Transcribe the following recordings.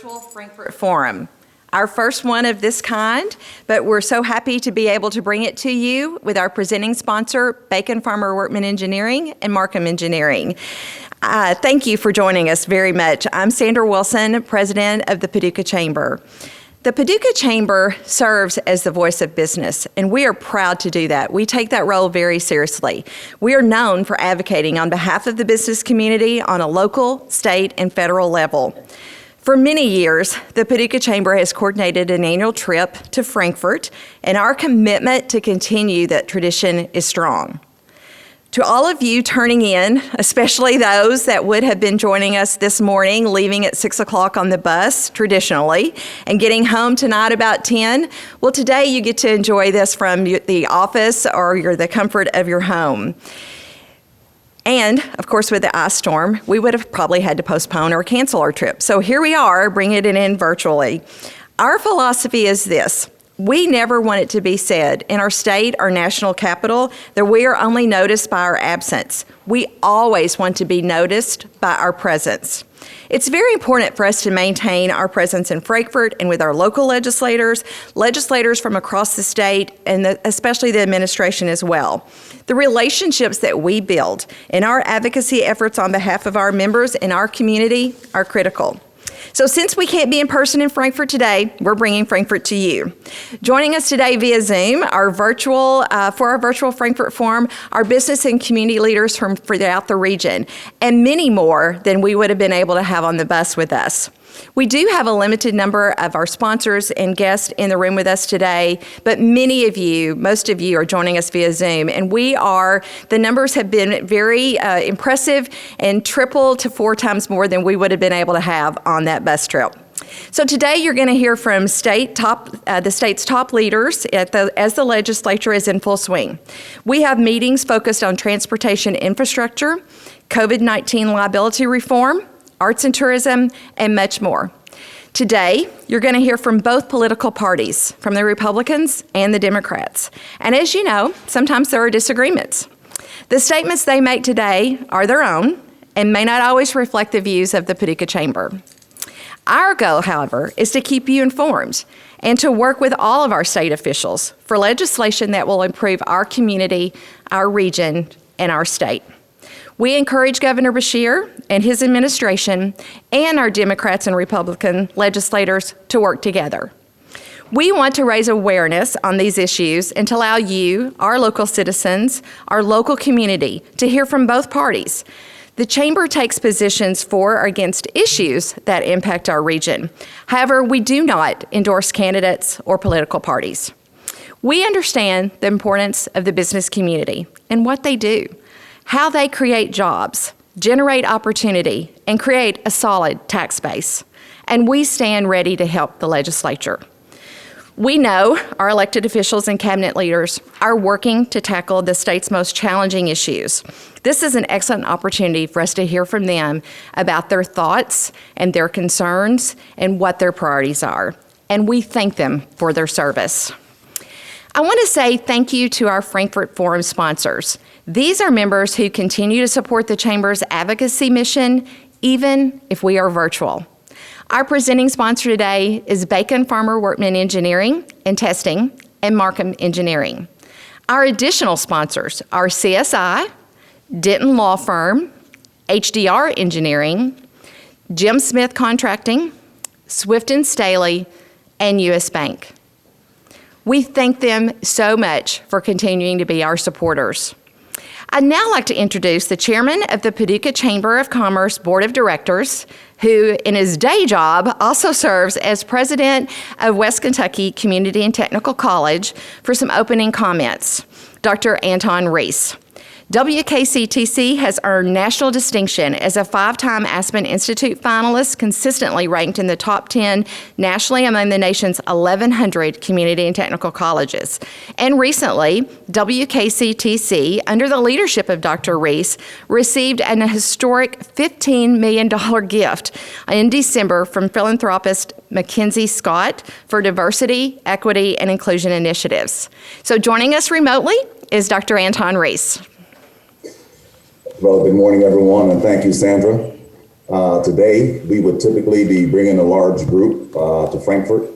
virtual Frankfort Forum, our first one of this kind, but we're so happy to be able to bring it to you with our presenting sponsor, Bacon Farmer Workman Engineering and Markham Engineering. Thank you for joining us very much. I'm Sandra Wilson, president of the Paducah Chamber. The Paducah Chamber serves as the voice of business, and we are proud to do that. We take that role very seriously. We are known for advocating on behalf of the business community on a local, state, and federal level. For many years, the Paducah Chamber has coordinated an annual trip to Frankfort, and our commitment to continue that tradition is strong. To all of you turning in, especially those that would have been joining us this morning, leaving at 6 o'clock on the bus, traditionally, and getting home tonight about 10, well, today you get to enjoy this from the office or the comfort of your home. And, of course, with the ice storm, we would have probably had to postpone or cancel our trip. So here we are, bringing it in virtually. Our philosophy is this. We never want it to be said in our state or national capital that we are only noticed by our absence. We always want to be noticed by our presence. It's very important for us to maintain our presence in Frankfort and with our local legislators from across the state, and especially the administration as well. The relationships that we build in our advocacy efforts on behalf of our members in our community are critical. So since we can't be in person in Frankfort today, we're bringing Frankfort to you. Joining us today via Zoom, for our virtual Frankfort Forum, are business and community leaders from throughout the region, and many more than we would have been able to have on the bus with us. We do have a limited number of our sponsors and guests in the room with us today, but most of you are joining us via Zoom, and the numbers have been very impressive and triple to 4 times more than we would have been able to have on that bus trip. So today you're going to hear from the state's top leaders as the legislature is in full swing. We have meetings focused on transportation infrastructure, COVID-19 liability reform, arts and tourism, and much more. Today, you're going to hear from both political parties, from the Republicans and the Democrats. And as you know, sometimes there are disagreements. The statements they make today are their own and may not always reflect the views of the Paducah Chamber. Our goal, however, is to keep you informed and to work with all of our state officials for legislation that will improve our community, our region, and our state. We encourage Governor Beshear and his administration and our Democrats and Republican legislators to work together. We want to raise awareness on these issues and to allow you, our local citizens, our local community, to hear from both parties. The Chamber takes positions for or against issues that impact our region. However, we do not endorse candidates or political parties. We understand the importance of the business community and what they do, how they create jobs, generate opportunity, and create a solid tax base. And we stand ready to help the legislature. We know our elected officials and cabinet leaders are working to tackle the state's most challenging issues. This is an excellent opportunity for us to hear from them about their thoughts and their concerns and what their priorities are. And we thank them for their service. I want to say thank you to our Frankfort Forum sponsors. These are members who continue to support the Chamber's advocacy mission, even if we are virtual. Our presenting sponsor today is Bacon Farmer Workman Engineering and Testing and Markham Engineering. Our additional sponsors are CSI, Denton Law Firm, HDR Engineering, Jim Smith Contracting, Swift & Staley, and U.S. Bank. We thank them so much for continuing to be our supporters. I'd now like to introduce the chairman of the Paducah Chamber of Commerce Board of Directors, who in his day job also serves as president of West Kentucky Community and Technical College, for some opening comments, Dr. Anton Reese. WKCTC has earned national distinction as a 5-time Aspen Institute finalist, consistently ranked in the top 10 nationally among the nation's 1,100 community and technical colleges. And recently, WKCTC, under the leadership of Dr. Reese, received an historic $15 million gift in December from philanthropist Mackenzie Scott for diversity, equity, and inclusion initiatives. So joining us remotely is Dr. Anton Reese. Well, good morning, everyone, and thank you, Sandra. Today, we would typically be bringing a large group to Frankfort.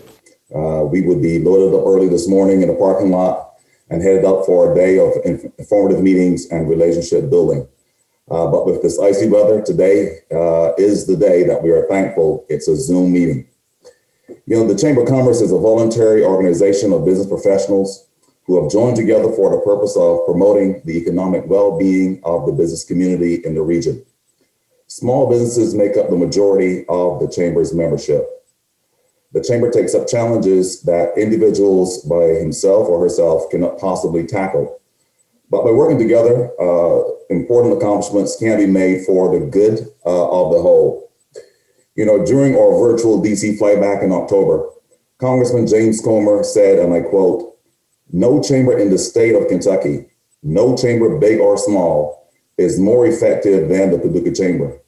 We would be loaded up early this morning in the parking lot and headed up for a day of informative meetings and relationship building. But with this icy weather, today is the day that we are thankful it's a Zoom meeting. You know, the Chamber of Commerce is a voluntary organization of business professionals who have joined together for the purpose of promoting the economic well-being of the business community in the region. Small businesses make up the majority of the Chamber's membership. The Chamber takes up challenges that individuals by himself or herself cannot possibly tackle. But by working together, important accomplishments can be made for the good of the whole. You know, during our virtual DC flight back in October, Congressman James Comer said, and I quote, "No chamber in the state of Kentucky, no chamber big or small, is more effective than the Paducah Chamber.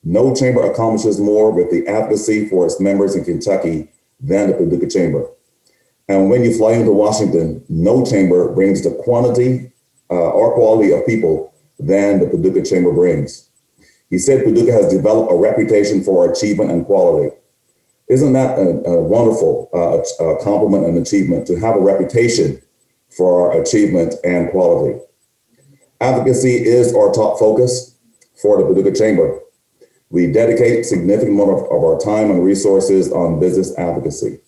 No chamber accomplishes more with the advocacy for its members in Kentucky than the Paducah Chamber. And when you fly into Washington, no chamber brings the quantity or quality of people than the Paducah Chamber brings." He said Paducah has developed a reputation for achievement and quality. Isn't that a wonderful compliment and achievement to have a reputation for achievement and quality? Advocacy is our top focus for the Paducah Chamber. We dedicate a significant amount of our time and resources on business advocacy.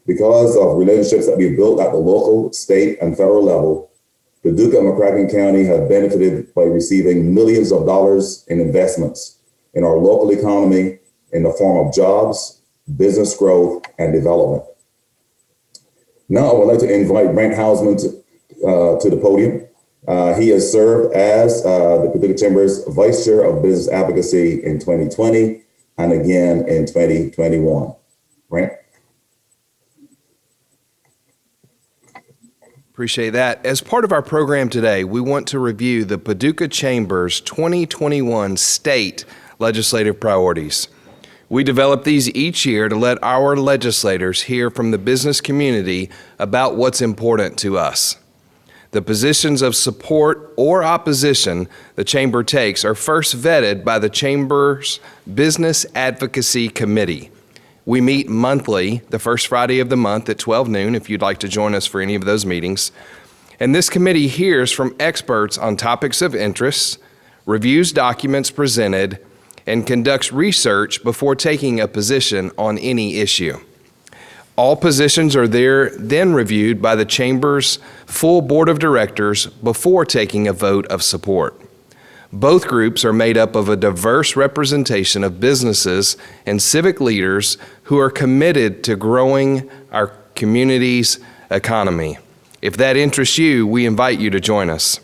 Because of relationships that we've built at the local, state, and federal level, Paducah and McGarvey County have benefited by receiving millions of dollars in investments in our local economy in the form of jobs, business growth, and development. Now I would like to invite Brent Hausman to the podium. He has served as the Paducah Chamber's Vice Chair of Business Advocacy in 2020 and again in 2021. Brent? Appreciate that. As part of our program today, we want to review the Paducah Chamber's 2021 state legislative priorities. We develop these each year to let our legislators hear from the business community about what's important to us. The positions of support or opposition the Chamber takes are first vetted by the Chamber's Business Advocacy Committee. We meet monthly, the first Friday of the month at 12 noon, if you'd like to join us for any of those meetings. And this committee hears from experts on topics of interest, reviews documents presented, and conducts research before taking a position on any issue. All positions are then reviewed by the Chamber's full board of directors before taking a vote of support. Both groups are made up of a diverse representation of businesses and civic leaders who are committed to growing our community's economy. If that interests you, we invite you to join us.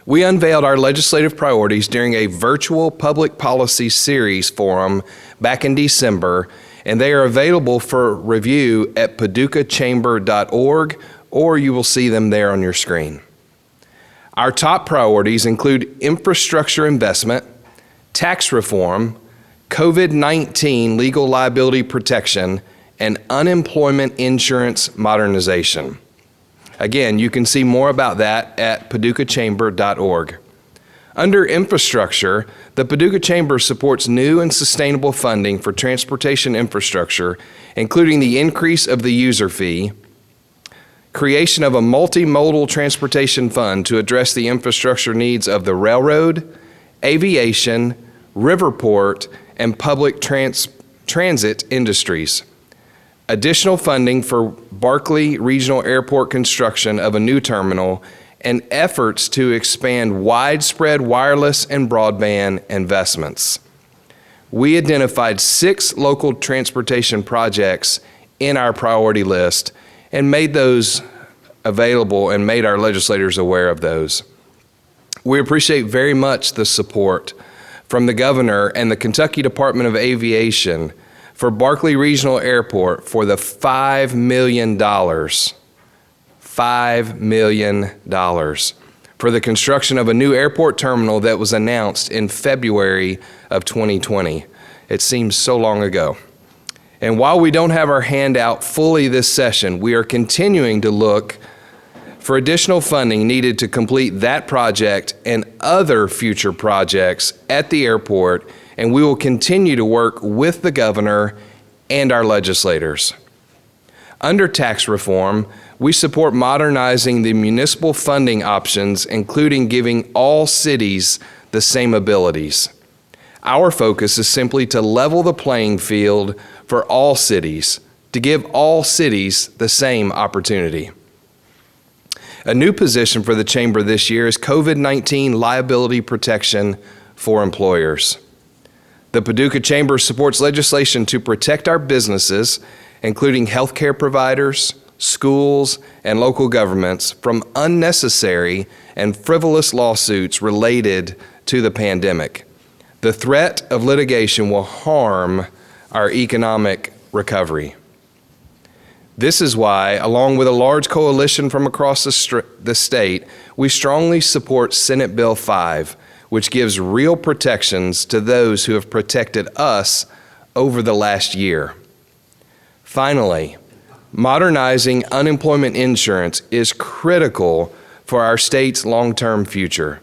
We unveiled our legislative priorities during a virtual public policy series forum back in December, and they are available for review at paducahchamber.org, or you will see them there on your screen. Our top priorities include infrastructure investment, tax reform, COVID-19 legal liability protection, and unemployment insurance modernization. Again, you can see more about that at paducahchamber.org. Under infrastructure, the Paducah Chamber supports new and sustainable funding for transportation infrastructure, including the increase of the user fee, creation of a multimodal transportation fund to address the infrastructure needs of the railroad, aviation, riverport, and public transit industries. Additional funding for Barkley Regional Airport construction of a new terminal, and efforts to expand widespread wireless and broadband investments. We identified 6 local transportation projects in our priority list and made those available and made our legislators aware of those. We appreciate very much the support from the governor and the Kentucky Department of Aviation for Barkley Regional Airport for the $5 million for the construction of a new airport terminal that was announced in February of 2020. It seems so long ago. And while we don't have our hand out fully this session, we are continuing to look for additional funding needed to complete that project and other future projects at the airport and we will continue to work with the governor and our legislators. Under tax reform, we support modernizing the municipal funding options, including giving all cities the same abilities. Our focus is simply to level the playing field for all cities, to give all cities the same opportunity. A new position for the Chamber this year is COVID-19 liability protection for employers. The Paducah Chamber supports legislation to protect our businesses, including healthcare providers, schools, and local governments, from unnecessary and frivolous lawsuits related to the pandemic. The threat of litigation will harm our economic recovery. This is why, along with a large coalition from across the state, we strongly support Senate Bill 5, which gives real protections to those who have protected us over the last year. Finally, modernizing unemployment insurance is critical for our state's long-term future.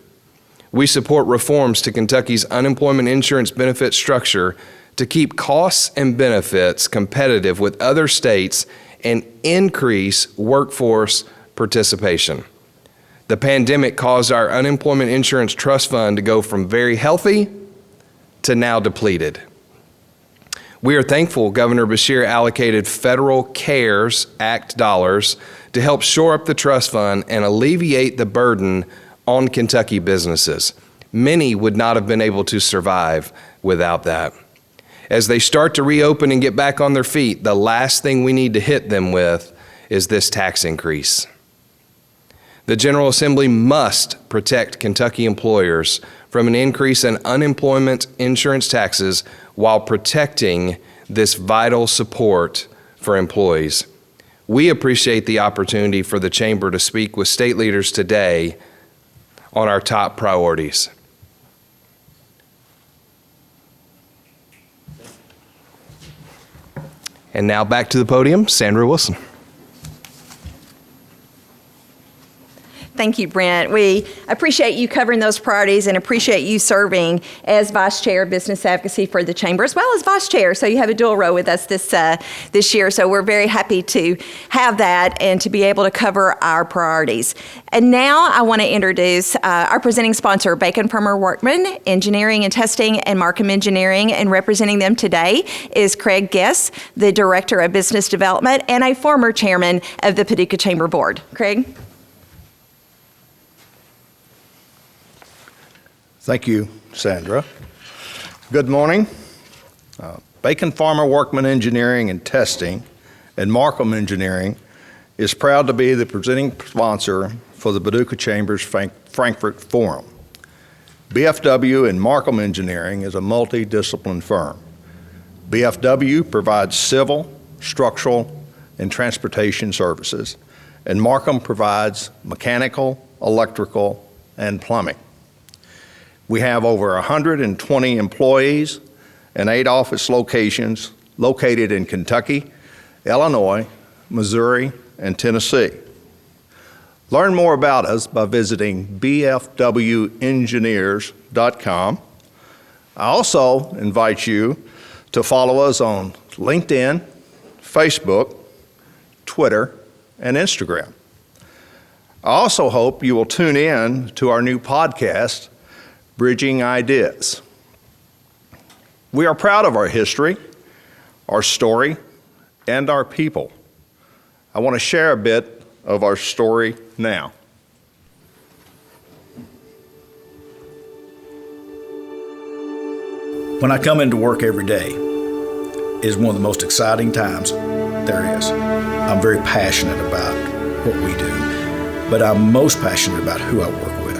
We support reforms to Kentucky's unemployment insurance benefit structure to keep costs and benefits competitive with other states and increase workforce participation. The pandemic caused our unemployment insurance trust fund to go from very healthy to now depleted. We are thankful Governor Beshear allocated federal CARES Act dollars to help shore up the trust fund and alleviate the burden on Kentucky businesses. Many would not have been able to survive without that. As they start to reopen and get back on their feet, the last thing we need to hit them with is this tax increase. The General Assembly must protect Kentucky employers from an increase in unemployment insurance taxes while protecting this vital support for employees. We appreciate the opportunity for the Chamber to speak with state leaders today on our top priorities. And now back to the podium, Sandra Wilson. Thank you, Brent. We appreciate you covering those priorities and appreciate you serving as Vice Chair of Business Advocacy for the Chamber, as well as Vice Chair. So you have a dual role with us this year. So we're very happy to have that and to be able to cover our priorities. And now I want to introduce our presenting sponsor, Bacon Farmer Workman Engineering and Testing and Markham Engineering. And representing them today is Craig Guess, the Director of Business Development and a former Chairman of the Paducah Chamber Board. Craig? Thank you, Sandra. Good morning. Bacon Farmer Workman Engineering and Testing and Markham Engineering is proud to be the presenting sponsor for the Paducah Chamber's Frankfort Forum. BFW and Markham Engineering is a multidisciplinary firm. BFW provides civil, structural, and transportation services, and Markham provides mechanical, electrical, and plumbing. We have over 120 employees and 8 office locations located in Kentucky, Illinois, Missouri, and Tennessee. Learn more about us by visiting bfwengineers.com. I also invite you to follow us on LinkedIn, Facebook, Twitter, and Instagram. I also hope you will tune in to our new podcast, Bridging Ideas. We are proud of our history, our story, and our people. I want to share a bit of our story now. When I come into work every day, it is one of the most exciting times there is. I'm very passionate about what we do, but I'm most passionate about who I work with.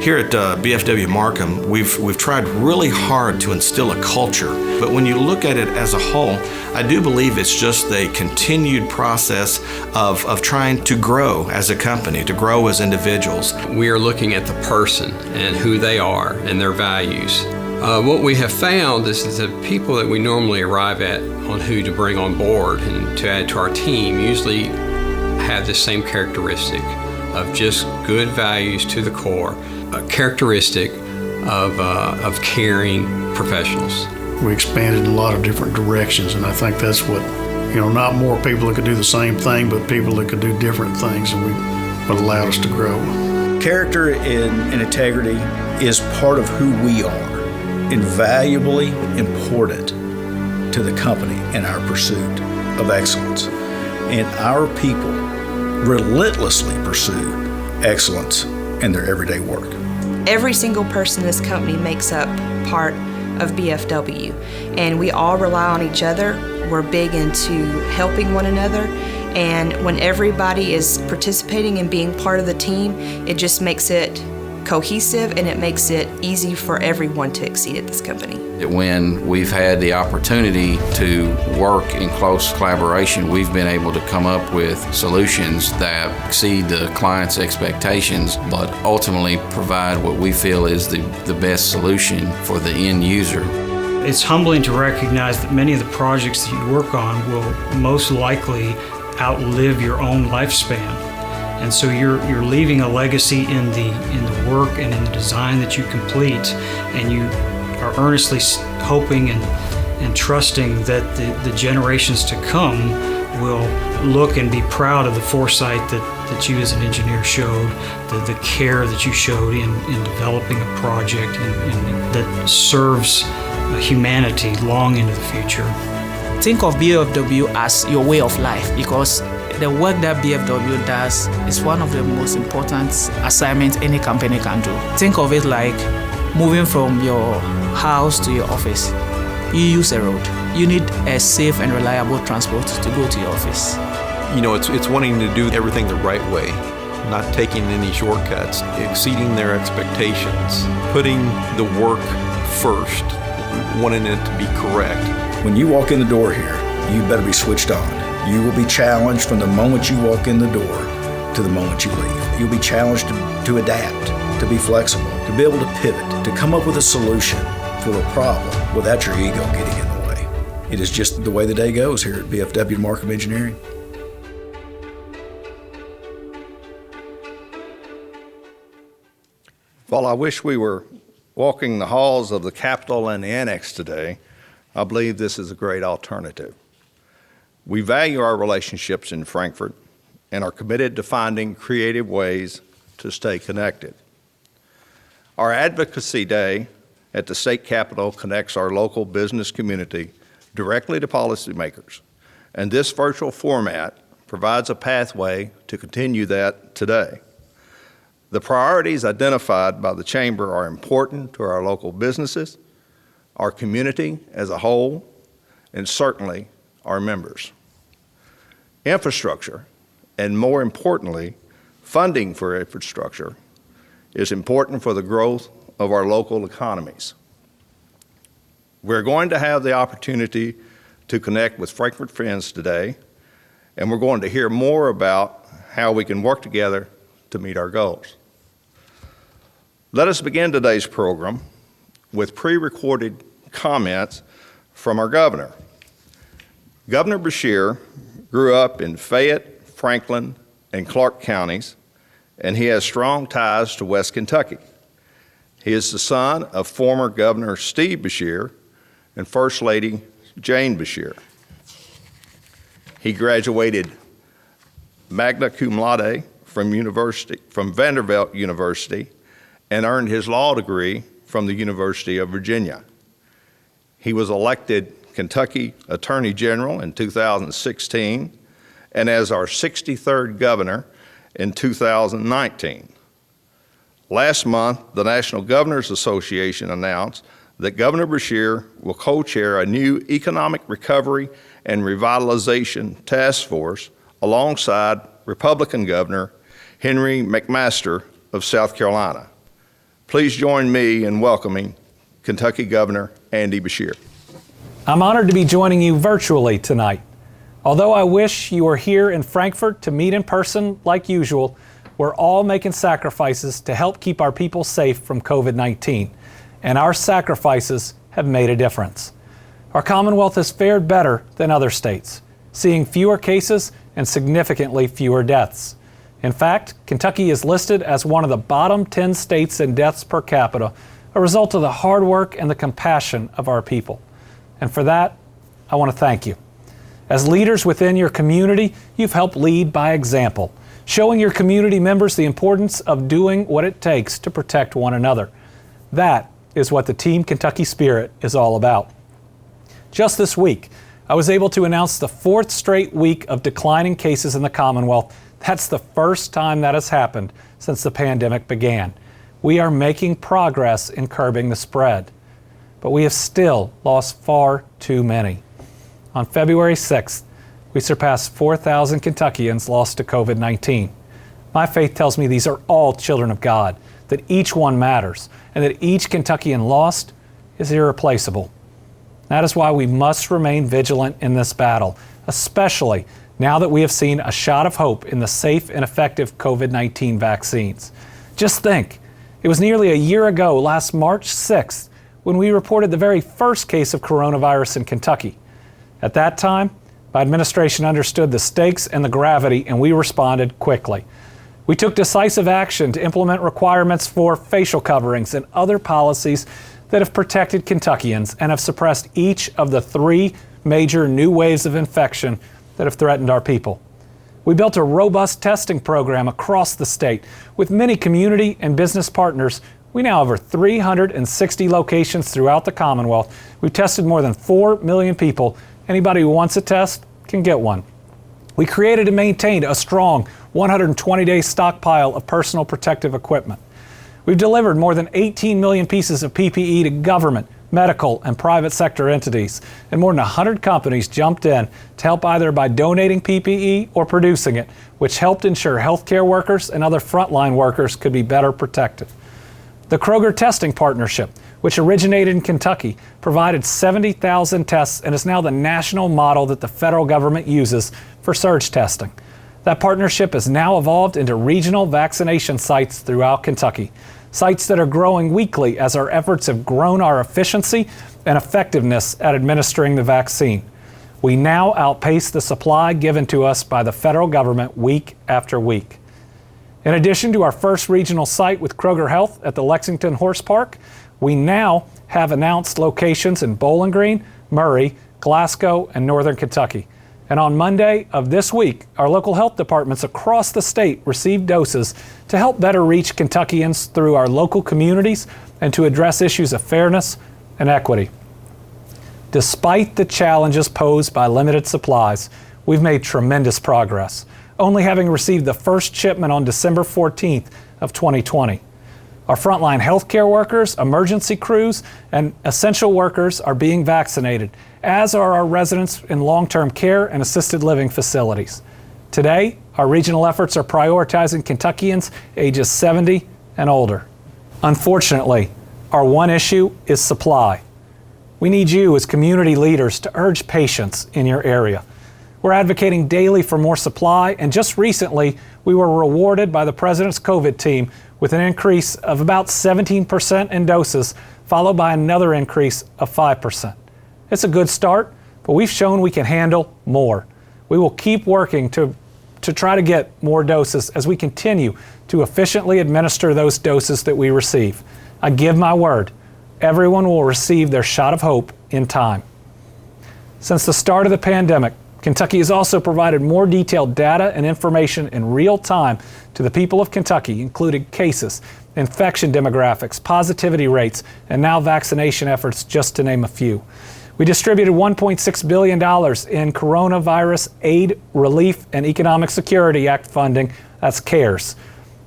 Here at BFW Markham, we've tried really hard to instill a culture, but when you look at it as a whole, I do believe it's just a continued process of trying to grow as a company, to grow as individuals. We are looking at the person and who they are and their values. What we have found is that people that we normally arrive at on who to bring on board and to add to our team usually have the same characteristic of just good values to the core, a characteristic of caring professionals. We expanded in a lot of different directions, and I think that's what, not more people that could do the same thing, but people that could do different things, and what allowed us to grow. Character and integrity is part of who we are, invaluably important to the company in our pursuit of excellence. And our people relentlessly pursue excellence in their everyday work. Every single person in this company makes up part of BFW, and we all rely on each other. We're big into helping one another, and when everybody is participating and being part of the team, it just makes it cohesive and it makes it easy for everyone to exceed at this company. When we've had the opportunity to work in close collaboration, we've been able to come up with solutions that exceed the client's expectations, but ultimately provide what we feel is the best solution for the end user. It's humbling to recognize that many of the projects that you work on will most likely outlive your own lifespan. And so you're leaving a legacy in the work and in the design that you complete, and you are earnestly hoping and trusting that the generations to come will look and be proud of the foresight that you as an engineer showed, the care that you showed in developing a project and that serves humanity long into the future. Think of BFW as your way of life, because the work that BFW does is one of the most important assignments any company can do. Think of it like moving from your house to your office. You use a road. You need a safe and reliable transport to go to your office. It's wanting to do everything the right way, not taking any shortcuts, exceeding their expectations, putting the work first, wanting it to be correct. When you walk in the door here, you better be switched on. You will be challenged from the moment you walk in the door to the moment you leave. You'll be challenged to adapt, to be flexible, to be able to pivot, to come up with a solution for a problem without your ego getting in the way. It is just the way the day goes here at BFW Markham Engineering. While I wish we were walking the halls of the Capitol and the Annex today, I believe this is a great alternative. We value our relationships in Frankfort and are committed to finding creative ways to stay connected. Our Advocacy Day at the State Capitol connects our local business community directly to policymakers, and this virtual format provides a pathway to continue that today. The priorities identified by the Chamber are important to our local businesses, our community as a whole, and certainly our members. Infrastructure, and more importantly, funding for infrastructure, is important for the growth of our local economies. We're going to have the opportunity to connect with Frankfort friends today, and we're going to hear more about how we can work together to meet our goals. Let us begin today's program with pre-recorded comments from our governor. Governor Beshear grew up in Fayette, Franklin, and Clark counties, and he has strong ties to West Kentucky. He is the son of former Governor Steve Beshear and First Lady Jane Beshear. He graduated magna cum laude from Vanderbilt University and earned his law degree from the University of Virginia. He was elected Kentucky Attorney General in 2016 and as our 63rd governor in 2019. Last month, the National Governors Association announced that Governor Beshear will co-chair a new Economic Recovery and Revitalization Task Force alongside Republican Governor Henry McMaster of South Carolina. Please join me in welcoming Kentucky Governor Andy Beshear. I'm honored to be joining you virtually tonight. Although I wish you were here in Frankfort to meet in person like usual, we're all making sacrifices to help keep our people safe from COVID-19, and our sacrifices have made a difference. Our Commonwealth has fared better than other states, seeing fewer cases and significantly fewer deaths. In fact, Kentucky is listed as one of the bottom 10 states in deaths per capita, a result of the hard work and the compassion of our people. And for that, I want to thank you. As leaders within your community, you've helped lead by example, showing your community members the importance of doing what it takes to protect one another. That is what the Team Kentucky spirit is all about. Just this week, I was able to announce the 4th straight week of declining cases in the Commonwealth. That's the first time that has happened since the pandemic began. We are making progress in curbing the spread, but we have still lost far too many. On February 6th, we surpassed 4,000 Kentuckians lost to COVID-19. My faith tells me these are all children of God, that each one matters, and that each Kentuckian lost is irreplaceable. That is why we must remain vigilant in this battle, especially now that we have seen a shot of hope in the safe and effective COVID-19 vaccines. Just think, it was nearly a year ago, last March 6th, when we reported the very first case of coronavirus in Kentucky. At that time, my administration understood the stakes and the gravity, and we responded quickly. We took decisive action to implement requirements for facial coverings and other policies that have protected Kentuckians and have suppressed each of the 3 major new waves of infection that have threatened our people. We built a robust testing program across the state with many community and business partners. We now have over 360 locations throughout the Commonwealth. We've tested more than 4 million people. Anybody who wants a test can get one. We created and maintained a strong 120-day stockpile of personal protective equipment. We've delivered more than 18 million pieces of PPE to government, medical, and private sector entities, and more than 100 companies jumped in to help either by donating PPE or producing it, which helped ensure healthcare workers and other frontline workers could be better protected. The Kroger Testing Partnership, which originated in Kentucky, provided 70,000 tests and is now the national model that the federal government uses for surge testing. That partnership has now evolved into regional vaccination sites throughout Kentucky, sites that are growing weekly as our efforts have grown our efficiency and effectiveness at administering the vaccine. We now outpace the supply given to us by the federal government week after week. In addition to our first regional site with Kroger Health at the Lexington Horse Park, we now have announced locations in Bowling Green, Murray, Glasgow, and Northern Kentucky. And on Monday of this week, our local health departments across the state received doses to help better reach Kentuckians through our local communities and to address issues of fairness and equity. Despite the challenges posed by limited supplies, we've made tremendous progress, only having received the first shipment on December 14th of 2020. Our frontline healthcare workers, emergency crews, and essential workers are being vaccinated, as are our residents in long-term care and assisted living facilities. Today, our regional efforts are prioritizing Kentuckians ages 70 and older. Unfortunately, our one issue is supply. We need you as community leaders to urge patience in your area. We're advocating daily for more supply, and just recently, we were rewarded by the President's COVID team with an increase of about 17% in doses, followed by another increase of 5%. It's a good start, but we've shown we can handle more. We will keep working to try to get more doses as we continue to efficiently administer those doses that we receive. I give my word, everyone will receive their shot of hope in time. Since the start of the pandemic, Kentucky has also provided more detailed data and information in real time to the people of Kentucky, including cases, infection demographics, positivity rates, and now vaccination efforts, just to name a few. We distributed $1.6 billion in Coronavirus Aid, Relief, and Economic Security Act funding, that's CARES.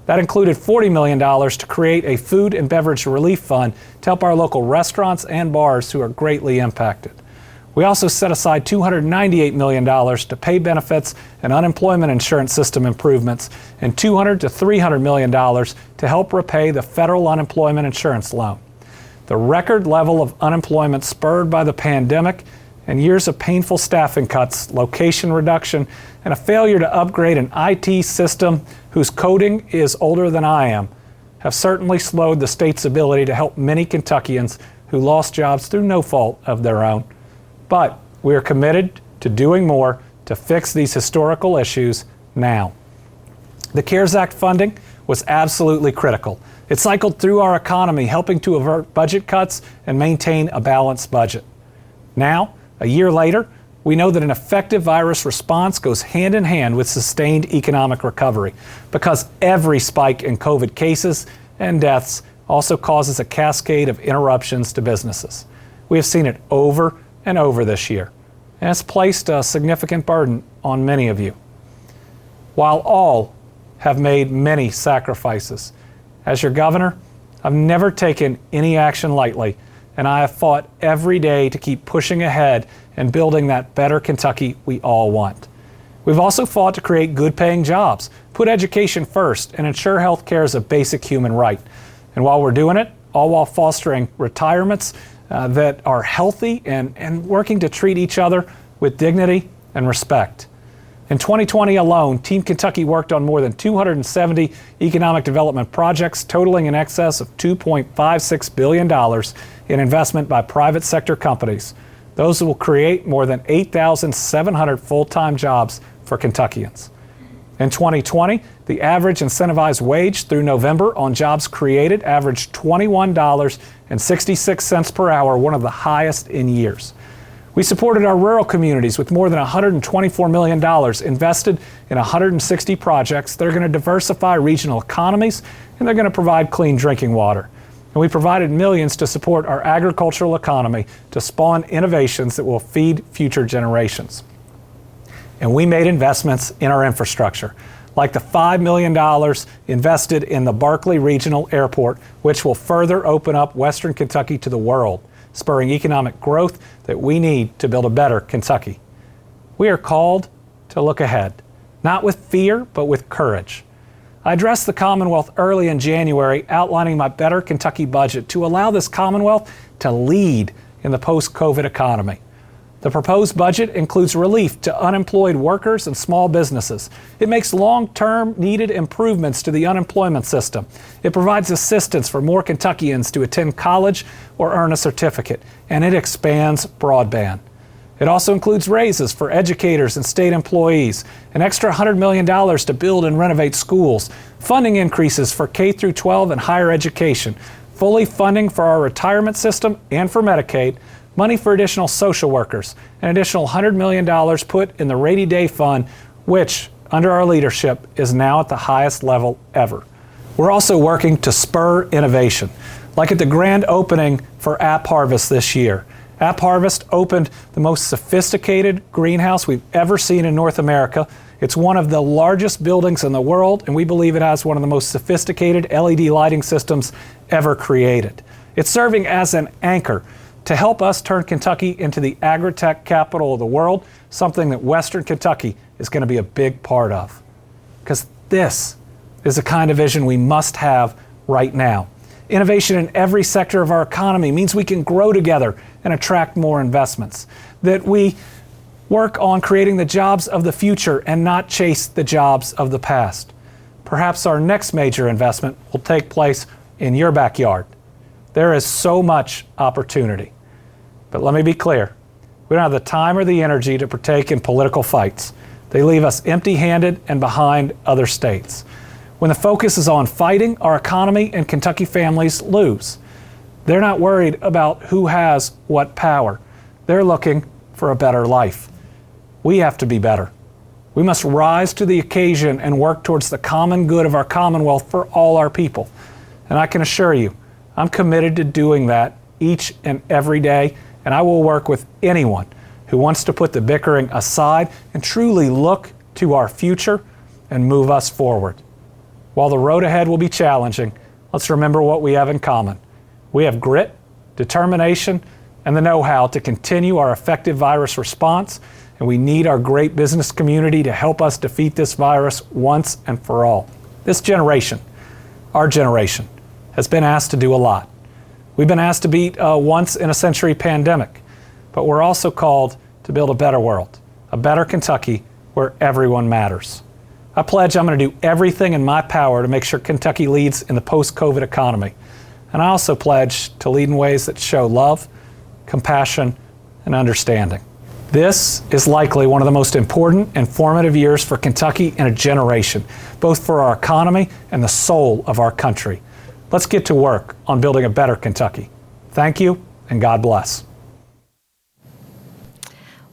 That included $40 million to create a food and beverage relief fund to help our local restaurants and bars who are greatly impacted. We also set aside $298 million to pay benefits and unemployment insurance system improvements and $200 to $300 million to help repay the federal unemployment insurance loan. The record level of unemployment spurred by the pandemic and years of painful staffing cuts, location reduction, and a failure to upgrade an IT system whose coding is older than I am have certainly slowed the state's ability to help many Kentuckians who lost jobs through no fault of their own. But we are committed to doing more to fix these historical issues now. The CARES Act funding was absolutely critical. It cycled through our economy, helping to avert budget cuts and maintain a balanced budget. Now, a year later, we know that an effective virus response goes hand in hand with sustained economic recovery, because every spike in COVID cases and deaths also causes a cascade of interruptions to businesses. We have seen it over and over this year, and it's placed a significant burden on many of you. While all have made many sacrifices, as your governor, I've never taken any action lightly, and I have fought every day to keep pushing ahead and building that better Kentucky we all want. We've also fought to create good-paying jobs, put education first, and ensure health care is a basic human right. And while we're doing it, all while fostering retirements that are healthy and working to treat each other with dignity and respect. In 2020 alone, Team Kentucky worked on more than 270 economic development projects totaling in excess of $2.56 billion in investment by private sector companies. Those will create more than 8,700 full-time jobs for Kentuckians. In 2020, the average incentivized wage through November on jobs created averaged $21.66 per hour, one of the highest in years. We supported our rural communities with more than $124 million invested in 160 projects that are going to diversify regional economies, and they're going to provide clean drinking water. And we provided millions to support our agricultural economy to spawn innovations that will feed future generations. And we made investments in our infrastructure, like the $5 million invested in the Barkley Regional Airport, which will further open up Western Kentucky to the world, spurring economic growth that we need to build a better Kentucky. We are called to look ahead, not with fear, but with courage. I addressed the Commonwealth early in January, outlining my Better Kentucky budget to allow this Commonwealth to lead in the post-COVID economy. The proposed budget includes relief to unemployed workers and small businesses. It makes long-term needed improvements to the unemployment system. It provides assistance for more Kentuckians to attend college or earn a certificate, and it expands broadband. It also includes raises for educators and state employees, an extra $100 million to build and renovate schools, funding increases for K-12 and higher education, fully funding for our retirement system and for Medicaid, money for additional social workers, an additional $100 million put in the rainy day fund, which, under our leadership, is now at the highest level ever. We're also working to spur innovation, like at the grand opening for App Harvest this year. App Harvest opened the most sophisticated greenhouse we've ever seen in North America. It's one of the largest buildings in the world, and we believe it has one of the most sophisticated LED lighting systems ever created. It's serving as an anchor to help us turn Kentucky into the agri-tech capital of the world, something that Western Kentucky is going to be a big part of. Because this is the kind of vision we must have right now. Innovation in every sector of our economy means we can grow together and attract more investments. That we work on creating the jobs of the future and not chase the jobs of the past. Perhaps our next major investment will take place in your backyard. There is so much opportunity. But let me be clear, we don't have the time or the energy to partake in political fights. They leave us empty-handed and behind other states. When the focus is on fighting, our economy and Kentucky families lose. They're not worried about who has what power. They're looking for a better life. We have to be better. We must rise to the occasion and work towards the common good of our Commonwealth for all our people. And I can assure you, I'm committed to doing that each and every day, and I will work with anyone who wants to put the bickering aside and truly look to our future and move us forward. While the road ahead will be challenging, let's remember what we have in common. We have grit, determination, and the know-how to continue our effective virus response, and we need our great business community to help us defeat this virus once and for all. This generation, our generation, has been asked to do a lot. We've been asked to beat a once-in-a-century pandemic, but we're also called to build a better world, a better Kentucky where everyone matters. I pledge I'm going to do everything in my power to make sure Kentucky leads in the post-COVID economy. And I also pledge to lead in ways that show love, compassion, and understanding. This is likely one of the most important and formative years for Kentucky in a generation, both for our economy and the soul of our country. Let's get to work on building a better Kentucky. Thank you, and God bless.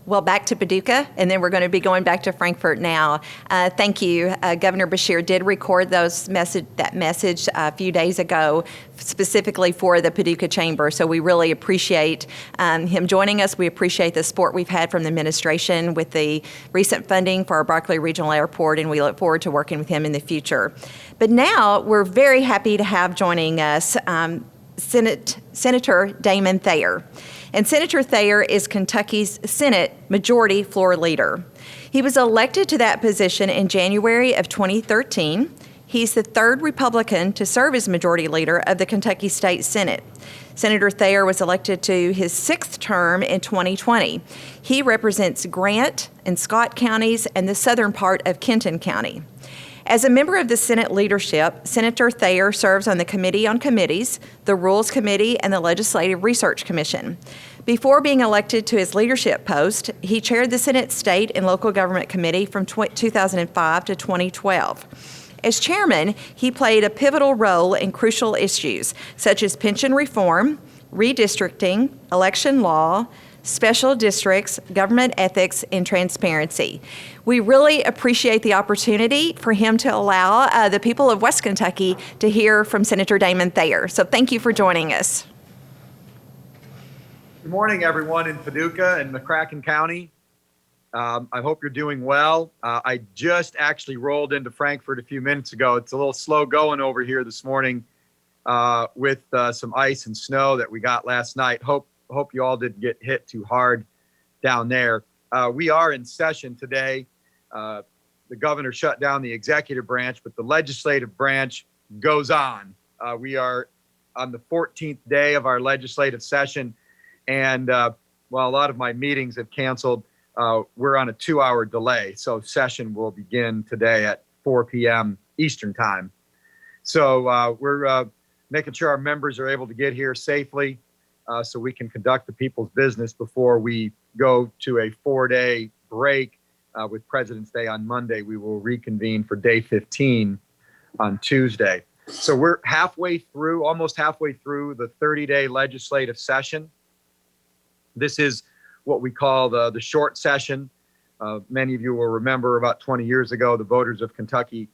Well, back to Paducah, and then we're going to be going back to Frankfort now. Thank you. Governor Beshear did record that message a few days ago, specifically for the Paducah Chamber. So we really appreciate him joining us. We appreciate the support we've had from the administration with the recent funding for our Berkeley Regional Airport, and we look forward to working with him in the future. But now we're very happy to have joining us Senator Damon Thayer. And Senator Thayer is Kentucky's Senate Majority Floor Leader. He was elected to that position in January of 2013. He's the third Republican to serve as Majority Leader of the Kentucky State Senate. Senator Thayer was elected to his sixth term in 2020. He represents Grant and Scott counties and the southern part of Kenton County. As a member of the Senate leadership, Senator Thayer serves on the Committee on Committees, the Rules Committee, and the Legislative Research Commission. Before being elected to his leadership post, he chaired the Senate State and Local Government Committee from 2005 to 2012. As chairman, he played a pivotal role in crucial issues such as pension reform, redistricting, election law, special districts, government ethics, and transparency. We really appreciate the opportunity for him to allow the people of West Kentucky to hear from Senator Damon Thayer. So thank you for joining us. Good morning, everyone in Paducah and McCracken County. I hope you're doing well. I just actually rolled into Frankfort a few minutes ago. It's a little slow going over here this morning with some ice and snow that we got last night. Hope you all didn't get hit too hard down there. We are in session today. The governor shut down the executive branch, but the legislative branch goes on. We are on the 14th day of our legislative session. And while a lot of my meetings have canceled, we're on a 2-hour delay. So session will begin today at 4 p.m. Eastern time. So we're making sure our members are able to get here safely so we can conduct the people's business before we go to a 4-day break with President's Day on Monday. We will reconvene for day 15 on Tuesday. So we're almost halfway through the 30-day legislative session. This is what we call the short session. Many of you will remember about 20 years ago, the voters of Kentucky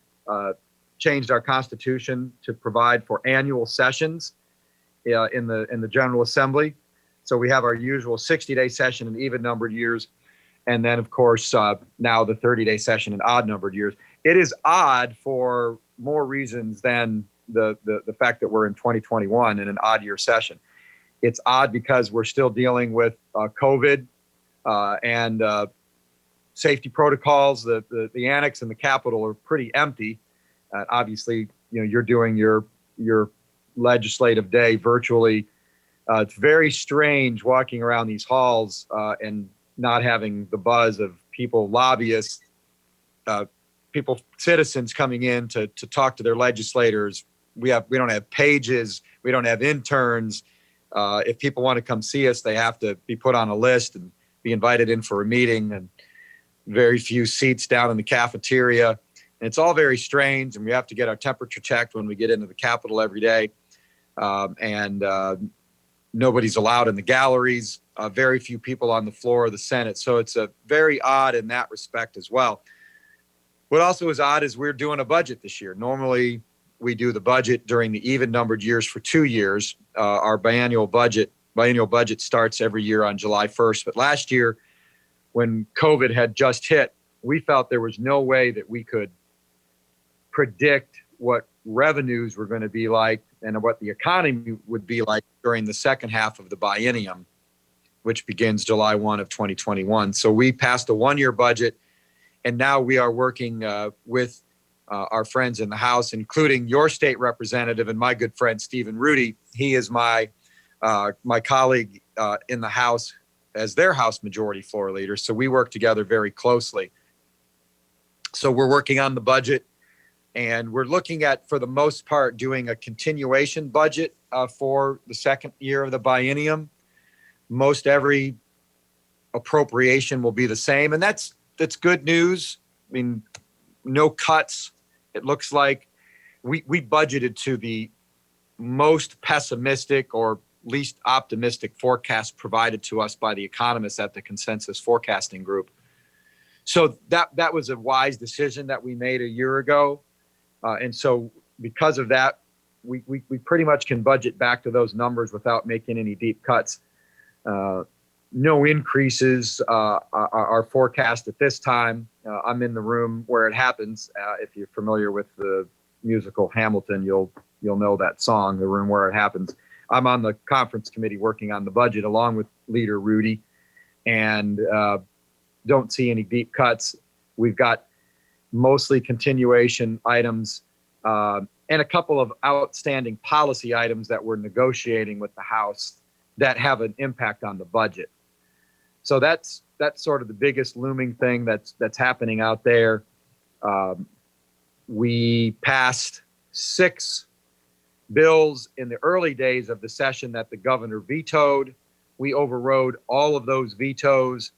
changed our Constitution to provide for annual sessions in the General Assembly. So we have our usual 60-day session in even-numbered years, and then, of course, now the 30-day session in odd-numbered years. It is odd for more reasons than the fact that we're in 2021 in an odd-year session. It's odd because we're still dealing with COVID and safety protocols. The annex and the Capitol are pretty empty. Obviously, you're doing your legislative day virtually. It's very strange walking around these halls and not having the buzz of people, lobbyists, citizens coming in to talk to their legislators. We don't have pages. We don't have interns. If people want to come see us, they have to be put on a list and be invited in for a meeting, and very few seats down in the cafeteria. And it's all very strange, and we have to get our temperature checked when we get into the Capitol every day. Nobody's allowed in the galleries, very few people on the floor of the Senate. So it's very odd in that respect as well. What also is odd is we're doing a budget this year. Normally, we do the budget during the even-numbered years for 2 years. Our biennial budget starts every year on July 1st. But last year, when COVID had just hit, we felt there was no way that we could predict what revenues were going to be like and what the economy would be like during the second half of the biennium, which begins July 1 of 2021. So we passed a 1-year budget, and now we are working with our friends in the House, including your state representative and my good friend, Stephen Rudy. He is my colleague in the House as their House Majority Floor Leader. So we work together very closely. So we're working on the budget, and we're looking at, for the most part, doing a continuation budget for the second year of the biennium. Most every appropriation will be the same, and that's good news. I mean, no cuts. It looks like we budgeted to the most pessimistic or least optimistic forecast provided to us by the economists at the Consensus Forecasting Group. So that was a wise decision that we made a year ago. And so because of that, we pretty much can budget back to those numbers without making any deep cuts. No increases are forecast at this time. I'm in the room where it happens. If you're familiar with the musical Hamilton, you'll know that song, The Room Where It Happens. I'm on the conference committee working on the budget along with Leader Rudy, and don't see any deep cuts. We've got mostly continuation items and a couple of outstanding policy items that we're negotiating with the House that have an impact on the budget. So that's sort of the biggest looming thing that's happening out there. We passed 6 bills in the early days of the session that the governor vetoed. We overrode all of those vetoes.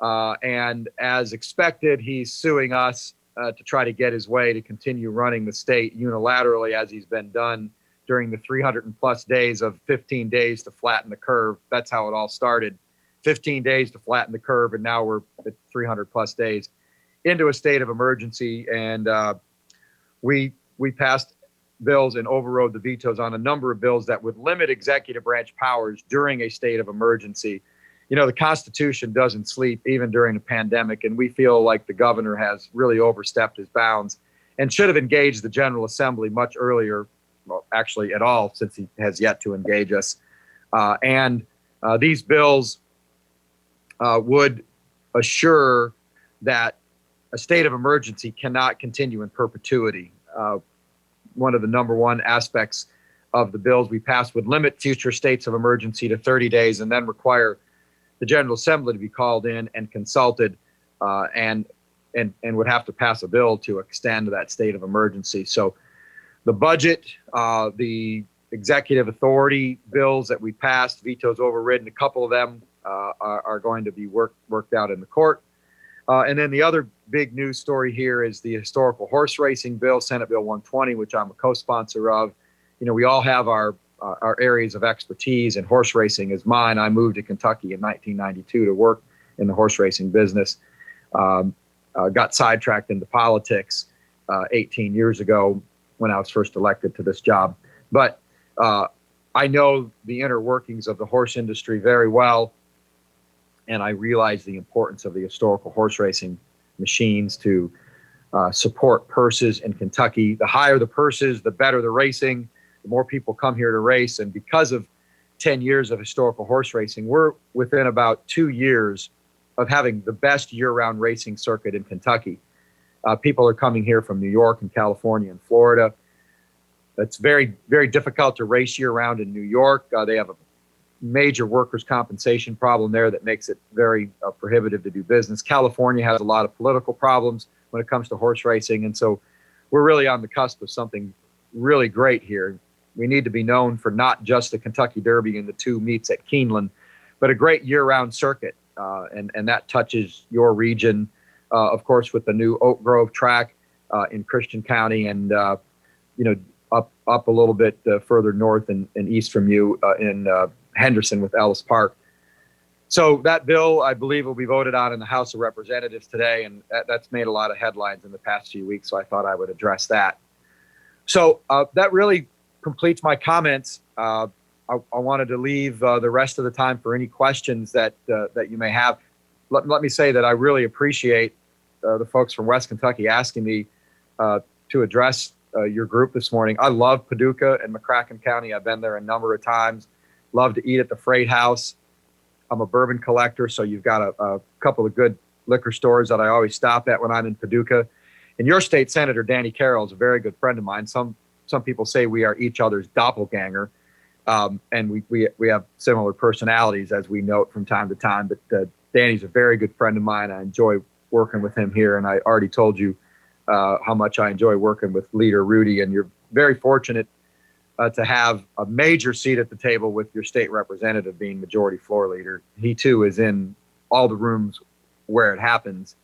And as expected, he's suing us to try to get his way to continue running the state unilaterally as he's been done during the 300+ days of 15 days to flatten the curve. That's how it all started. 15 days to flatten the curve, and now we're at 300+ days into a state of emergency. And we passed bills and overrode the vetoes on a number of bills that would limit executive branch powers during a state of emergency. You know, the Constitution doesn't sleep even during a pandemic, and we feel like the governor has really overstepped his bounds and should have engaged the General Assembly much earlier, well, actually at all, since he has yet to engage us. And these bills would assure that a state of emergency cannot continue in perpetuity. One of the number one aspects of the bills we passed would limit future states of emergency to 30 days and then require the General Assembly to be called in and consulted and would have to pass a bill to extend that state of emergency. So the budget, the executive authority bills that we passed, vetoes overridden, a couple of them are going to be worked out in the court. And then the other big news story here is the historical horse racing bill, Senate Bill 120, which I'm a co-sponsor of. You know, we all have our areas of expertise, and horse racing is mine. I moved to Kentucky in 1992 to work in the horse racing business. Got sidetracked into politics 18 years ago when I was first elected to this job. But I know the inner workings of the horse industry very well, and I realize the importance of the historical horse racing machines to support purses in Kentucky. The higher the purses, the better the racing, the more people come here to race. And because of 10 years of historical horse racing, we're within about 2 years of having the best year-round racing circuit in Kentucky. People are coming here from New York and California and Florida. It's very, very difficult to race year-round in New York. They have a major workers' compensation problem there that makes it very prohibitive to do business. California has a lot of political problems when it comes to horse racing, and so we're really on the cusp of something really great here. We need to be known for not just the Kentucky Derby and the 2 meets at Keeneland, but a great year-round circuit, and that touches your region, of course, with the new Oak Grove track in Christian County, and up a little bit further north and east from you in Henderson with Ellis Park. So that bill, I believe, will be voted on in the House of Representatives today, and that's made a lot of headlines in the past few weeks, so I thought I would address that. So that really completes my comments. I wanted to leave the rest of the time for any questions that you may have. Let me say that I really appreciate the folks from West Kentucky asking me to address your group this morning. I love Paducah and McCracken County. I've been there a number of times. Love to eat at the Freight House. I'm a bourbon collector, so you've got a couple of good liquor stores that I always stop at when I'm in Paducah. And your state senator, Danny Carroll, is a very good friend of mine. Some people say we are each other's doppelganger, and we have similar personalities, as we note from time to time. But Danny's a very good friend of mine. I enjoy working with him here, and I already told you how much I enjoy working with Leader Rudy. And you're very fortunate to have a major seat at the table with your state representative being majority floor leader. He too is in all the rooms where it happens.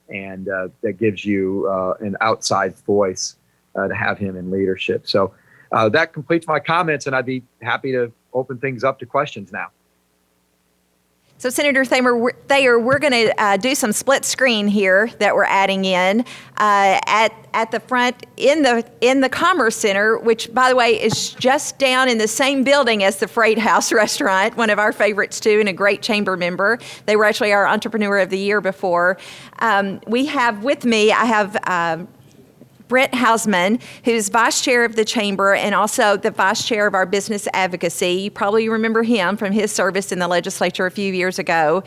And that gives you an outside voice to have him in leadership. So that completes my comments, and I'd be happy to open things up to questions now. So, Senator Thayer, we're going to do some split screen here that we're adding in at the front in the Commerce Center, which, by the way, is just down in the same building as the Freight House restaurant, one of our favorites too, and a great chamber member. They were actually our Entrepreneur of the Year before. We have with me, I have Brent Hausman, who's vice chair of the chamber and also the vice chair of our business advocacy. You probably remember him from his service in the legislature a few years ago.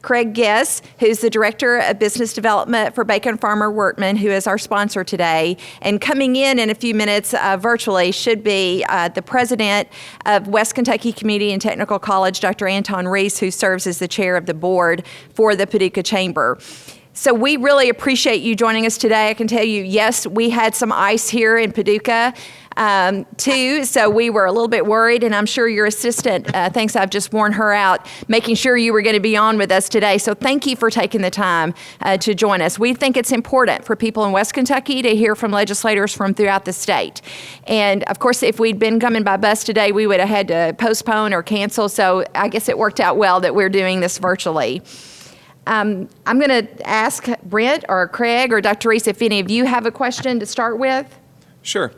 Craig Guess, who's the director of business development for Bacon Farmer Workman, who is our sponsor today. And coming in a few minutes virtually should be the president of West Kentucky Community and Technical College, Dr. Anton Reese, who serves as the chair of the board for the Paducah Chamber. So we really appreciate you joining us today. I can tell you, yes, we had some ice here in Paducah too, so we were a little bit worried, and I'm sure your assistant thinks I've just worn her out, making sure you were going to be on with us today. So thank you for taking the time to join us. We think it's important for people in West Kentucky to hear from legislators from throughout the state. And of course, if we'd been coming by bus today, we would have had to postpone or cancel, so I guess it worked out well that we're doing this virtually. I'm going to ask Brent or Craig or Dr. Reese if any of you have a question to start with. Sure.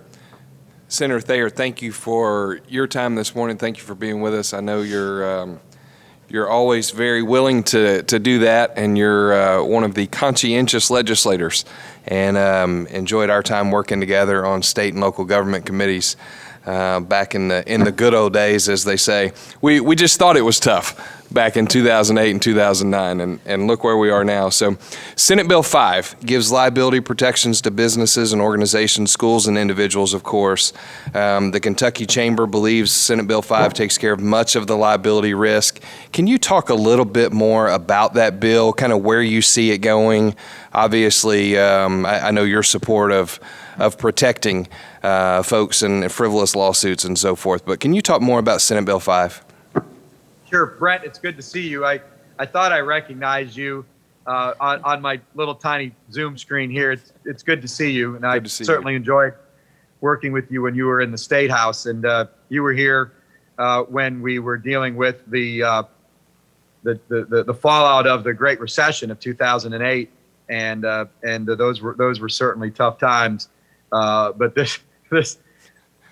Senator Thayer, thank you for your time this morning. Thank you for being with us. I know you're always very willing to do that, and you're one of the conscientious legislators, and enjoyed our time working together on state and local government committees back in the good old days, as they say. We just thought it was tough back in 2008 and 2009, and look where we are now. So Senate Bill 5 gives liability protections to businesses and organizations, schools and individuals, of course. The Kentucky Chamber believes Senate Bill 5 takes care of much of the liability risk. Can you talk a little bit more about that bill, kind of where you see it going? Obviously, I know your support of protecting folks in frivolous lawsuits and so forth, but can you talk more about Senate Bill 5? Sure, Brent, it's good to see you. I thought I recognized you on my little tiny Zoom screen here. It's good to see you, and I certainly enjoyed working with you when you were in the State House, and you were here when we were dealing with the fallout of the Great Recession of 2008, and those were certainly tough times. But this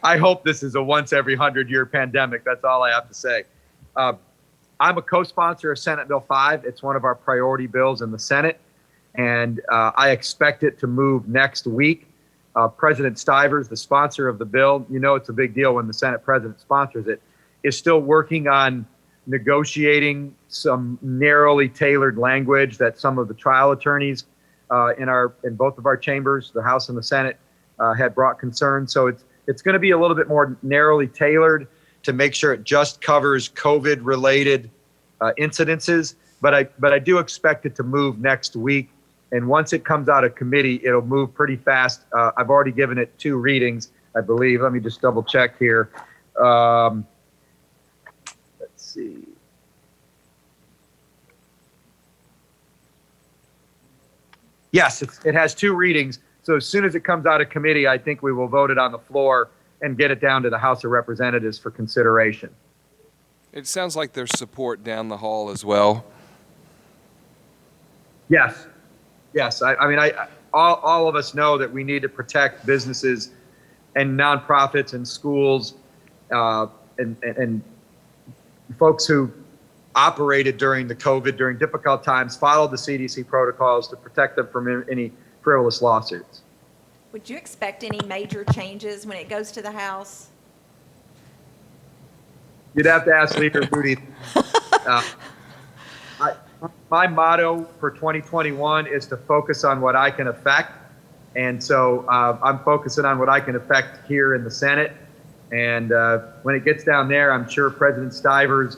I hope this is a once every 100-year pandemic. That's all I have to say. I'm a co-sponsor of Senate Bill 5. It's one of our priority bills in the Senate, and I expect it to move next week. President Stivers, the sponsor of the bill, you know it's a big deal when the Senate president sponsors it, is still working on negotiating some narrowly tailored language that some of the trial attorneys in both of our chambers, the House and the Senate, had brought concern. So it's going to be a little bit more narrowly tailored to make sure it just covers COVID-related incidences, but I do expect it to move next week. And once it comes out of committee, it'll move pretty fast. I've already given it 2 readings, I believe. Let me just double check here. Let's see. Yes, it has 2 readings. So as soon as it comes out of committee, I think we will vote it on the floor and get it down to the House of Representatives for consideration. It sounds like there's support down the hall as well. Yes. I mean, all of us know that we need to protect businesses and nonprofits and schools and folks who operated during difficult times, followed the CDC protocols to protect them from any frivolous lawsuits. Would you expect any major changes when it goes to the House? You'd have to ask Leader Rudy. My motto for 2021 is to focus on what I can affect. And so I'm focusing on what I can affect here in the Senate. And when it gets down there, I'm sure President Stivers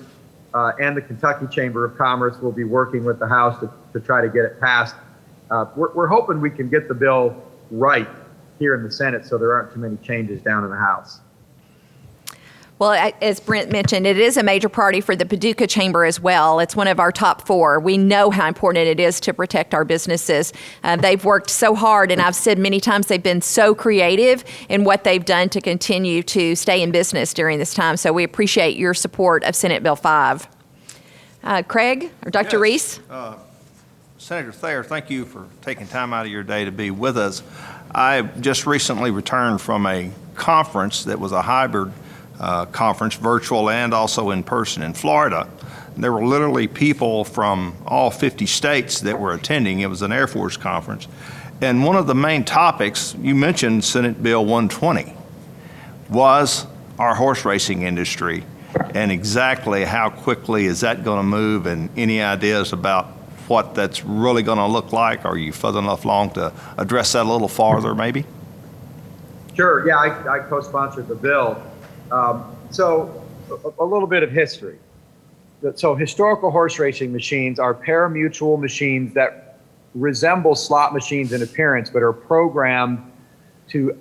and the Kentucky Chamber of Commerce will be working with the House to try to get it passed. We're hoping we can get the bill right here in the Senate so there aren't too many changes down in the House. Well, as Brent mentioned, it is a major priority for the Paducah Chamber as well. It's one of our top 4. We know how important it is to protect our businesses. They've worked so hard, and I've said many times they've been so creative in what they've done to continue to stay in business during this time. So we appreciate your support of Senate Bill 5. Craig or Dr. Reese? Senator Thayer, thank you for taking time out of your day to be with us. I just recently returned from a conference that was a hybrid conference, virtual and also in person in Florida. There were literally people from all 50 states that were attending. It was an Air Force conference. And one of the main topics, you mentioned Senate Bill 120, was our horse racing industry and exactly how quickly is that going to move, and any ideas about what that's really going to look like? Are you further enough along to address that a little farther maybe? Sure, yeah, I co-sponsored the bill. So a little bit of history. So historical horse racing machines are pari-mutuel machines that resemble slot machines in appearance, but are programmed to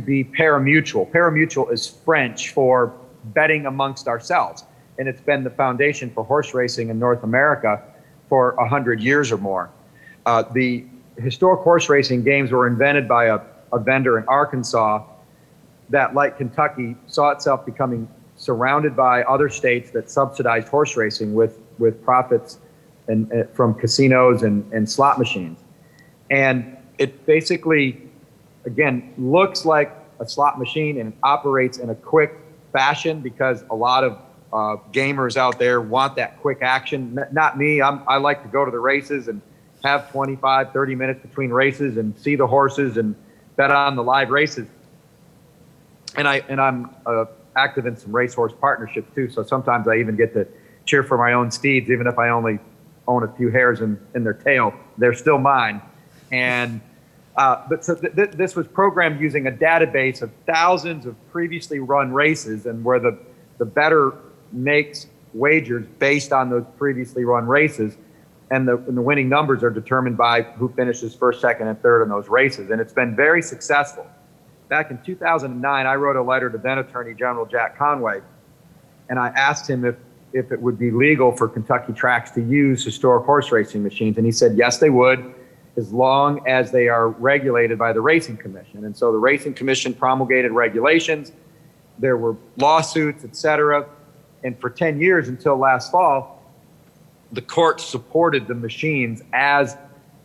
be pari-mutuel. Pari-mutuel is French for betting amongst ourselves, and it's been the foundation for horse racing in North America for 100 years or more. The historic horse racing games were invented by a vendor in Arkansas that, like Kentucky, saw itself becoming surrounded by other states that subsidized horse racing with profits and from casinos and slot machines. And it basically, again, looks like a slot machine and operates in a quick fashion because a lot of gamers out there want that quick action. Not me. I like to go to the races and have 25, 30 minutes between races and see the horses and bet on the live races. And I'm active in some racehorse partnerships too. So sometimes I even get to cheer for my own steeds, even if I only own a few hairs in their tail. They're still mine. And but so this was programmed using a database of thousands of previously run races, and where the bettor makes wagers based on those previously run races, and the winning numbers are determined by who finishes first, second, and third in those races. And it's been very successful. Back in 2009, I wrote a letter to then Attorney General Jack Conway, and I asked him if it would be legal for Kentucky tracks to use historic horse racing machines. And he said, yes, they would, as long as they are regulated by the Racing Commission. And so the Racing Commission promulgated regulations. There were lawsuits, et cetera. And for 10 years until last fall, the court supported the machines as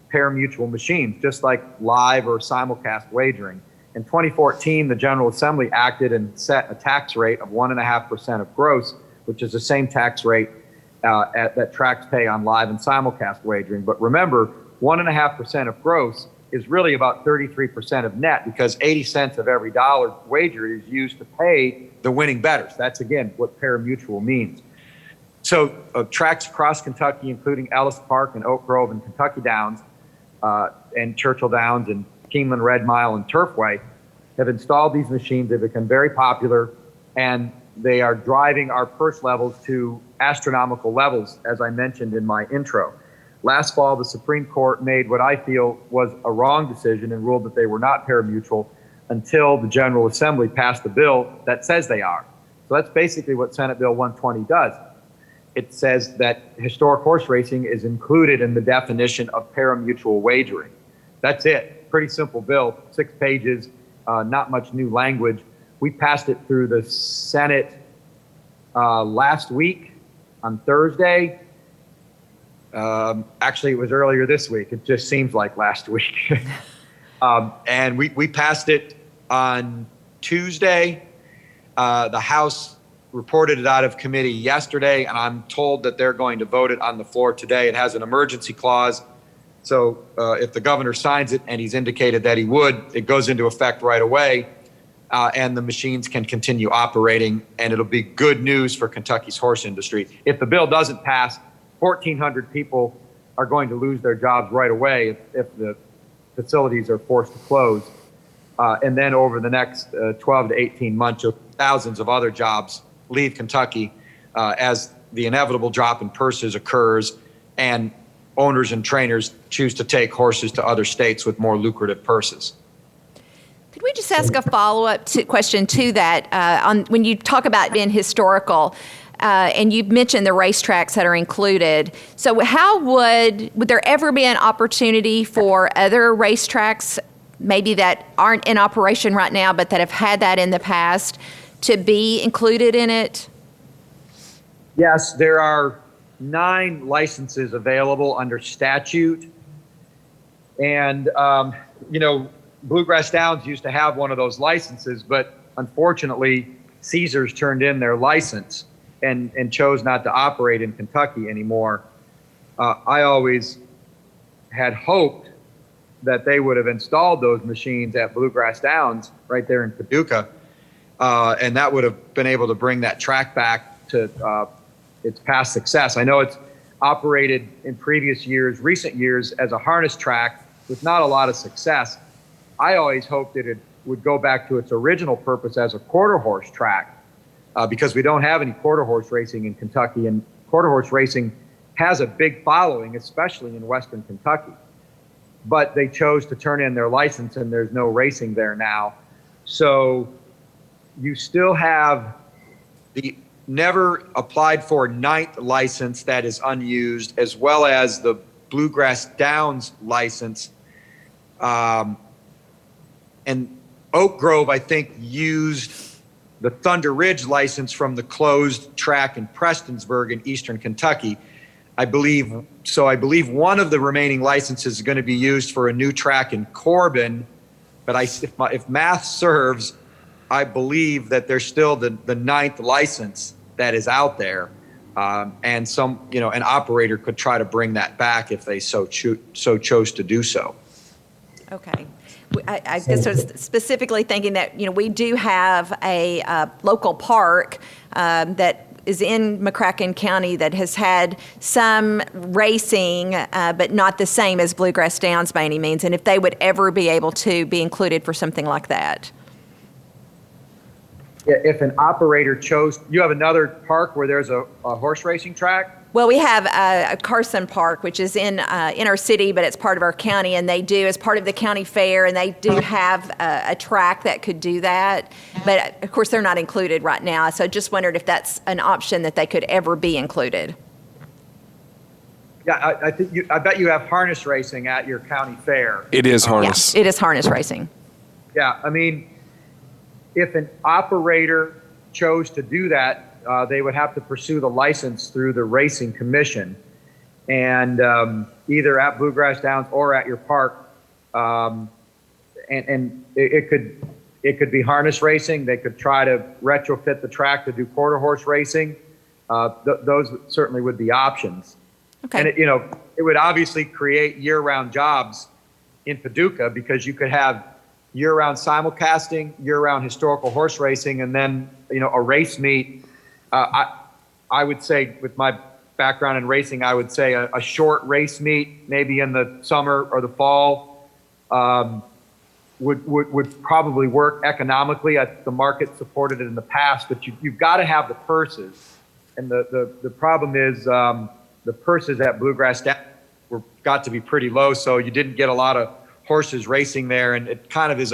pari-mutuel machines, just like live or simulcast wagering. In 2014, the General Assembly acted and set a tax rate of 1.5% of gross, which is the same tax rate that tracks pay on live and simulcast wagering. But remember, 1.5% of gross is really about 33% of net, because 80 cents of every dollar wager is used to pay the winning bettors. That's, again, what pari-mutuel means. So tracks across Kentucky, including Ellis Park and Oak Grove and Kentucky Downs and Churchill Downs and Keeneland Red Mile and Turfway, have installed these machines. They've become very popular, and they are driving our purse levels to astronomical levels, as I mentioned in my intro. Last fall, the Supreme Court made what I feel was a wrong decision and ruled that they were not pari-mutuel until the General Assembly passed a bill that says they are. So that's basically what Senate Bill 120 does. It says that historic horse racing is included in the definition of pari-mutuel wagering. That's it. Pretty simple bill, 6 pages, not much new language. We passed it through the Senate last week on Thursday. Actually, it was earlier this week. It just seems like last week. And we passed it on Tuesday. The House reported it out of committee yesterday, and I'm told that they're going to vote it on the floor today. It has an emergency clause. So if the governor signs it, and he's indicated that he would, it goes into effect right away, and the machines can continue operating, and it'll be good news for Kentucky's horse industry. If the bill doesn't pass, 1,400 people are going to lose their jobs right away if the facilities are forced to close. And then over the next 12 to 18 months, thousands of other jobs leave Kentucky as the inevitable drop in purses occurs, and owners and trainers choose to take horses to other states with more lucrative purses. Could we just ask a follow-up question to that? On when you talk about being historical, and you've mentioned the racetracks that are included. So how would there ever be an opportunity for other racetracks, maybe that aren't in operation right now, but that have had that in the past, to be included in it? Yes, there are 9 licenses available under statute. And, Bluegrass Downs used to have one of those licenses, but unfortunately, Caesars turned in their license and chose not to operate in Kentucky anymore. I always had hoped that they would have installed those machines at Bluegrass Downs right there in Paducah, and that would have been able to bring that track back to its past success. I know it's operated in recent years, as a harness track with not a lot of success. I always hoped that it would go back to its original purpose as a quarter horse track, because we don't have any quarter horse racing in Kentucky, and quarter horse racing has a big following, especially in Western Kentucky. But they chose to turn in their license, and there's no racing there now. So you still have the never applied for 9th license that is unused, as well as the Bluegrass Downs license. And Oak Grove, I think, used the Thunder Ridge license from the closed track in Prestonsburg in eastern Kentucky. I believe one of the remaining licenses is going to be used for a new track in Corbin. But if math serves, I believe that there's still the 9th license that is out there. And an operator could try to bring that back if they so chose to do so. Okay. I guess I was specifically thinking that, we do have a local park that is in McCracken County that has had some racing, but not the same as Bluegrass Downs by any means, and if they would ever be able to be included for something like that. Yeah, if an operator chose, you have another park where there's a horse racing track? Well, we have a Carson Park, which is in our city, but it's part of our county, and they do, as part of the county fair, and they do have a track that could do that. But, of course, they're not included right now, so just wondered if that's an option that they could ever be included. Yeah, I bet you have harness racing at your county fair. It is harness. Yeah, it is harness racing. Yeah, I mean, if an operator chose to do that, they would have to pursue the license through the Racing Commission, and either at Bluegrass Downs or at your park. And it could be harness racing. They could try to retrofit the track to do quarter horse racing. Those certainly would be options. Okay. And it would obviously create year-round jobs in Paducah, because you could have year-round simulcasting, year-round historical horse racing, and then a race meet. I would say, with my background in racing, I would say a short race meet, maybe in the summer or the fall, would probably work economically. The market supported it in the past, but you've got to have the purses. And the problem is the purses at Bluegrass Downs got to be pretty low, so you didn't get a lot of horses racing there, and it kind of is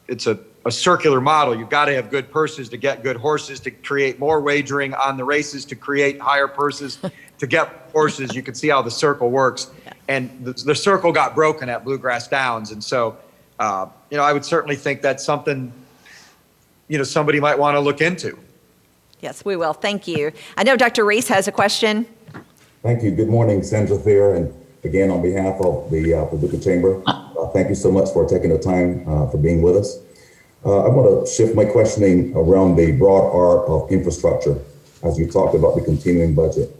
it's a circular model. You've got to have good purses to get good horses, to create more wagering on the races, to create higher purses, to get horses. You can see how the circle works. And the circle got broken at Bluegrass Downs. And so, I would certainly think that's something, somebody might want to look into. Yes, we will. Thank you. I know Dr. Reese has a question. Thank you. Good morning, Senator Thayer. And again, on behalf of the Paducah Chamber, thank you so much for taking the time for being with us. I want to shift my questioning around the broad arc of infrastructure as you talked about the continuing budget.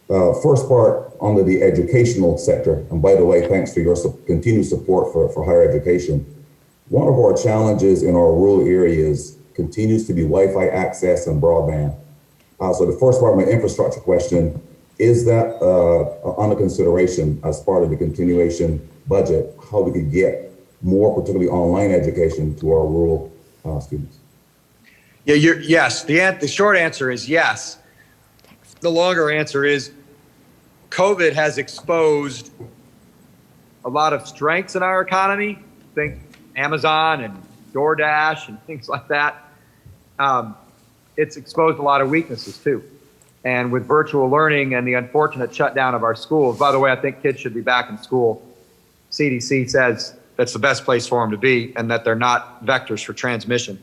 First part, under the educational sector, and by the way, thanks for your continued support for higher education. One of our challenges in our rural areas continues to be Wi-Fi access and broadband. So the first part of my infrastructure question, is that under consideration as part of the continuation budget, how we could get more particularly online education to our rural students? Yeah, yes. The short answer is yes. The longer answer is COVID has exposed a lot of strengths in our economy think Amazon and DoorDash and things like that, it's exposed a lot of weaknesses too. And with virtual learning and the unfortunate shutdown of our schools, by the way, I think kids should be back in school. CDC says that's the best place for them to be and that they're not vectors for transmission.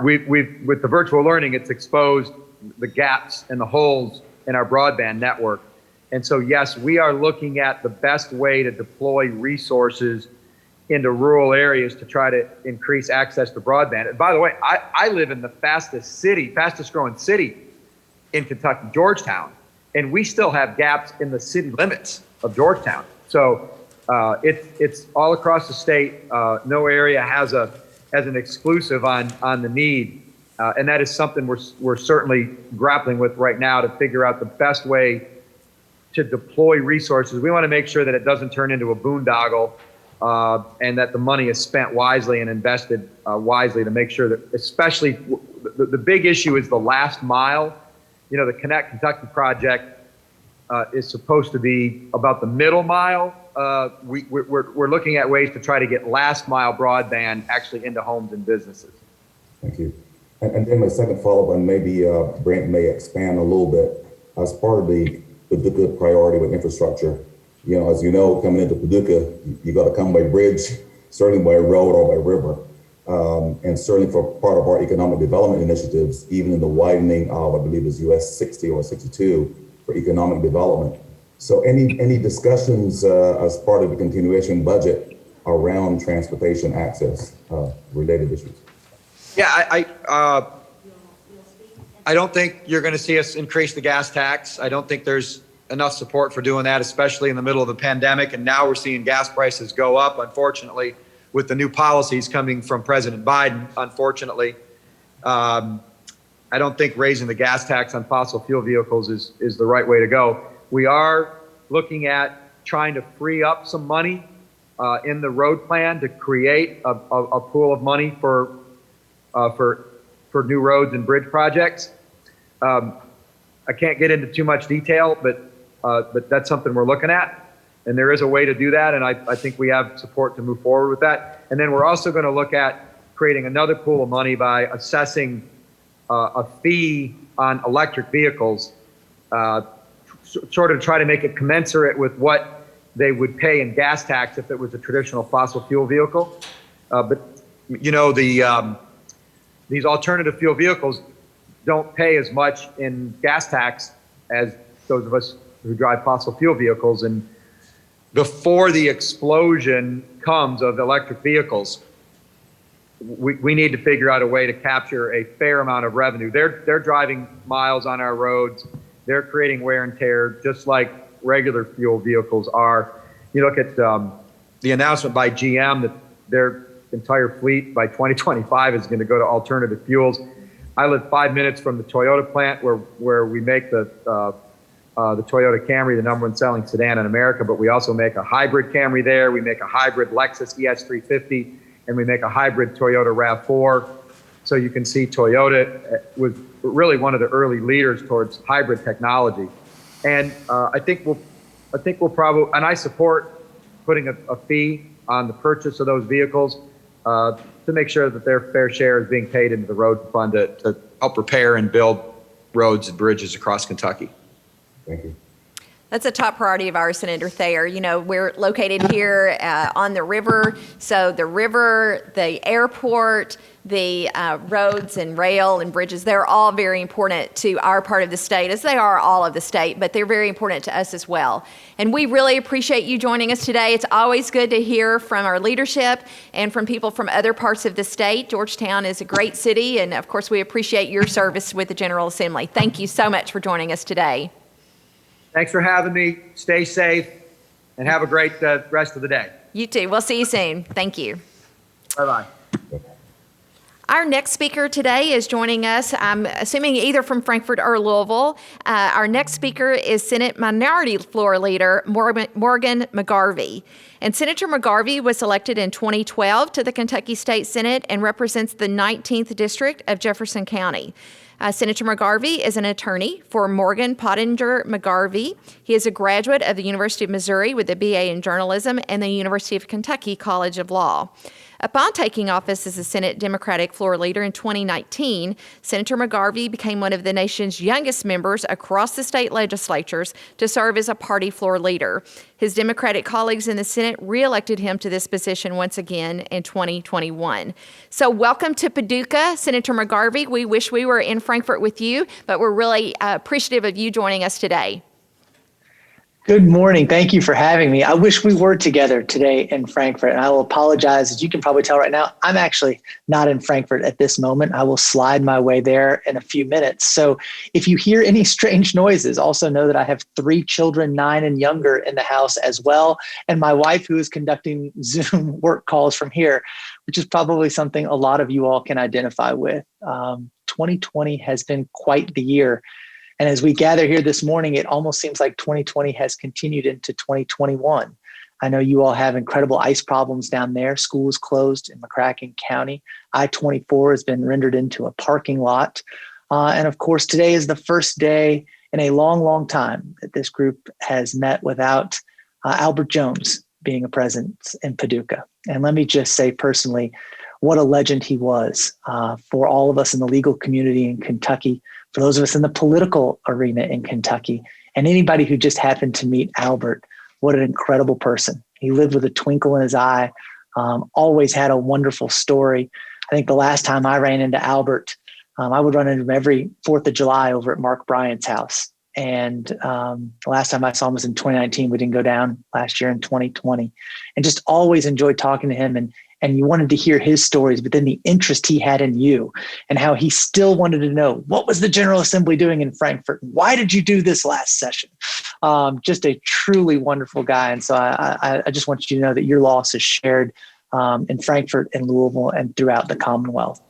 With the virtual learning, it's exposed the gaps and the holes in our broadband network. And so, yes, we are looking at the best way to deploy resources into rural areas to try to increase access to broadband. And by the way, I live in the fastest growing city in Kentucky, Georgetown, and we still have gaps in the city limits of Georgetown. So it's all across the state. No area has an exclusive on the need. And that is something we're certainly grappling with right now to figure out the best way to deploy resources. We want to make sure that it doesn't turn into a boondoggle and that the money is spent wisely and invested wisely to make sure that, especially the big issue is the last mile. You know, the Connect Kentucky project is supposed to be about the middle mile. We're looking at ways to try to get last mile broadband actually into homes and businesses. Thank you. And then my second follow-up, and maybe Brent may expand a little bit, as part of the good priority with infrastructure. You know, as you know, coming into Paducah, you got to come by bridge, certainly by road or by river. And certainly for part of our economic development initiatives, even in the widening of, I believe it's US 60 or 62 for economic development. So any discussions as part of the continuation budget around transportation access related issues? Yeah, I don't think you're going to see us increase the gas tax. I don't think there's enough support for doing that, especially in the middle of the pandemic. And now we're seeing gas prices go up, unfortunately, with the new policies coming from President Biden, unfortunately. I don't think raising the gas tax on fossil fuel vehicles is the right way to go. We are looking at trying to free up some money in the road plan to create a pool of money for new roads and bridge projects. I can't get into too much detail, but that's something we're looking at. And there is a way to do that, and I think we have support to move forward with that. And then we're also going to look at creating another pool of money by assessing a fee on electric vehicles, sort of try to make it commensurate with what they would pay in gas tax if it was a traditional fossil fuel vehicle. But you know, these alternative fuel vehicles don't pay as much in gas tax as those of us who drive fossil fuel vehicles. And before the explosion comes of electric vehicles, we need to figure out a way to capture a fair amount of revenue. They're driving miles on our roads. They're creating wear and tear just like regular fuel vehicles are. You look at the announcement by GM that their entire fleet by 2025 is going to go to alternative fuels. I live 5 minutes from the Toyota plant where we make the Toyota Camry, the #1 selling sedan in America, but we also make a hybrid Camry there. We make a hybrid Lexus ES350, and we make a hybrid Toyota RAV4. So you can see Toyota was really one of the early leaders towards hybrid technology. And I think we'll probably, and I support putting a fee on the purchase of those vehicles to make sure that their fair share is being paid into the road fund to help repair and build roads and bridges across Kentucky. Thank you. That's a top priority of ours, Senator Thayer. You know, we're located here on the river, so the river, the airport, the roads and rail and bridges, they're all very important to our part of the state, as they are all of the state, but they're very important to us as well. And we really appreciate you joining us today. It's always good to hear from our leadership and from people from other parts of the state. Georgetown is a great city, and of course, we appreciate your service with the General Assembly. Thank you so much for joining us today. Thanks for having me. Stay safe and have a great rest of the day. You too. We'll see you soon. Thank you. Bye-bye. Our next speaker today is joining us, I'm assuming either from Frankfort or Louisville. Our next speaker is Senate Minority Floor Leader Morgan McGarvey. And Senator McGarvey was elected in 2012 to the Kentucky State Senate and represents the 19th District of Jefferson County. Senator McGarvey is an attorney for Morgan Pottinger McGarvey. He is a graduate of the University of Missouri with a BA in journalism and the University of Kentucky College of Law. Upon taking office as a Senate Democratic floor leader in 2019, Senator McGarvey became one of the nation's youngest members across the state legislatures to serve as a party floor leader. His Democratic colleagues in the Senate reelected him to this position once again in 2021. So welcome to Paducah, Senator McGarvey. We wish we were in Frankfort with you, but we're really appreciative of you joining us today. Good morning. Thank you for having me. I wish we were together today in Frankfort, and I will apologize. As you can probably tell right now, I'm actually not in Frankfort at this moment. I will slide my way there in a few minutes. So if you hear any strange noises, also know that I have 3 children, 9 and younger, in the house as well, and my wife, who is conducting Zoom work calls from here, which is probably something a lot of you all can identify with. 2020 has been quite the year. And as we gather here this morning, it almost seems like 2020 has continued into 2021. I know you all have incredible ice problems down there. Schools closed in McGarvey County. I-24 has been rendered into a parking lot. And of course, today is the first day in a long, long time that this group has met without Albert Jones being a presence in Paducah. And let me just say personally, what a legend he was for all of us in the legal community in Kentucky, for those of us in the political arena in Kentucky, and anybody who just happened to meet Albert. What an incredible person. He lived with a twinkle in his eye, always had a wonderful story. I think the last time I ran into Albert, I would run into him every 4th of July over at Mark Bryant's house. And the last time I saw him was in 2019. We didn't go down last year in 2020. And just always enjoyed talking to him. And you wanted to hear his stories, but then the interest he had in you and how he still wanted to know, what was the General Assembly doing in Frankfort? Why did you do this last session? Just a truly wonderful guy. And so I just want you to know that your loss is shared in Frankfort and Louisville and throughout the Commonwealth.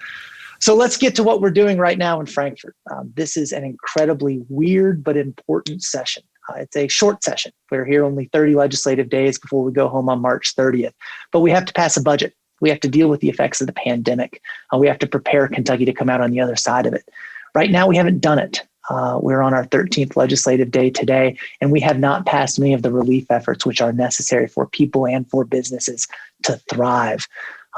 So let's get to what we're doing right now in Frankfort. This is an incredibly weird but important session. It's a short session. We're here only 30 legislative days before we go home on March 30th. But we have to pass a budget. We have to deal with the effects of the pandemic. We have to prepare Kentucky to come out on the other side of it. Right now, we haven't done it. We're on our 13th legislative day today, and we have not passed many of the relief efforts which are necessary for people and for businesses to thrive.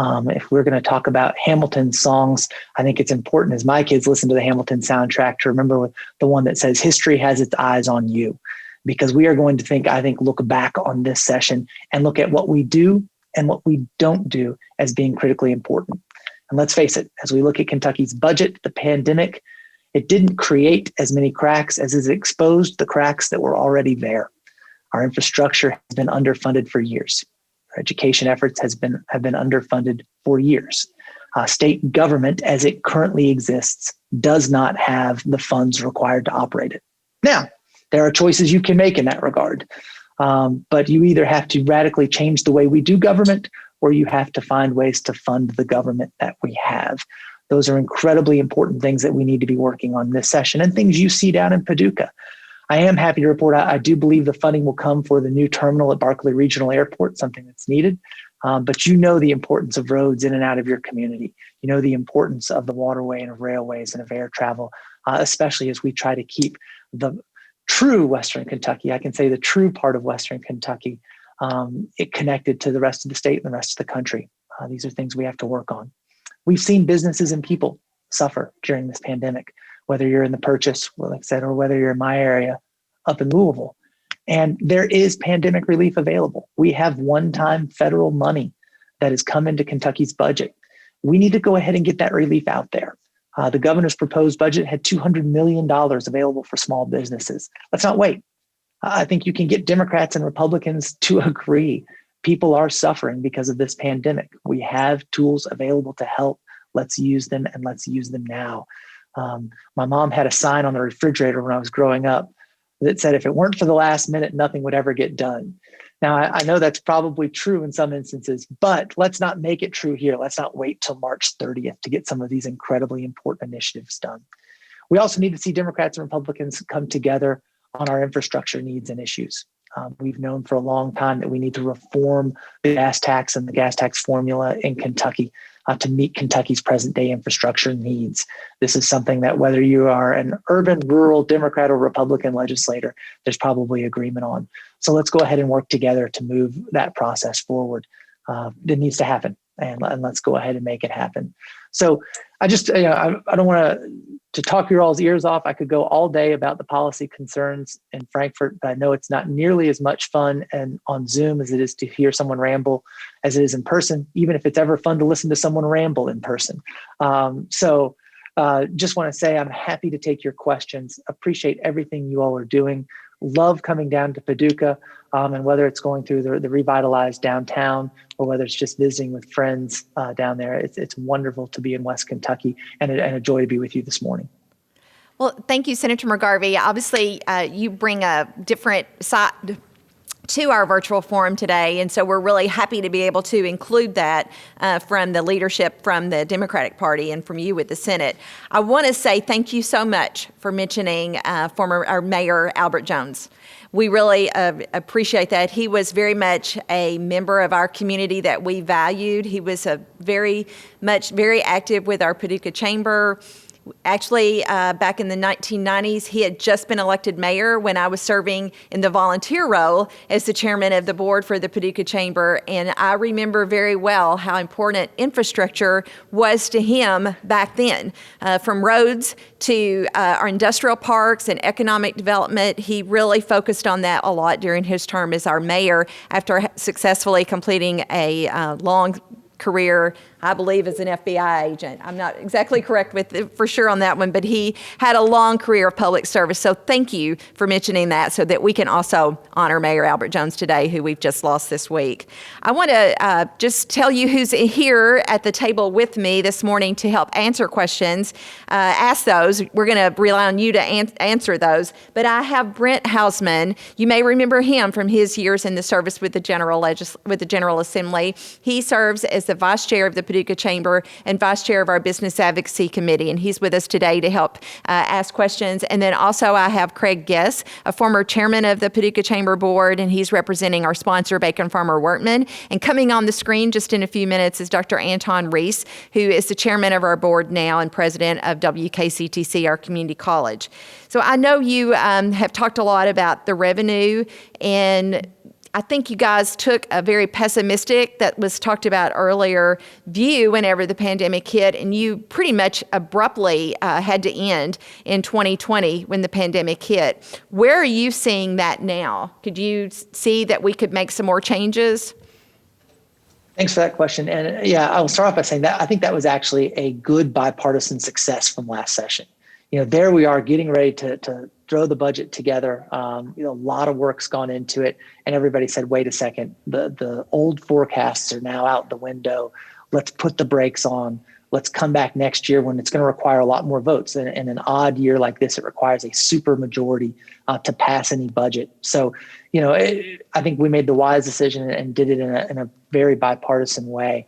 If we're going to talk about Hamilton songs, I think it's important as my kids listen to the Hamilton soundtrack to remember the one that says, "History has its eyes on you," because we are going to look back on this session and look at what we do and what we don't do as being critically important. And let's face it, as we look at Kentucky's budget, the pandemic, it didn't create as many cracks as it exposed the cracks that were already there. Our infrastructure has been underfunded for years. Our education efforts have been underfunded for years. State government, as it currently exists, does not have the funds required to operate it. Now, there are choices you can make in that regard. But you either have to radically change the way we do government, or you have to find ways to fund the government that we have. Those are incredibly important things that we need to be working on this session and things you see down in Paducah. I am happy to report I do believe the funding will come for the new terminal at Barkley Regional Airport, something that's needed. But you know the importance of roads in and out of your community. You know the importance of the waterway and of railways and of air travel, especially as we try to keep the true Western Kentucky, I can say the true part of Western Kentucky, it connected to the rest of the state and the rest of the country. These are things we have to work on. We've seen businesses and people suffer during this pandemic, whether you're in the Purchase, like I said, or whether you're in my area up in Louisville. And there is pandemic relief available. We have one-time federal money that has come into Kentucky's budget. We need to go ahead and get that relief out there. The governor's proposed budget had $200 million available for small businesses. Let's not wait. I think you can get Democrats and Republicans to agree. People are suffering because of this pandemic. We have tools available to help. Let's use them, and let's use them now. My mom had a sign on the refrigerator when I was growing up that said, if it weren't for the last minute, nothing would ever get done. Now, I know that's probably true in some instances, but let's not make it true here. Let's not wait till March 30th to get some of these incredibly important initiatives done. We also need to see Democrats and Republicans come together on our infrastructure needs and issues. We've known for a long time that we need to reform the gas tax and the gas tax formula in Kentucky. to meet Kentucky's present day infrastructure needs. This is something that whether you are an urban, rural, Democrat, or Republican legislator, there's probably agreement on. So let's go ahead and work together to move that process forward. It needs to happen, and let's go ahead and make it happen. So I just, I don't want to talk your all's ears off. I could go all day about the policy concerns in Frankfort, but I know it's not nearly as much fun and on Zoom as it is to hear someone ramble as it is in person, even if it's ever fun to listen to someone ramble in person. Just want to say I'm happy to take your questions. Appreciate everything you all are doing. Love coming down to Paducah, and whether it's going through the revitalized downtown or whether it's just visiting with friends down there, it's wonderful to be in West Kentucky, and a joy to be with you this morning. Well, thank you, Senator McGarvey. Obviously, you bring a different side to our virtual forum today, and so we're really happy to be able to include that from the leadership from the Democratic Party and from you with the Senate. I want to say thank you so much for mentioning our Mayor Albert Jones. We really appreciate that. He was very much a member of our community that we valued. He was very active with our Paducah Chamber. Actually, back in the 1990s, he had just been elected mayor when I was serving in the volunteer role as the chairman of the board for the Paducah Chamber. And I remember very well how important infrastructure was to him back then. From roads to our industrial parks and economic development, he really focused on that a lot during his term as our mayor after successfully completing a long career, I believe, as an FBI agent. I'm not exactly correct for sure on that one, but he had a long career of public service. So thank you for mentioning that so that we can also honor Mayor Albert Jones today, who we've just lost this week. I want to just tell you who's here at the table with me this morning to help answer questions. Ask those. We're going to rely on you to answer those. But I have Brent Hausman. You may remember him from his years in the service with the General Assembly. He serves as the Vice Chair of the Paducah Chamber and Vice Chair of our Business Advocacy Committee, and he's with us today to help ask questions. And then also I have Craig Guess, a former chairman of the Paducah Chamber Board, and he's representing our sponsor, Bacon Farmer Workman. And coming on the screen just in a few minutes is Dr. Anton Reese, who is the chairman of our board now and president of WKCTC, our community college. So I know you have talked a lot about the revenue, and I think you guys took a very pessimistic, that was talked about earlier, view whenever the pandemic hit, and you pretty much abruptly had to end in 2020 when the pandemic hit. Where are you seeing that now? Could you see that we could make some more changes? Thanks for that question. And yeah, I'll start off by saying that I think that was actually a good bipartisan success from last session. There we are getting ready to throw the budget together. A lot of work's gone into it, and everybody said, wait a second, the old forecasts are now out the window. Let's put the brakes on. Let's come back next year when it's going to require a lot more votes. And in an odd year like this, it requires a super majority to pass any budget. So, I think we made the wise decision and did it in a very bipartisan way.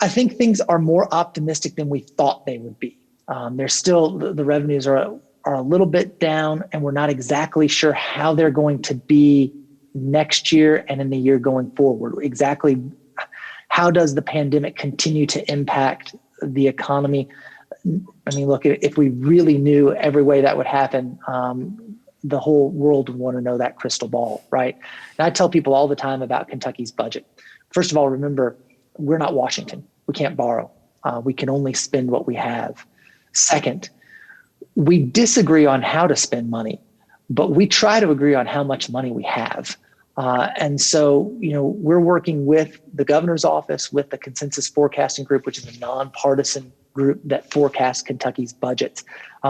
I think things are more optimistic than we thought they would be. There's still, the revenues are a little bit down, and we're not exactly sure how they're going to be next year and in the year going forward. Exactly how does the pandemic continue to impact the economy? I mean, look, if we really knew every way that would happen, the whole world would want to know that crystal ball, right? And I tell people all the time about Kentucky's budget. First of all, remember, we're not Washington. We can't borrow. We can only spend what we have. Second, we disagree on how to spend money, but we try to agree on how much money we have. And so, we're working with the governor's office, with the Consensus Forecasting Group, which is a nonpartisan group that forecasts Kentucky's budgets.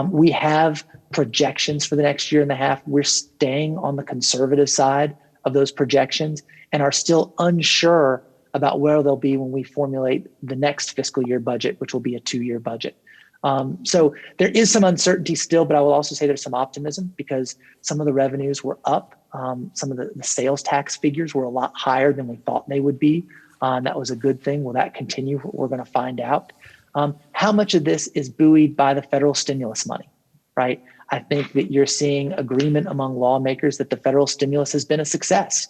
We have projections for the next year and a half. We're staying on the conservative side of those projections and are still unsure about where they'll be when we formulate the next fiscal year budget, which will be a 2-year budget. So there is some uncertainty still, but I will also say there's some optimism because some of the revenues were up. Some of the sales tax figures were a lot higher than we thought they would be. That was a good thing. Will that continue? We're going to find out. How much of this is buoyed by the federal stimulus money, right? I think that you're seeing agreement among lawmakers that the federal stimulus has been a success.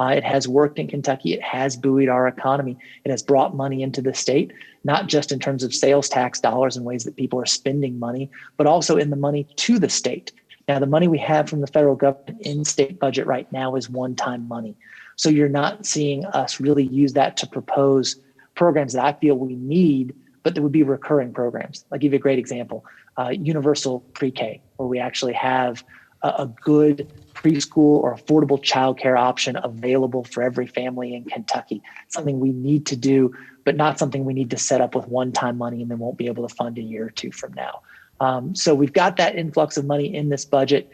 It has worked in Kentucky. It has buoyed our economy. It has brought money into the state, not just in terms of sales tax dollars and ways that people are spending money, but also in the money to the state. Now, the money we have from the federal government in state budget right now is one-time money. So you're not seeing us really use that to propose programs that I feel we need, but that would be recurring programs. I'll give you a great example, universal pre-K, where we actually have a good preschool or affordable childcare option available for every family in Kentucky. Something we need to do, but not something we need to set up with one-time money and then won't be able to fund a year or two from now. So we've got that influx of money in this budget.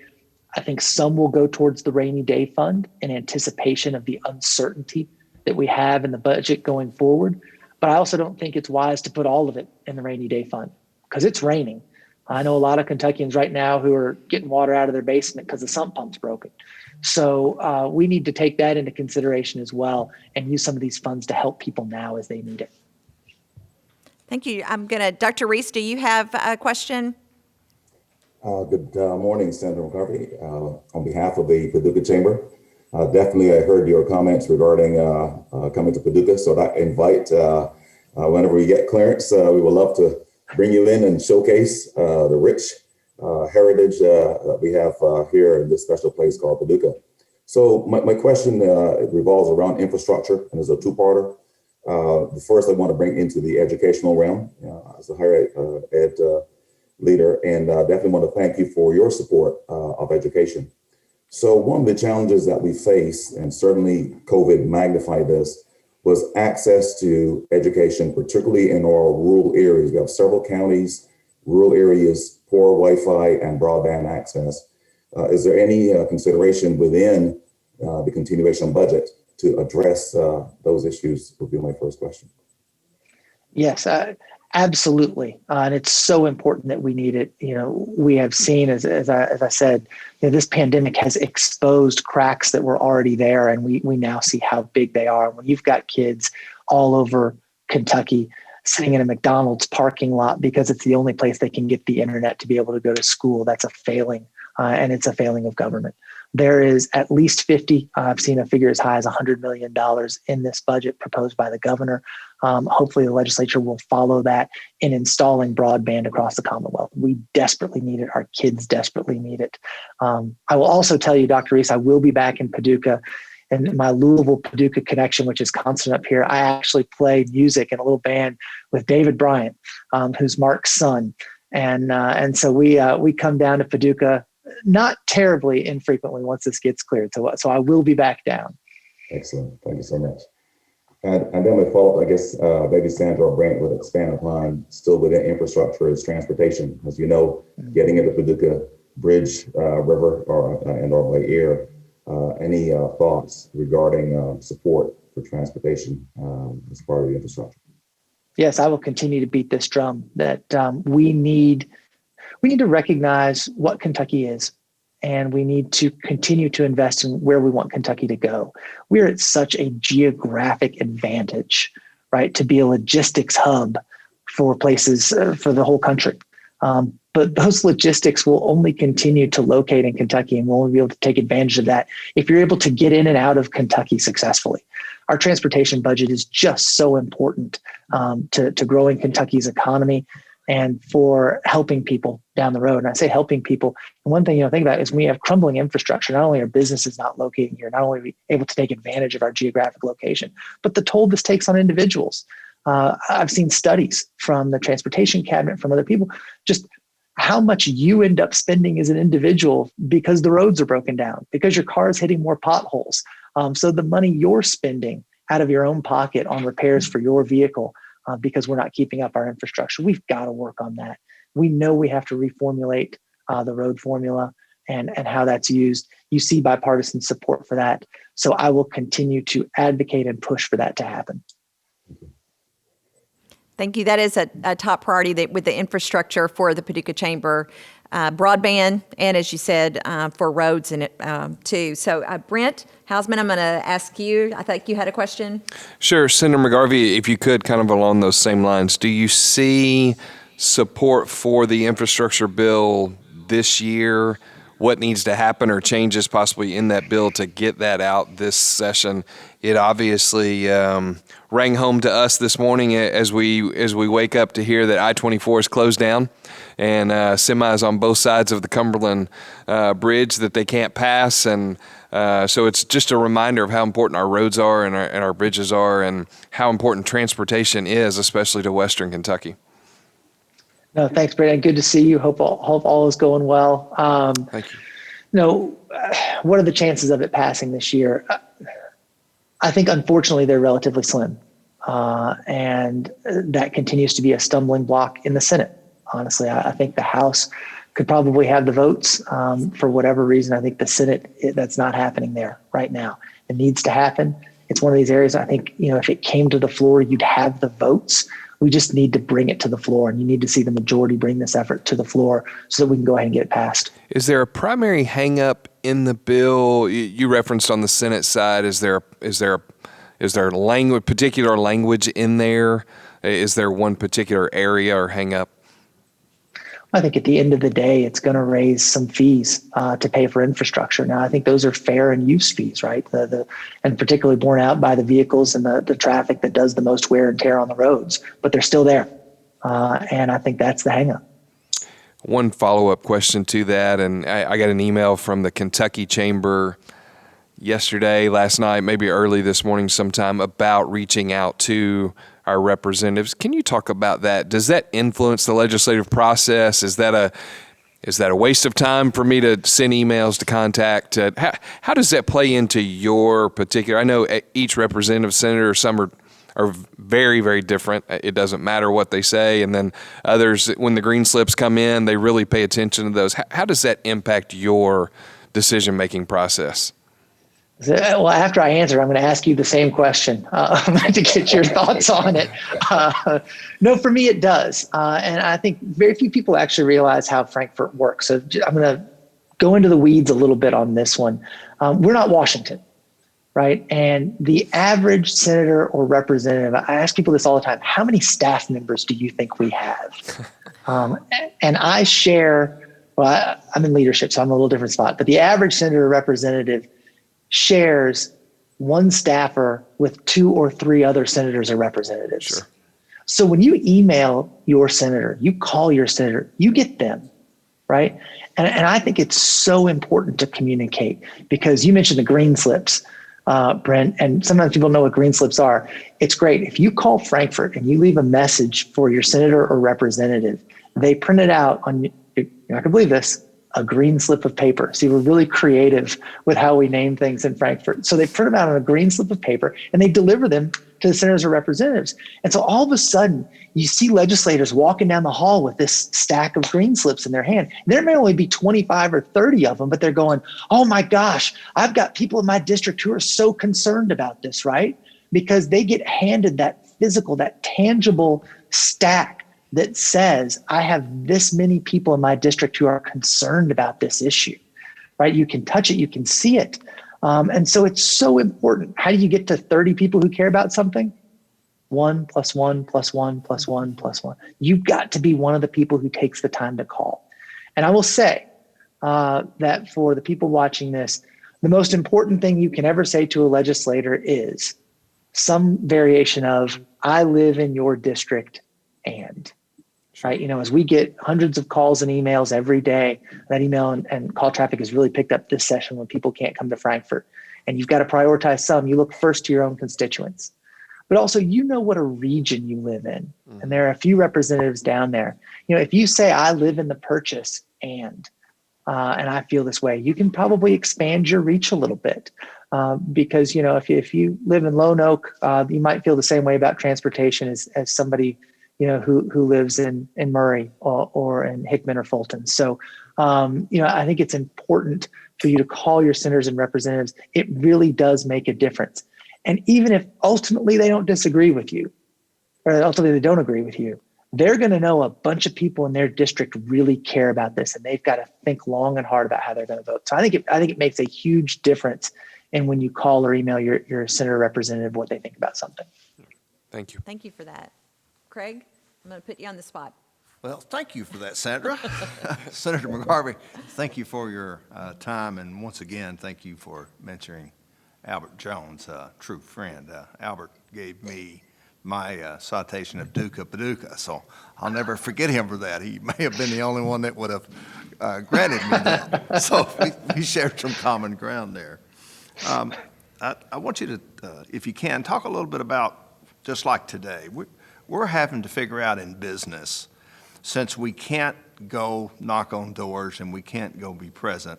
I think some will go towards the rainy day fund in anticipation of the uncertainty that we have in the budget going forward. But I also don't think it's wise to put all of it in the rainy day fund because it's raining. I know a lot of Kentuckians right now who are getting water out of their basement because the sump pump's broken. So we need to take that into consideration as well and use some of these funds to help people now as they need it. Thank you. Dr. Reese, do you have a question? Good morning, Senator McGarvey. On behalf of the Paducah Chamber, definitely I heard your comments regarding coming to Paducah. So that invite, whenever we get clearance, we would love to bring you in and showcase the rich heritage that we have here in this special place called Paducah. So my question revolves around infrastructure, and is a two-parter. The first I want to bring into the educational realm as a higher ed leader, and definitely want to thank you for your support of education. So one of the challenges that we face, and certainly COVID magnified this, was access to education, particularly in our rural areas. We have several counties, rural areas, poor Wi-Fi and broadband access. Is there any consideration within the continuation budget to address those issues? Would be my first question. Yes, absolutely. And it's so important that we need it. We have seen, as I said, this pandemic has exposed cracks that were already there, and we now see how big they are. When you've got kids all over Kentucky sitting in a McDonald's parking lot because it's the only place they can get the internet to be able to go to school, that's a failing, and it's a failing of government. There is at least 50, I've seen a figure as high as $100 million in this budget proposed by the governor. Hopefully the legislature will follow that in installing broadband across the Commonwealth. We desperately need it. Our kids desperately need it. I will also tell you, Dr. Reese, I will be back in Paducah, and my Louisville Paducah connection, which is constant up here. I actually play music in a little band with David Bryant, who's Mark's son. And so we come down to Paducah not terribly infrequently once this gets cleared. So I will be back down. Excellent. Thank you so much. And then my follow-up, I guess, maybe Sandra or Brent would expand upon still within infrastructure is transportation. As you know, getting into Paducah Bridge, River, or by air. Any thoughts regarding support for transportation as part of the infrastructure? Yes, I will continue to beat this drum that we need to recognize what Kentucky is, and we need to continue to invest in where we want Kentucky to go. We're at such a geographic advantage, right, to be a logistics hub for places, for the whole country. But those logistics will only continue to locate in Kentucky, and we'll only be able to take advantage of that if you're able to get in and out of Kentucky successfully. Our transportation budget is just so important to growing Kentucky's economy and for helping people down the road. And I say helping people. And one thing, think about is when we have crumbling infrastructure, not only are businesses not locating here, not only are we able to take advantage of our geographic location, but the toll this takes on individuals. I've seen studies from the transportation cabinet, from other people, just how much you end up spending as an individual because the roads are broken down, because your car is hitting more potholes. So the money you're spending out of your own pocket on repairs for your vehicle, because we're not keeping up our infrastructure, we've got to work on that. We know we have to reformulate the road formula and how that's used. You see bipartisan support for that. So I will continue to advocate and push for that to happen. Thank you. That is a top priority with the infrastructure for the Paducah Chamber, broadband, and as you said, for roads and too. So Brent Hausman, I'm going to ask you, I think you had a question. Sure. Senator McGarvey, if you could, kind of along those same lines, do you see support for the infrastructure bill this year what needs to happen or changes possibly in that bill to get that out this session. It obviously rang home to us this morning as we wake up to hear that I-24 is closed down and semis on both sides of the Cumberland Bridge that they can't pass. And so it's just a reminder of how important our roads are and our bridges are and how important transportation is, especially to Western Kentucky. No, thanks, Brandon. Good to see you. Hope all is going well. Thank you. What are the chances of it passing this year? I think, unfortunately, they're relatively slim. And that continues to be a stumbling block in the Senate. Honestly, I think the House could probably have the votes for whatever reason. I think the Senate, that's not happening there right now. It needs to happen. It's one of these areas I think, if it came to the floor, you'd have the votes. We just need to bring it to the floor, and you need to see the majority bring this effort to the floor so that we can go ahead and get it passed. Is there a primary hang-up in the bill? You referenced on the Senate side. Is there particular language in there? Is there one particular area or hang-up? I think at the end of the day, it's going to raise some fees to pay for infrastructure. Now, I think those are fair and use fees, right? And particularly borne out by the vehicles and the traffic that does the most wear and tear on the roads, but they're still there. And I think that's the hang-up. One follow-up question to that, and I got an email from the Kentucky Chamber last night, maybe early this morning sometime, about reaching out to our representatives. Can you talk about that? Does that influence the legislative process? Is that a waste of time for me to send emails to contact? How does that play into your particular? I know each representative, senator, some are very, very different. It doesn't matter what they say. And then others, when the green slips come in, they really pay attention to those. How does that impact your decision-making process? Well, after I answer, I'm going to ask you the same question to get your thoughts on it. No, for me, it does. And I think very few people actually realize how Frankfort works. So I'm going to go into the weeds a little bit on this one. We're not Washington, right? And the average senator or representative, I ask people this all the time, how many staff members do you think we have? And I share, I'm in leadership, so I'm in a little different spot, but the average senator or representative shares one staffer with 2 or 3 other senators or representatives. Sure. So when you email your senator, you call your senator, you get them, right? And I think it's so important to communicate because you mentioned the green slips, Brent, and sometimes people know what green slips are. It's great. If you call Frankfort and you leave a message for your senator or representative, they print it out on, you're not gonna believe this, a green slip of paper. See, we're really creative with how we name things in Frankfort. So they print them out on a green slip of paper and they deliver them to the senators or representatives. And so all of a sudden you see legislators walking down the hall with this stack of green slips in their hand. There may only be 25 or 30 of them, but they're going, oh my gosh, I've got people in my district who are so concerned about this, right? Because they get handed that physical, that tangible stack that says, I have this many people in my district who are concerned about this issue, right? You can touch it, you can see it. And so it's so important. How do you get to 30 people who care about something? 1 + 1 + 1 + 1 + 1. You've got to be one of the people who takes the time to call. And I will say that for the people watching this, the most important thing you can ever say to a legislator is some variation of, I live in your district and, right? As we get hundreds of calls and emails every day, that email and call traffic has really picked up this session when people can't come to Frankfort. And you've got to prioritize some. You look first to your own constituents. But also, what a region you live in. And there are a few representatives down there. If you say, I live in the Purchase and I feel this way, you can probably expand your reach a little bit. Because, if you live in Lone Oak, you might feel the same way about transportation as somebody who lives in Murray or in Hickman or Fulton. So, I think it's important for you to call your senators and representatives. It really does make a difference. And even if ultimately they don't disagree with you, or ultimately they don't agree with you, they're going to know a bunch of people in their district really care about this, and they've got to think long and hard about how they're going to vote. So I think it makes a huge difference in when you call or email your senator representative what they think about something. Thank you. Thank you for that. Craig, I'm going to put you on the spot. Well, thank you for that, Sandra. Senator McGarvey, thank you for your time, and once again, thank you for mentoring Albert Jones, a true friend. Albert gave me my citation of Duca Paducah, so I'll never forget him for that. He may have been the only one that would have granted me that. So we shared some common ground there. I want you to, if you can, talk a little bit about, just like today, we're having to figure out in business, since we can't go knock on doors and we can't go be present,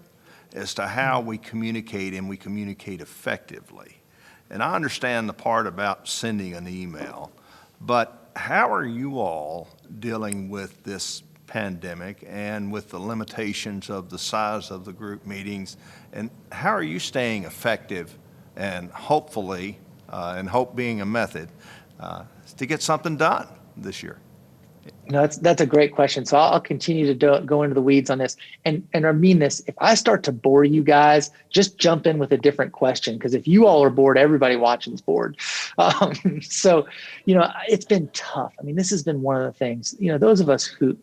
as to how we communicate and we communicate effectively. And I understand the part about sending an email, but how are you all dealing with this pandemic and with the limitations of the size of the group meetings? And how are you staying effective and hopefully, and hope being a method, to get something done this year? No, that's a great question. So I'll continue to go into the weeds on this. And I mean this, if I start to bore you guys, just jump in with a different question, because if you all are bored, everybody watching is bored. So, it's been tough. I mean, this has been one of the things, those of us who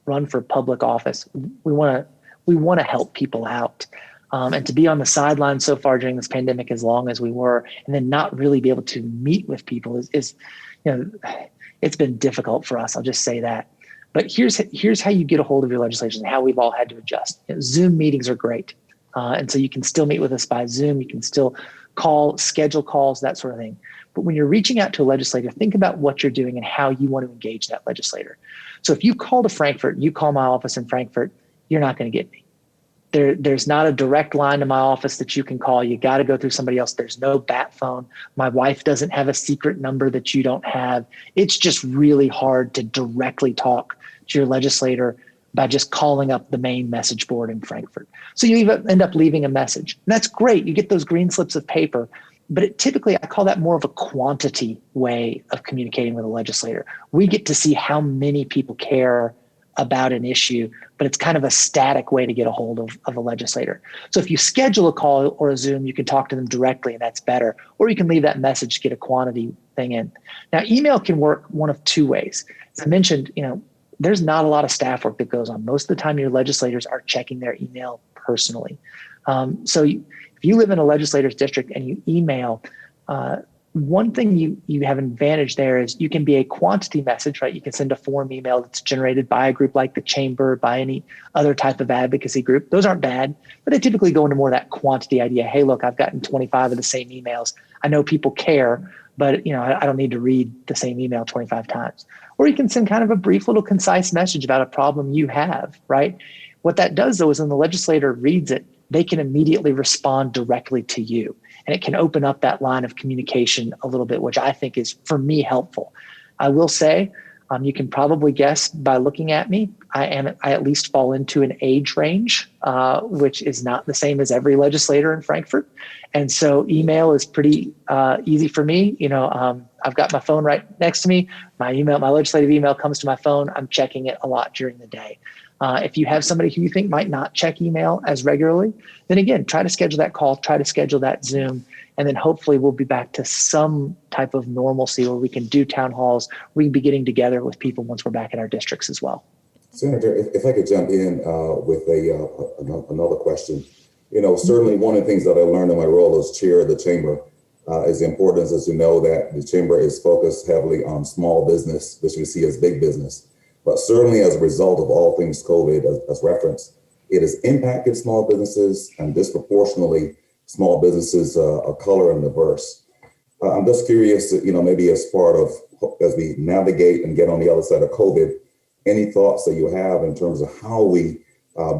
run for public office, we want to help people out. And to be on the sidelines so far during this pandemic as long as we were, and then not really be able to meet with people is it's been difficult for us. I'll just say that. But here's how you get a hold of your legislators and how we've all had to adjust. Zoom meetings are great. And so you can still meet with us by Zoom. You can still schedule calls, that sort of thing. But when you're reaching out to a legislator, think about what you're doing and how you want to engage that legislator. So if you call to Frankfort, you call my office in Frankfort, you're not going to get me. There's not a direct line to my office that you can call. You got to go through somebody else. There's no bat phone. My wife doesn't have a secret number that you don't have. It's just really hard to directly talk to your legislator by just calling up the main message board in Frankfort. So you end up leaving a message. And that's great. You get those green slips of paper. But typically, I call that more of a quantity way of communicating with a legislator. We get to see how many people care about an issue, but it's kind of a static way to get a hold of a legislator. So if you schedule a call or a Zoom, you can talk to them directly, and that's better. Or you can leave that message to get a quantity thing in. Now, email can work one of two ways. As I mentioned, there's not a lot of staff work that goes on. Most of the time, your legislators are checking their email personally. So if you live in a legislator's district and you email, one thing you have an advantage there is you can be a quantity message, right? You can send a form email that's generated by a group like the Chamber, by any other type of advocacy group. Those aren't bad, but they typically go into more of that quantity idea. Hey, look, I've gotten 25 of the same emails. I know people care, but I don't need to read the same email 25 times. Or you can send kind of a brief little concise message about a problem you have, right? What that does though is when the legislator reads it, they can immediately respond directly to you. And it can open up that line of communication a little bit, which I think is, for me, helpful. I will say, you can probably guess by looking at me, I at least fall into an age range, which is not the same as every legislator in Frankfort. And so email is pretty easy for me. I've got my phone right next to me. My legislative email comes to my phone. I'm checking it a lot during the day. If you have somebody who you think might not check email as regularly, then again, try to schedule that call, try to schedule that Zoom, and then hopefully we'll be back to some type of normalcy where we can do town halls. We can be getting together with people once we're back in our districts as well. Senator, if I could jump in with another question. Certainly one of the things that I learned in my role as chair of the Chamber is the importance, as you know, that the Chamber is focused heavily on small business, which we see as big business. But certainly as a result of all things COVID, as referenced, it has impacted small businesses and disproportionately small businesses of color and diverse. I'm just curious, maybe as we navigate and get on the other side of COVID, any thoughts that you have in terms of how we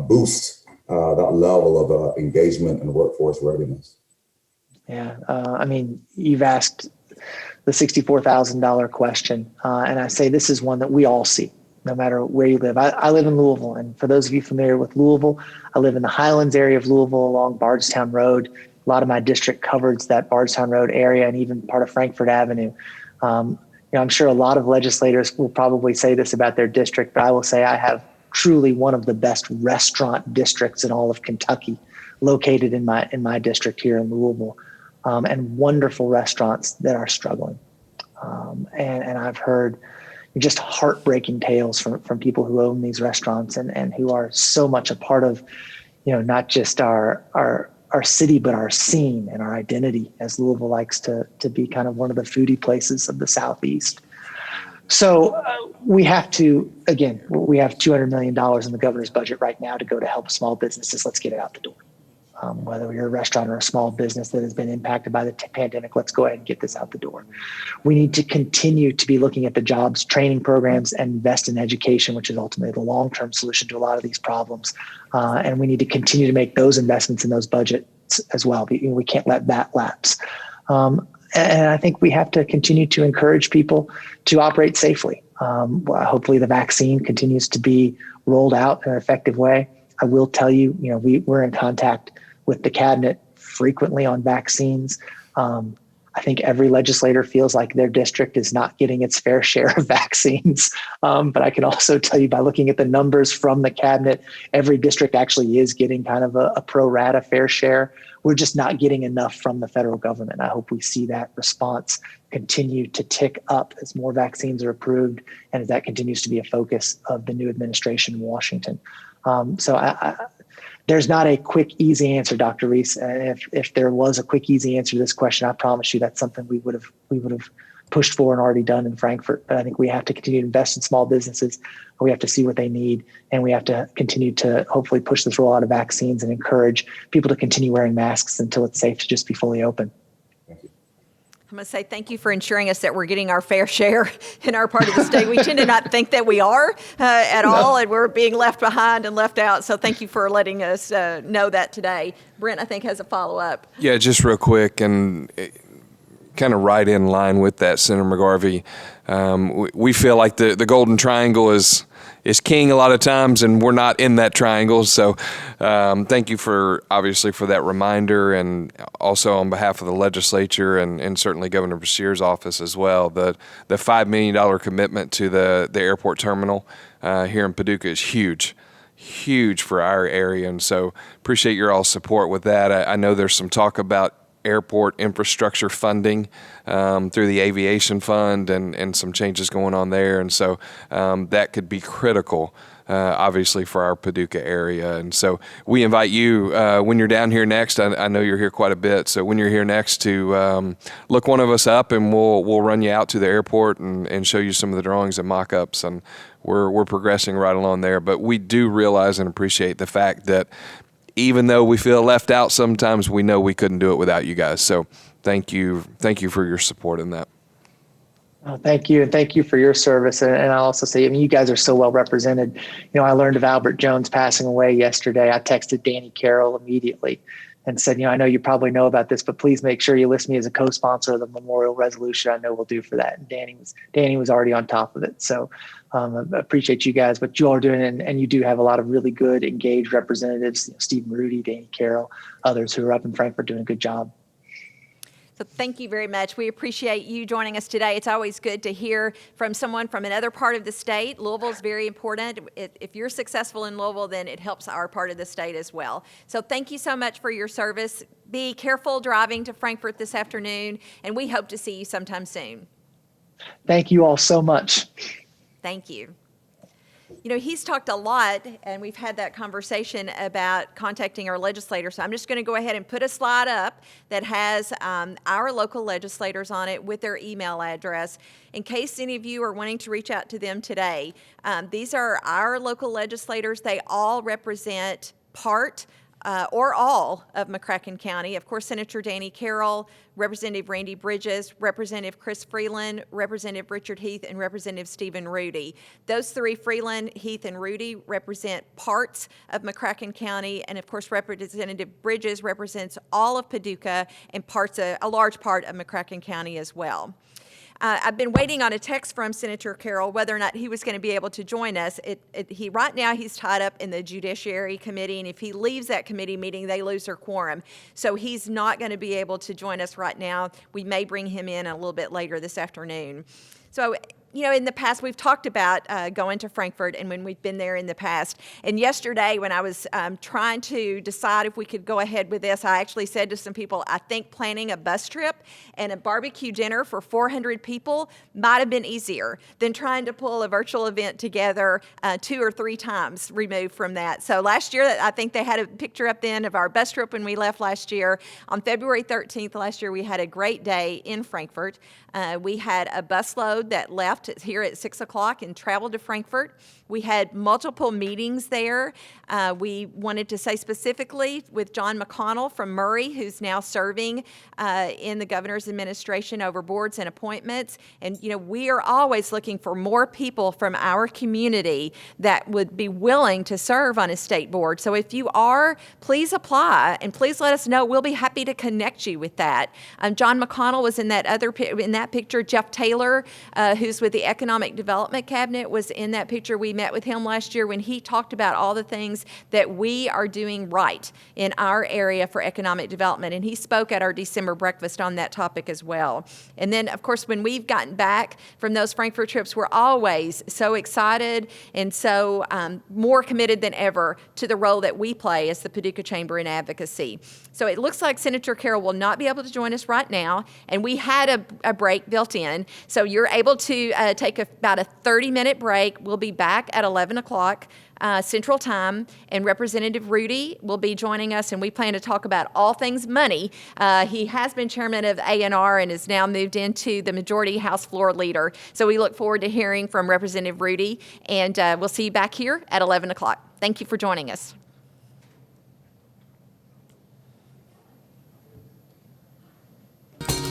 boost that level of engagement and workforce readiness? Yeah, you've asked the $64,000 question, and I say this is one that we all see, no matter where you live. I live in Louisville, and for those of you familiar with Louisville, I live in the Highlands area of Louisville along Bardstown Road. A lot of my district covers that Bardstown Road area and even part of Frankfort Avenue. I'm sure a lot of legislators will probably say this about their district, but I will say I have truly one of the best restaurant districts in all of Kentucky located in my district here in Louisville, and wonderful restaurants that are struggling. And I've heard, just heartbreaking tales from people who own these restaurants and who are so much a part of, not just our city, but our scene and our identity, as Louisville likes to be kind of one of the foodie places of the Southeast. So we have $200 million in the governor's budget right now to go to help small businesses. Let's get it out the door. Whether you're a restaurant or a small business that has been impacted by the pandemic, let's go ahead and get this out the door. We need to continue to be looking at the jobs training programs and invest in education, which is ultimately the long-term solution to a lot of these problems. And we need to continue to make those investments in those budgets as well. We can't let that lapse. And I think we have to continue to encourage people to operate safely. Hopefully the vaccine continues to be rolled out in an effective way. I will tell you, we're in contact with the cabinet frequently on vaccines. I think every legislator feels like their district is not getting its fair share of vaccines. But I can also tell you by looking at the numbers from the cabinet, every district actually is getting kind of a pro rata fair share. We're just not getting enough from the federal government. I hope we see that response continue to tick up as more vaccines are approved and as that continues to be a focus of the new administration in Washington. There's not a quick, easy answer, Dr. Reese. If there was a quick, easy answer to this question, I promise you that's something we would have pushed for and already done in Frankfort. But I think we have to continue to invest in small businesses. We have to see what they need, and we have to continue to hopefully push this rollout of vaccines and encourage people to continue wearing masks until it's safe to just be fully open. I'm going to say thank you for ensuring us that we're getting our fair share in our part of the state. We tend to not think that we are at all, and we're being left behind and left out. So thank you for letting us know that today. Brent, I think, has a follow-up. Yeah, just real quick, and kind of right in line with that, Senator McGarvey. We feel like the Golden Triangle is king a lot of times, and we're not in that triangle. So thank you obviously for that reminder, and also on behalf of the legislature and certainly Governor Beshear's office as well. The $5 million commitment to the airport terminal here in Paducah is huge for our area, and so appreciate your all's support with that. I know there's some talk about airport infrastructure funding through the aviation fund and some changes going on there. And so that could be critical, obviously, for our Paducah area. And so we invite you, when you're down here next, I know you're here quite a bit, so when you're here next to look one of us up, and we'll run you out to the airport and show you some of the drawings and mock-ups. And we're progressing right along there. But we do realize and appreciate the fact that even though we feel left out sometimes, we know we couldn't do it without you guys. So thank you for your support in that. Thank you. And thank you for your service. And I'll also say, you guys are so well represented. I learned of Albert Jones passing away yesterday. I texted Danny Carroll immediately and said, I know you probably know about this, but please make sure you list me as a co-sponsor of the memorial resolution. I know we'll do for that. And Danny was already on top of it. So I appreciate you guys, what you all are doing. And you do have a lot of really good, engaged representatives, Stephen Rudy, Danny Carroll, others who are up in Frankfort doing a good job. So thank you very much. We appreciate you joining us today. It's always good to hear from someone from another part of the state. Louisville is very important. If you're successful in Louisville, then it helps our part of the state as well. So thank you so much for your service. Be careful driving to Frankfort this afternoon, and we hope to see you sometime soon. Thank you all so much. Thank you. He's talked a lot, and we've had that conversation about contacting our legislators. So I'm just going to go ahead and put a slide up that has our local legislators on it with their email address. In case any of you are wanting to reach out to them today, these are our local legislators. They all represent part or all of McCracken County. Of course, Senator Danny Carroll, Representative Randy Bridges, Representative Chris Freeland, Representative Richard Heath, and Representative Stephen Rudy. Those three, Freeland, Heath, and Rudy, represent parts of McCracken County, and of course, Representative Bridges represents all of Paducah and a large part of McCracken County as well. I've been waiting on a text from Senator Carroll whether or not he was going to be able to join us. Right now he's tied up in the Judiciary Committee, and if he leaves that committee meeting, they lose their quorum. So he's not going to be able to join us right now. We may bring him in a little bit later this afternoon. So in the past, we've talked about going to Frankfort and when we've been there in the past. And yesterday, when I was trying to decide if we could go ahead with this, I actually said to some people, I think planning a bus trip and a barbecue dinner for 400 people might have been easier than trying to pull a virtual event together 2 or 3 times removed from that. So last year, I think they had a picture up then of our bus trip when we left last year. On February 13th last year, we had a great day in Frankfort. We had a busload that left here at 6 o'clock and traveled to Frankfort. We had multiple meetings there. We wanted to say specifically with John McConnell from Murray, who's now serving in the governor's administration over boards and appointments. And, we are always looking for more people from our community that would be willing to serve on a state board. So if you are, please apply and please let us know. We'll be happy to connect you with that. John McConnell was in that picture. Jeff Taylor, who's with the Economic Development Cabinet, was in that picture. We met with him last year when he talked about all the things that we are doing right in our area for economic development. And he spoke at our December breakfast on that topic as well. And then, of course, when we've gotten back from those Frankfurt trips, we're always so excited and so more committed than ever to the role that we play as the Paducah Chamber in advocacy. So it looks like Senator Carroll will not be able to join us right now, and we had a break built in. So you're able to take about a 30-minute break. We'll be back at 11 o'clock Central Time, and Representative Rudy will be joining us, and we plan to talk about all things money. He has been chairman of A&R and has now moved into the Majority House Floor Leader. So we look forward to hearing from Representative Rudy, and we'll see you back here at 11 o'clock. Thank you for joining us.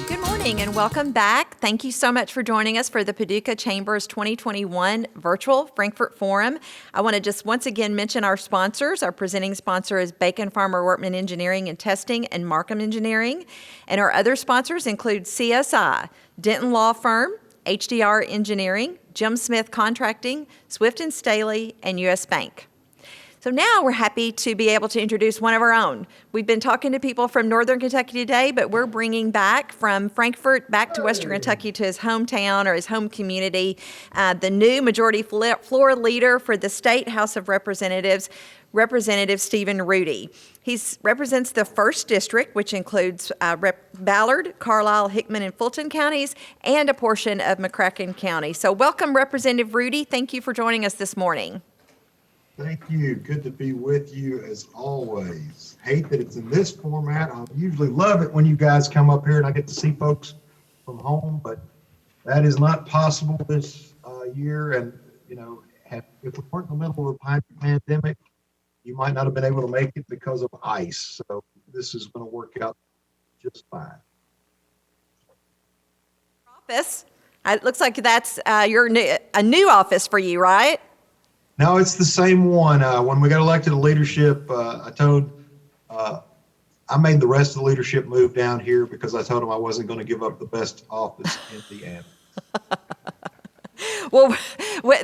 Good morning and welcome back. Thank you so much for joining us for the Paducah Chamber's 2021 Virtual Frankfort Forum. I want to just once again mention our sponsors. Our presenting sponsor is Bacon Farmer Workman Engineering and Testing and Markham Engineering. And our other sponsors include CSI, Denton Law Firm, HDR Engineering, Jim Smith Contracting, Swift & Staley, and U.S. Bank. So now we're happy to be able to introduce one of our own. We've been talking to people from Northern Kentucky today, but we're bringing back from Frankfort back to Western Kentucky to his hometown or his home community, the new Majority Floor Leader for the State House of Representatives, Representative Stephen Rudy. He represents the 1st District, which includes Ballard, Carlisle, Hickman, and Fulton counties, and a portion of McCracken County. So welcome, Representative Rudy. Thank you for joining us this morning. Thank you. Good to be with you as always. Hate that it's in this format. I usually love it when you guys come up here and I get to see folks from home, but that is not possible this year. And, if we weren't in the middle of a pandemic, you might not have been able to make it because of ice. So this is going to work out just fine. Office. It looks like that's a new office for you, right? No, it's the same one. When we got elected to leadership, I made the rest of the leadership move down here because I told them I wasn't going to give up the best office in the ambulance. Well,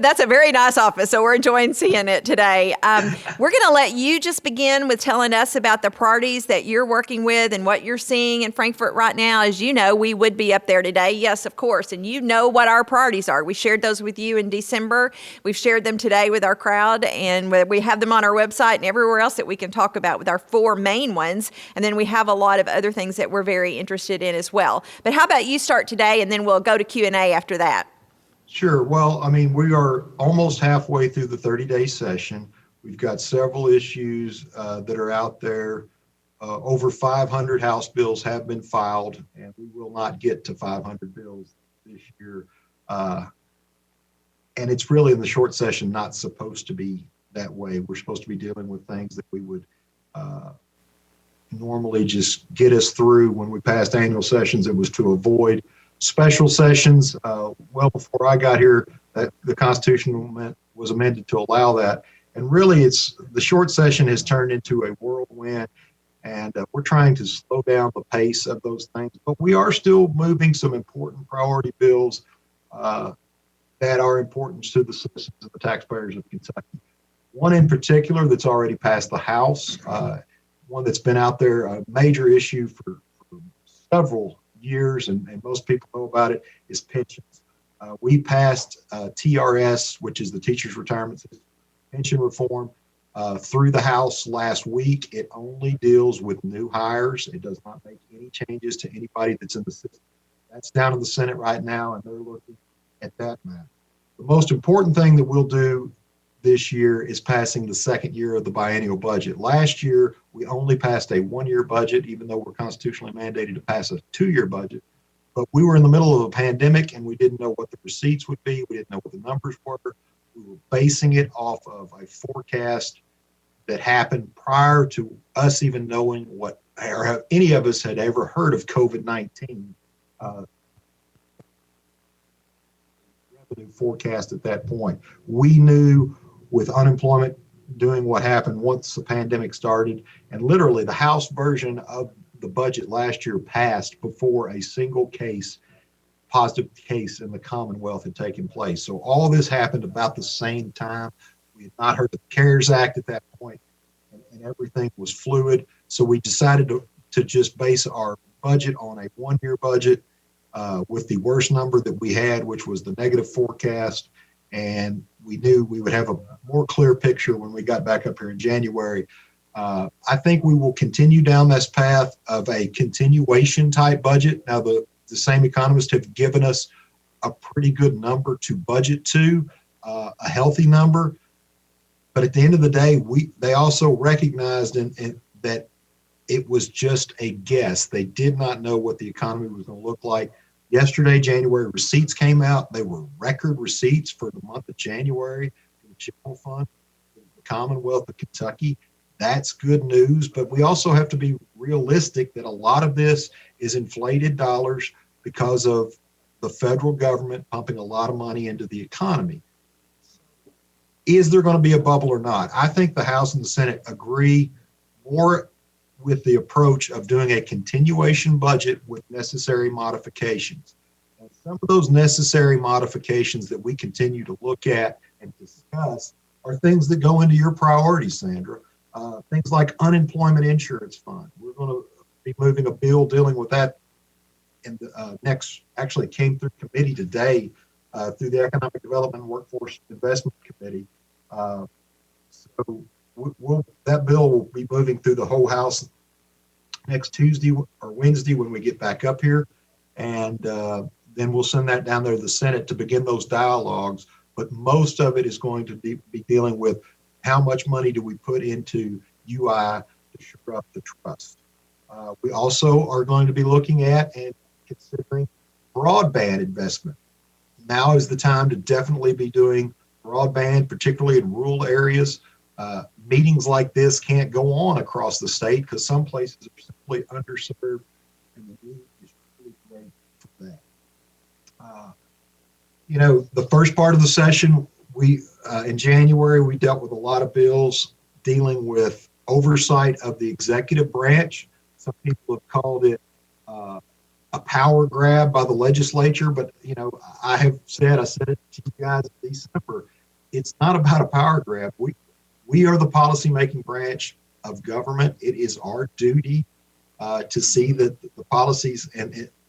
that's a very nice office, so we're enjoying seeing it today. We're going to let you just begin with telling us about the parties that you're working with and what you're seeing in Frankfort right now. As you know, we would be up there today, yes, of course, and you know what our priorities are. We shared those with you in December. We've shared them today with our crowd, and we have them on our website and everywhere else that we can talk about with our 4 main ones, and then we have a lot of other things that we're very interested in as well. But how about you start today, and then we'll go to Q&A after that. Sure. Well, we are almost halfway through the 30-day session. We've got several issues that are out there. Over 500 House bills have been filed, and we will not get to 500 bills this year. And it's really in the short session not supposed to be that way. We're supposed to be dealing with things that we would normally just get us through. When we passed annual sessions, it was to avoid special sessions. Well before I got here, the Constitution was amended to allow that. And really, the short session has turned into a whirlwind, and we're trying to slow down the pace of those things. But we are still moving some important priority bills that are important to the citizens and the taxpayers of Kentucky. One in particular that's already passed the House, one that's been out there, a major issue for several years, and most people know about it, is pensions. We passed TRS, which is the Teachers Retirement System pension reform, through the House last week. It only deals with new hires. It does not make any changes to anybody that's in the system. That's down in the Senate right now, and they're looking at that matter. The most important thing that we'll do this year is passing the second year of the biennial budget. Last year, we only passed a one-year budget, even though we're constitutionally mandated to pass a two-year budget. But we were in the middle of a pandemic, and we didn't know what the receipts would be. We didn't know what the numbers were. We were basing it off of a forecast that happened prior to us even knowing what, or have any of us had ever heard of COVID-19. Revenue forecast at that point. We knew with unemployment doing what happened once the pandemic started, and literally the House version of the budget last year passed before a single positive case in the Commonwealth had taken place. So all this happened about the same time. We had not heard the CARES Act at that point, and everything was fluid. So we decided to just base our budget on a one-year budget with the worst number that we had, which was the negative forecast. And we knew we would have a more clear picture when we got back up here in January. I think we will continue down this path of a continuation type budget. Now, the same economists have given us a pretty good number to budget to, a healthy number. But at the end of the day, they also recognized that it was just a guess. They did not know what the economy was going to look like. Yesterday, January receipts came out. They were record receipts for the month of January for the General Fund, the Commonwealth of Kentucky. That's good news, but we also have to be realistic that a lot of this is inflated dollars because of the federal government pumping a lot of money into the economy. Is there going to be a bubble or not? I think the House and the Senate agree more with the approach of doing a continuation budget with necessary modifications. And some of those necessary modifications that we continue to look at and discuss are things that go into your priorities, Sandra. Things like unemployment insurance fund. We're going to be moving a bill dealing with that in the actually came through committee today through the Economic Development and Workforce Investment Committee. So that bill will be moving through the whole House next Tuesday or Wednesday when we get back up here. And then we'll send that down there to the Senate to begin those dialogues. But most of it is going to be dealing with how much money do we put into UI to shore up the trust. We also are going to be looking at and considering broadband investment. Now is the time to definitely be doing broadband, particularly in rural areas. Meetings like this can't go on across the state because some places are simply underserved, and the need is really great for that. The first part of the session, in January, we dealt with a lot of bills dealing with oversight of the executive branch. Some people have called it a power grab by the legislature, but I said it to you guys in December. It's not about a power grab. We are the policymaking branch of government. It is our duty to see that the policies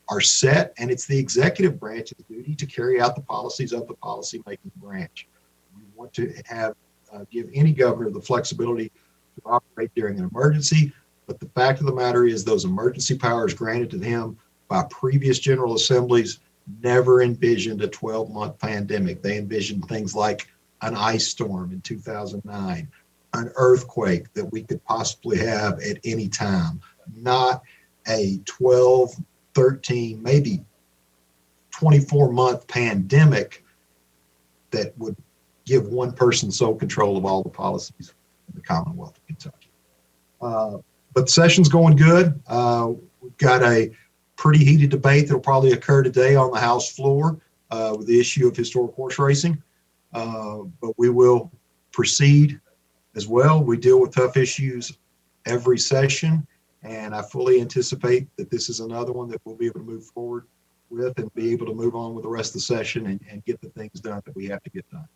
are set, and it's the executive branch's duty to carry out the policies of the policymaking branch. We want to give any governor the flexibility to operate during an emergency, but the fact of the matter is those emergency powers granted to him by previous General Assemblies never envisioned a 12-month pandemic. They envisioned things like an ice storm in 2009, an earthquake that we could possibly have at any time, not a 12, 13, maybe 24-month pandemic that would give one person sole control of all the policies in the Commonwealth of Kentucky. But the session's going good. We've got a pretty heated debate that'll probably occur today on the House floor with the issue of historic horse racing. But we will proceed as well. We deal with tough issues every session, and I fully anticipate that this is another one that we'll be able to move forward with and be able to move on with the rest of the session and get the things done that we have to get done.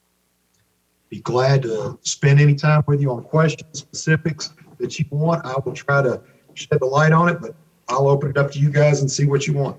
Be glad to spend any time with you on questions, specifics that you want. I will try to shed the light on it, but I'll open it up to you guys and see what you want.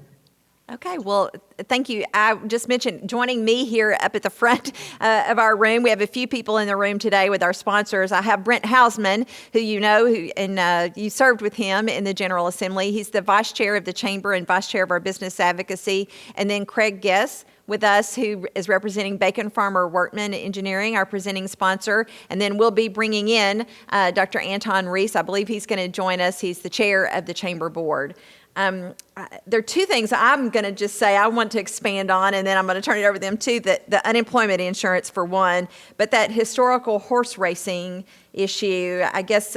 Okay, well, thank you. I just mentioned joining me here up at the front of our room. We have a few people in the room today with our sponsors. I have Brent Hausman, who you know, and you served with him in the General Assembly. He's the vice chair of the chamber and vice chair of our business advocacy. And then Craig Guess with us, who is representing Bacon Farmer Workman Engineering, our presenting sponsor. And then we'll be bringing in Dr. Anton Reese. I believe he's going to join us. He's the chair of the chamber board. There are two things I'm going to just say I want to expand on, and then I'm going to turn it over to them too, the unemployment insurance for one, but that historical horse racing issue. I guess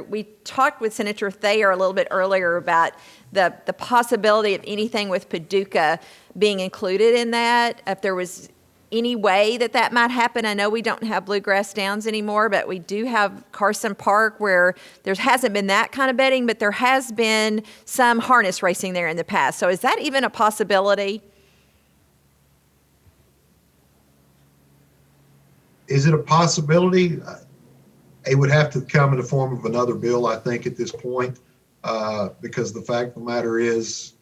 we talked with Senator Thayer a little bit earlier about the possibility of anything with Paducah being included in that, if there was any way that might happen. I know we don't have Bluegrass Downs anymore, but we do have Carson Park where there hasn't been that kind of betting, but there has been some harness racing there in the past. So is that even a possibility? Is it a possibility? It would have to come in the form of another bill, I think, at this point, because the fact of the matter is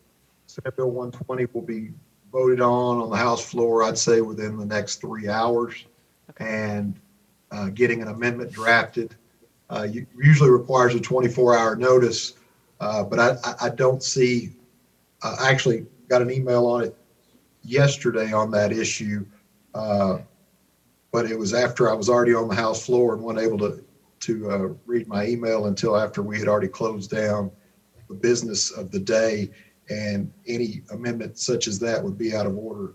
Senate Bill 120 will be voted on the House floor, I'd say, within the next 3 hours. Okay. And getting an amendment drafted usually requires a 24-hour notice, but I don't see, I actually got an email on it yesterday on that issue, but it was after I was already on the House floor and wasn't able to read my email until after we had already closed down the business of the day. And any amendment such as that would be out of order,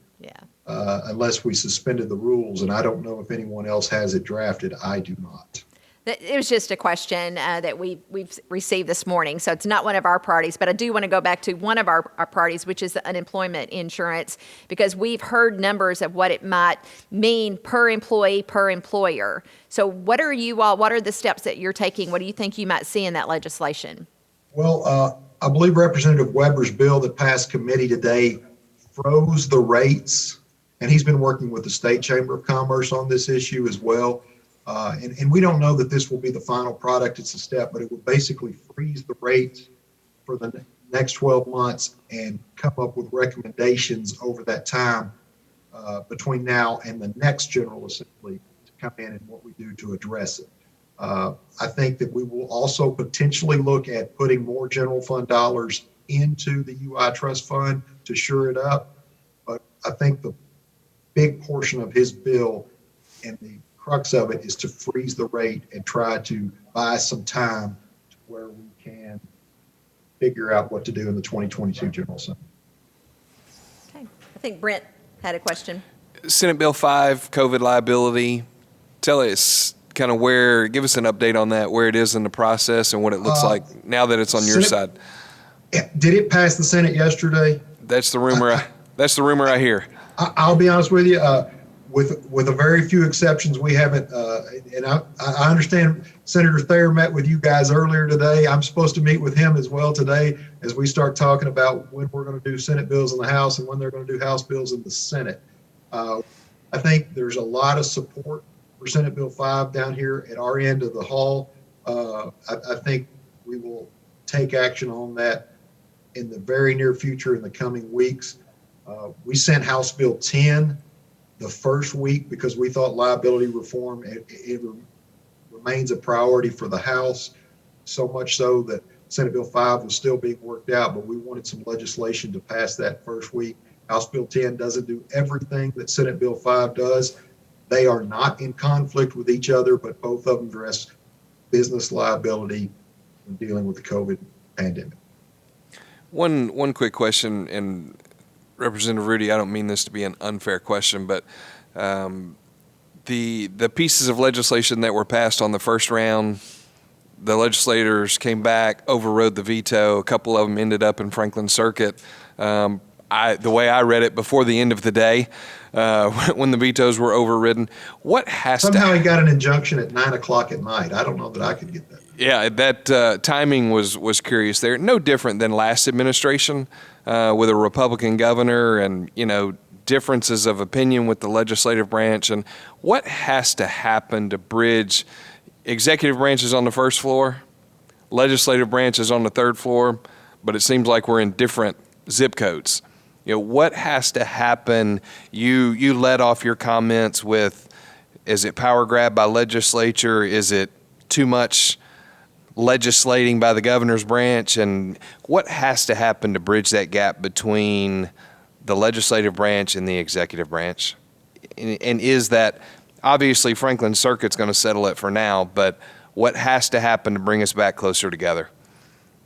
unless we suspended the rules. And I don't know if anyone else has it drafted. I do not. It was just a question that we've received this morning. So it's not one of our priorities, but I do want to go back to one of our priorities, which is the unemployment insurance, because we've heard numbers of what it might mean per employee, per employer. So what are the steps that you're taking? What do you think you might see in that legislation? Well, I believe Representative Weber's bill that passed committee today froze the rates, and he's been working with the State Chamber of Commerce on this issue as well. And we don't know that this will be the final product. It's a step, but it will basically freeze the rates for the next 12 months and come up with recommendations over that time between now and the next General Assembly to come in and what we do to address it. I think that we will also potentially look at putting more general fund dollars into the UI trust fund to shore it up. But I think the big portion of his bill and the crux of it is to freeze the rate and try to buy some time to where we can figure out what to do in the 2022 General Assembly. Okay. I think Brent had a question. Senate Bill 5, COVID liability. Tell us kind of give us an update on that, where it is in the process and what it looks like now that it's on your side. Did it pass the Senate yesterday? That's the rumor. I hear. I'll be honest with you. With a very few exceptions, we haven't. And I understand Senator Thayer met with you guys earlier today. I'm supposed to meet with him as well today as we start talking about when we're going to do Senate bills in the House and when they're going to do House bills in the Senate. I think there's a lot of support for Senate Bill 5 down here at our end of the hall. I think we will take action on that in the very near future in the coming weeks. We sent House Bill 10 the first week because we thought liability reform, it remains a priority for the House, so much so that Senate Bill 5 was still being worked out, but we wanted some legislation to pass that first week. House Bill 10 doesn't do everything that Senate Bill 5 does. They are not in conflict with each other, but both of them address business liability when dealing with the COVID pandemic. One quick question, and Representative Rudy, I don't mean this to be an unfair question, but the pieces of legislation that were passed on the first round, the legislators came back, overrode the veto. A couple of them ended up in Franklin Circuit. The way I read it before the end of the day, when the vetoes were overridden, somehow he got an injunction at 9:00 at night. I don't know that I could get that. Yeah, that timing was curious there. No different than last administration with a Republican governor and, differences of opinion with the legislative branch. And what has to happen to bridge executive branches on the first floor, legislative branches on the third floor, but it seems like we're in different zip codes. what has to happen? You led off your comments with, is it power grab by legislature? Is it too much legislating by the governor's branch? And what has to happen to bridge that gap between the legislative branch and the executive branch? And is that, obviously Franklin Circuit's going to settle it for now, but what has to happen to bring us back closer together?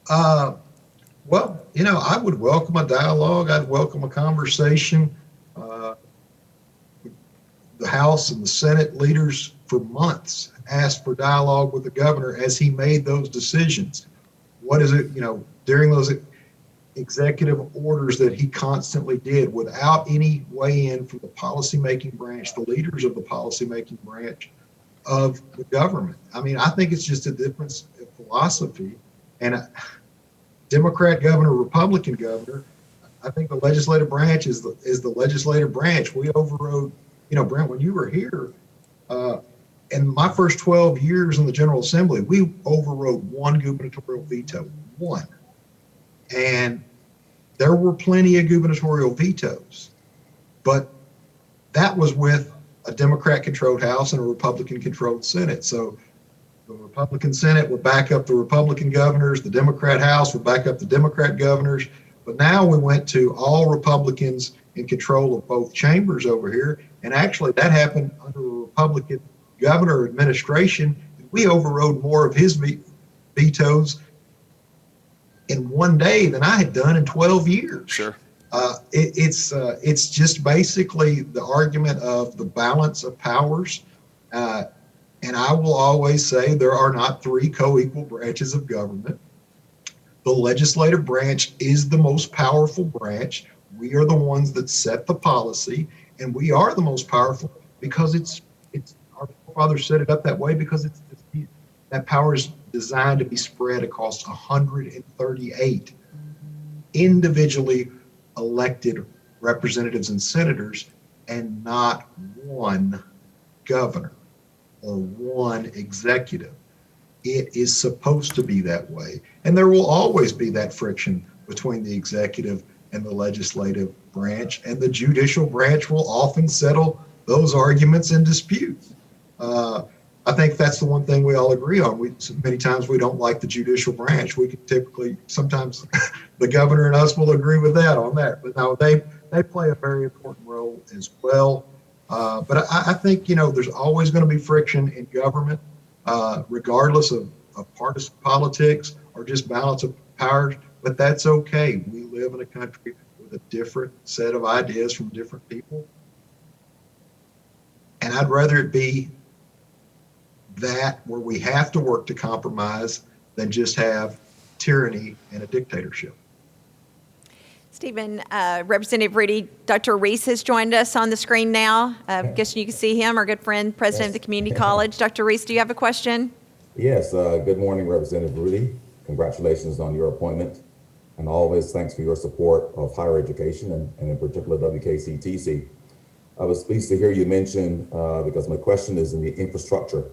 Well, I would welcome a dialogue. I'd welcome a conversation. The House and the Senate leaders for months asked for dialogue with the governor as he made those decisions. What is it, during those executive orders that he constantly did without any weigh-in from the policymaking branch, the leaders of the policymaking branch of the government. I mean, I think it's just a difference in philosophy. And a Democrat governor, Republican governor, I think the legislative branch is the legislative branch. We overrode, Brent, when you were here, in my first 12 years in the General Assembly, we overrode one gubernatorial veto, one. And there were plenty of gubernatorial vetoes, but that was with a Democrat-controlled House and a Republican-controlled Senate. So the Republican Senate would back up the Republican governors, the Democrat House would back up the Democrat governors. But now we went to all Republicans in control of both chambers over here. And actually that happened under a Republican governor administration. We overrode more of his vetoes in one day than I had done in 12 years. Sure. It's just basically the argument of the balance of powers. And I will always say there are not three co-equal branches of government. The legislative branch is the most powerful branch. We are the ones that set the policy, and we are the most powerful because it's our forefathers set it up that way because that power is designed to be spread across 138 individually elected representatives and senators, and not one governor or one executive. It is supposed to be that way. And there will always be that friction between the executive and the legislative branch, and the judicial branch will often settle those arguments and disputes. I think that's the one thing we all agree on. Many times we don't like the judicial branch. We can typically, sometimes the governor and us will agree with that on that. But no, they play a very important role as well. But I think, there's always going to be friction in government, regardless of partisan politics or just balance of powers. But that's okay. We live in a country with a different set of ideas from different people. And I'd rather it be that where we have to work to compromise than just have tyranny and a dictatorship. Stephen, Representative Rudy, Dr. Reese has joined us on the screen now. I guess you can see him, our good friend, president of the community college. Dr. Reese, do you have a question? Yes, good morning, Representative Rudy. Congratulations on your appointment. And always thanks for your support of higher education and in particular WKCTC. I was pleased to hear you mention, because my question is in the infrastructure.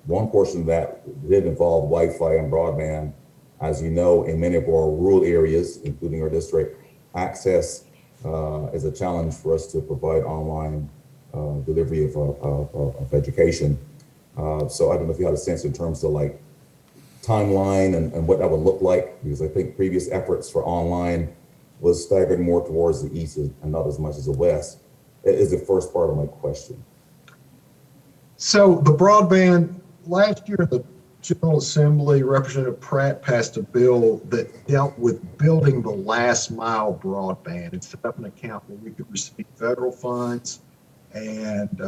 One portion of that did involve Wi-Fi and broadband. As you know, in many of our rural areas, including our district, access is a challenge for us to provide online delivery of education. So I don't know if you had a sense in terms of like timeline and what that would look like, because I think previous efforts for online was staggered more towards the east and not as much as the west. Is the first part of my question. So the broadband, last year the General Assembly, Representative Pratt passed a bill that dealt with building the last mile broadband and set up an account where we could receive federal funds, and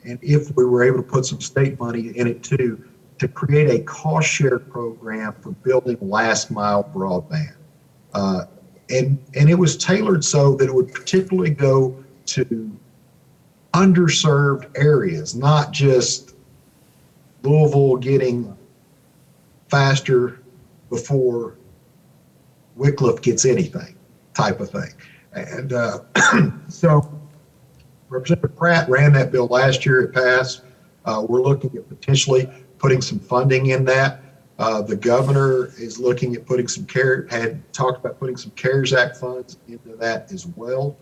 if we were able to put some state money in it too, to create a cost share program for building last mile broadband. And it was tailored so that it would particularly go to underserved areas, not just Louisville getting faster before Wycliffe gets anything type of thing. And so Representative Pratt ran that bill last year. It passed. We're looking at potentially putting some funding in that. The governor is looking at putting had talked about putting some CARES Act funds into that as well.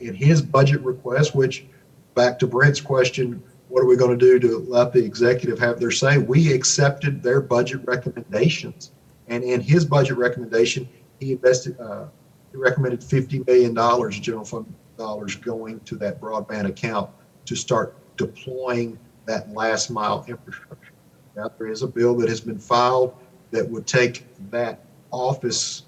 In his budget request, which, back to Brent's question, what are we going to do to let the executive have their say? We accepted their budget recommendations. And in his budget recommendation, he recommended $50 million general fund dollars going to that broadband account to start deploying that last mile infrastructure. Now, there is a bill that has been filed that would take that Office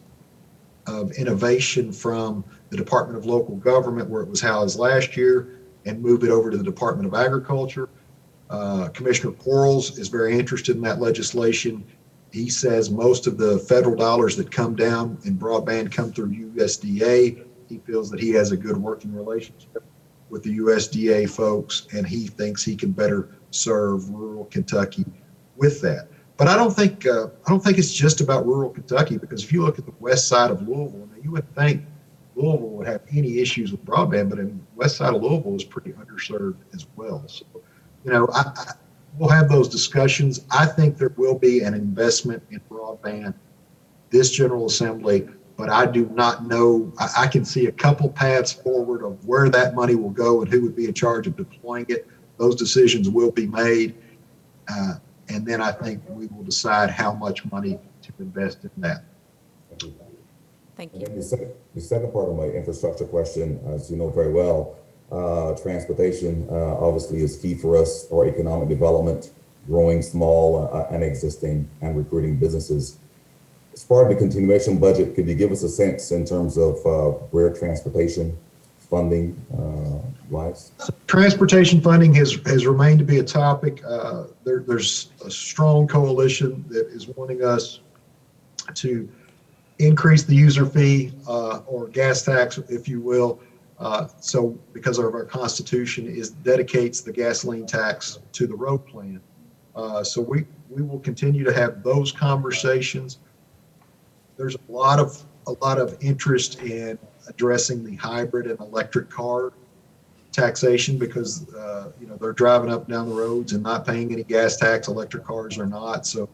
of Innovation from the Department of Local Government, where it was housed last year, and move it over to the Department of Agriculture. Commissioner Quarles is very interested in that legislation. He says most of the federal dollars that come down in broadband come through USDA. He feels that he has a good working relationship with the USDA folks, and he thinks he can better serve rural Kentucky with that. But I don't think it's just about rural Kentucky, because if you look at the west side of Louisville, you would think Louisville would have any issues with broadband, but in the west side of Louisville is pretty underserved as well. So, we'll have those discussions. I think there will be an investment in broadband this General Assembly, but I do not know. I can see a couple paths forward of where that money will go and who would be in charge of deploying it. Those decisions will be made. And then I think we will decide how much money to invest in that. Thank you. And the second part of my infrastructure question, as you know very well, transportation obviously is key for us, our economic development, growing small and existing, and recruiting businesses. As part of the continuation budget, could you give us a sense in terms of where transportation funding lies? Transportation funding has remained to be a topic. There's a strong coalition that is wanting us to increase the user fee or gas tax, if you will. So because of our Constitution dedicates the gasoline tax to the road plan. So we will continue to have those conversations. There's a lot of interest in addressing the hybrid and electric car taxation, because they're driving up and down the roads and not paying any gas tax. Electric cars are not. So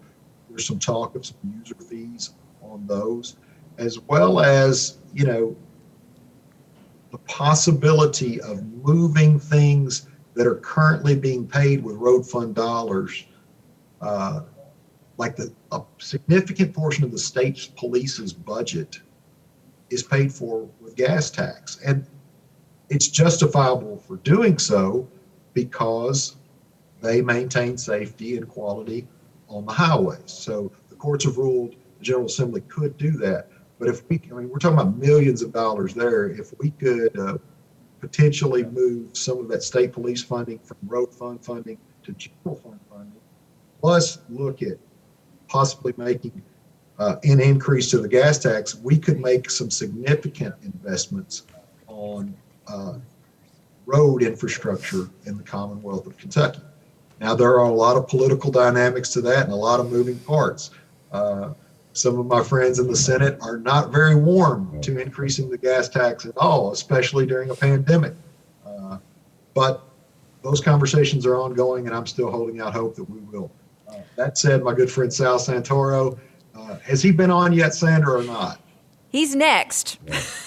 there's some talk of some user fees on those, as well as the possibility of moving things that are currently being paid with road fund dollars, like a significant portion of the state's police's budget is paid for with gas tax. And it's justifiable for doing so because they maintain safety and quality on the highways. So the courts have ruled the General Assembly could do that. But we're talking about millions of dollars there. If we could potentially move some of that state police funding from road fund funding to general fund funding, plus look at possibly making an increase to the gas tax, we could make some significant investments on road infrastructure in the Commonwealth of Kentucky. Now, there are a lot of political dynamics to that and a lot of moving parts. Some of my friends in the Senate are not very warm to increasing the gas tax at all, especially during a pandemic. But those conversations are ongoing, and I'm still holding out hope that we will. That said, my good friend Sal Santoro, has he been on yet, Sandra, or not? He's next.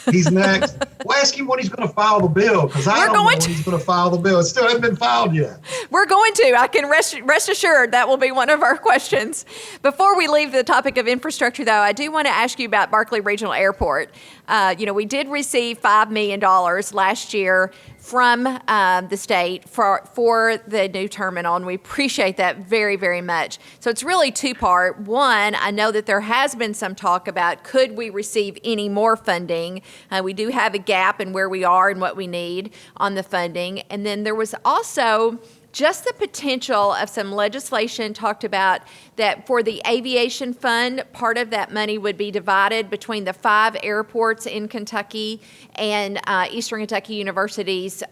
He's next. Well, ask him when he's going to file the bill, because I don't know when he's going to file the bill. It still hasn't been filed yet. We're going to. I can rest assured that will be one of our questions. Before we leave the topic of infrastructure, though, I do want to ask you about Berkeley Regional Airport. We did receive $5 million last year from the state for the new terminal, and we appreciate that very, very much. So it's really two-part. One, I know that there has been some talk about could we receive any more funding. We do have a gap in where we are and what we need on the funding. And then there was also just the potential of some legislation talked about that for the aviation fund, part of that money would be divided between the 5 airports in Kentucky and Eastern Kentucky University's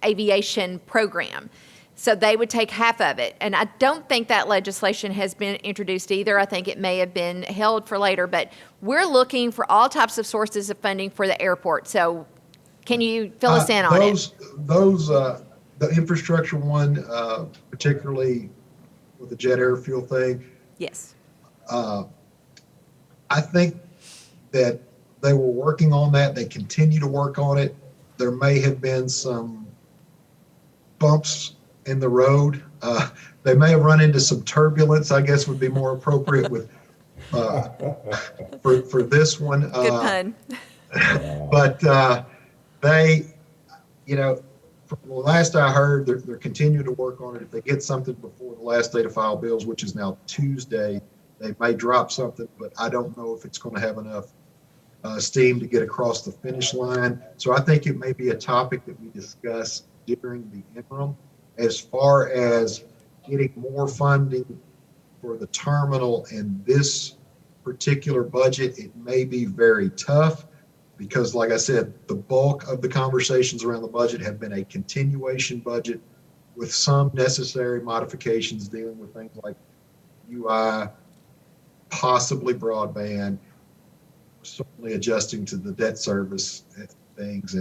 aviation program. So they would take half of it. And I don't think that legislation has been introduced either. I think it may have been held for later, but we're looking for all types of sources of funding for the airport. So can you fill us in on it? The infrastructure one, particularly with the jet air fuel thing. Yes. I think that they were working on that. They continue to work on it. There may have been some bumps in the road. They may have run into some turbulence, I guess would be more appropriate with for this one. Good pun. But they, from the last I heard, they're continuing to work on it. If they get something before the last day to file bills, which is now Tuesday, they may drop something, but I don't know if it's going to have enough steam to get across the finish line. So I think it may be a topic that we discuss during the interim. As far as getting more funding for the terminal in this particular budget, it may be very tough because, like I said, the bulk of the conversations around the budget have been a continuation budget with some necessary modifications dealing with things like UI, possibly broadband, certainly adjusting to the debt service things.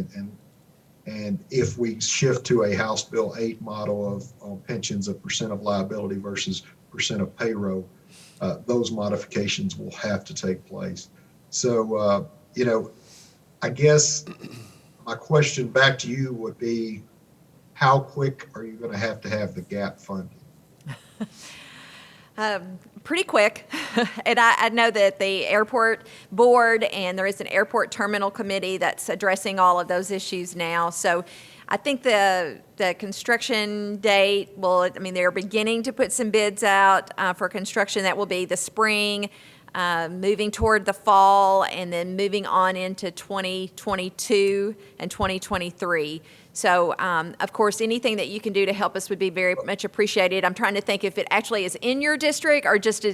And if we shift to a House Bill 8 model of pensions of percent of liability versus percent of payroll, those modifications will have to take place. So, I guess my question back to you would be, how quick are you going to have the gap funding? Pretty quick. And I know that the airport board and there is an airport terminal committee that's addressing all of those issues now. So I think the construction date they're beginning to put some bids out for construction. That will be the spring, moving toward the fall, and then moving on into 2022 and 2023. So, of course, anything that you can do to help us would be very much appreciated. I'm trying to think if it actually is in your district or just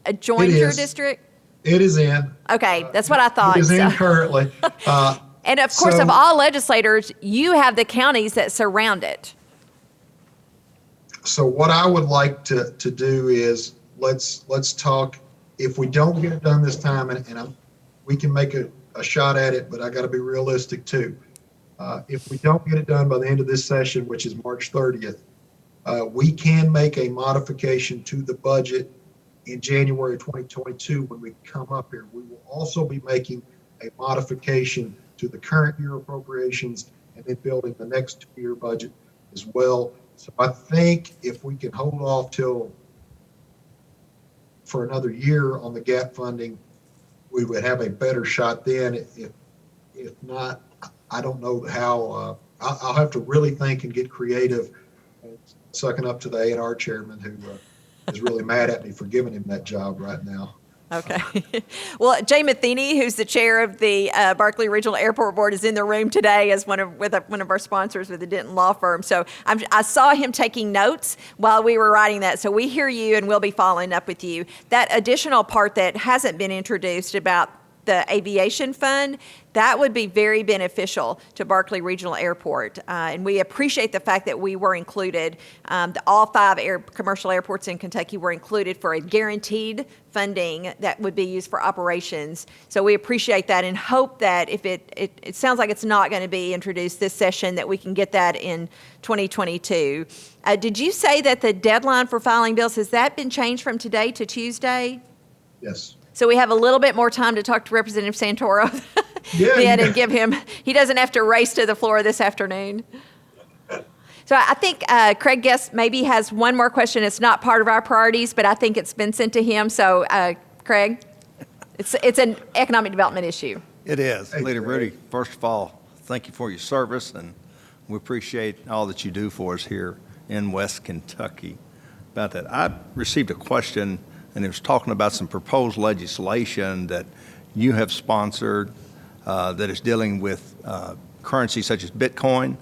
adjoins your district. It is in. Okay, that's what I thought. It is in currently. And of course, of all legislators, you have the counties that surround it. So what I would like to do is let's talk. If we don't get it done this time, and we can make a shot at it, but I got to be realistic too. If we don't get it done by the end of this session, which is March 30th, we can make a modification to the budget in January 2022 when we come up here. We will also be making a modification to the current year appropriations and then building the next 2-year budget as well. So I think if we can hold off for another year on the gap funding, we would have a better shot then. If not, I don't know how. I'll have to really think and get creative, sucking up to the A&R chairman who is really mad at me for giving him that job right now. Okay. Well, Jay Matheny, who's the chair of the Berkeley Regional Airport Board, is in the room today as one of our sponsors with the Denton Law Firm. So I saw him taking notes while we were writing that. So we hear you, and we'll be following up with you. That additional part that hasn't been introduced about the aviation fund, that would be very beneficial to Berkeley Regional Airport. And we appreciate the fact that we were included. All 5 commercial airports in Kentucky were included for a guaranteed funding that would be used for operations. So we appreciate that and hope that if it sounds like it's not going to be introduced this session, that we can get that in 2022. Did you say that the deadline for filing bills, has that been changed from today to Tuesday? Yes. So we have a little bit more time to talk to Representative Santoro and give him, he doesn't have to race to the floor this afternoon. So I think Craig Guest maybe has one more question. It's not part of our priorities, but I think it's been sent to him. So Craig, it's an economic development issue. It is. Leader Rudy, first of all, thank you for your service, and we appreciate all that you do for us here in West Kentucky. About that, I received a question, and it was talking about some proposed legislation that you have sponsored that is dealing with currency such as Bitcoin.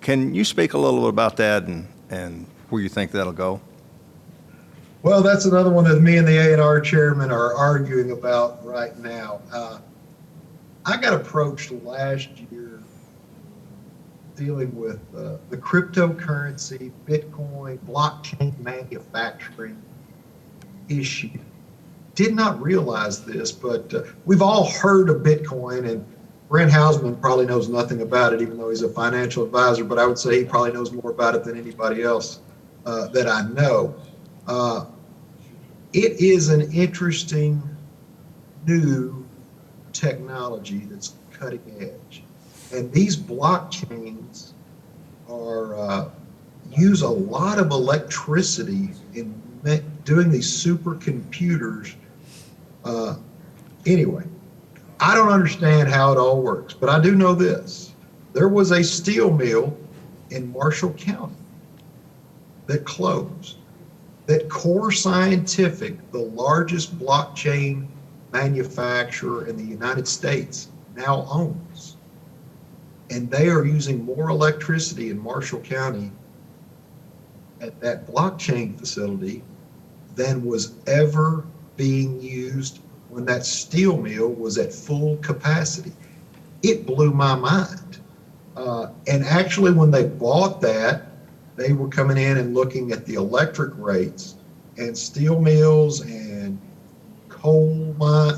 Can you speak a little bit about that and where you think that'll go? Well, that's another one that me and the A&R chairman are arguing about right now. I got approached last year dealing with the cryptocurrency, Bitcoin, blockchain manufacturing issue. Did not realize this, but we've all heard of Bitcoin, and Brent Hausman probably knows nothing about it, even though he's a financial advisor, but I would say he probably knows more about it than anybody else that I know. it is an interesting new technology that's cutting edge. And these blockchains are use a lot of electricity in doing these supercomputers. Anyway, I don't understand how it all works, but I do know this. There was a steel mill in Marshall County that closed, that Core Scientific, the largest blockchain manufacturer in the United States, now owns. And they are using more electricity in Marshall County at that blockchain facility than was ever being used when that steel mill was at full capacity. It blew my mind. And actually, when they bought that, they were coming in and looking at the electric rates, and steel mills and coal mine,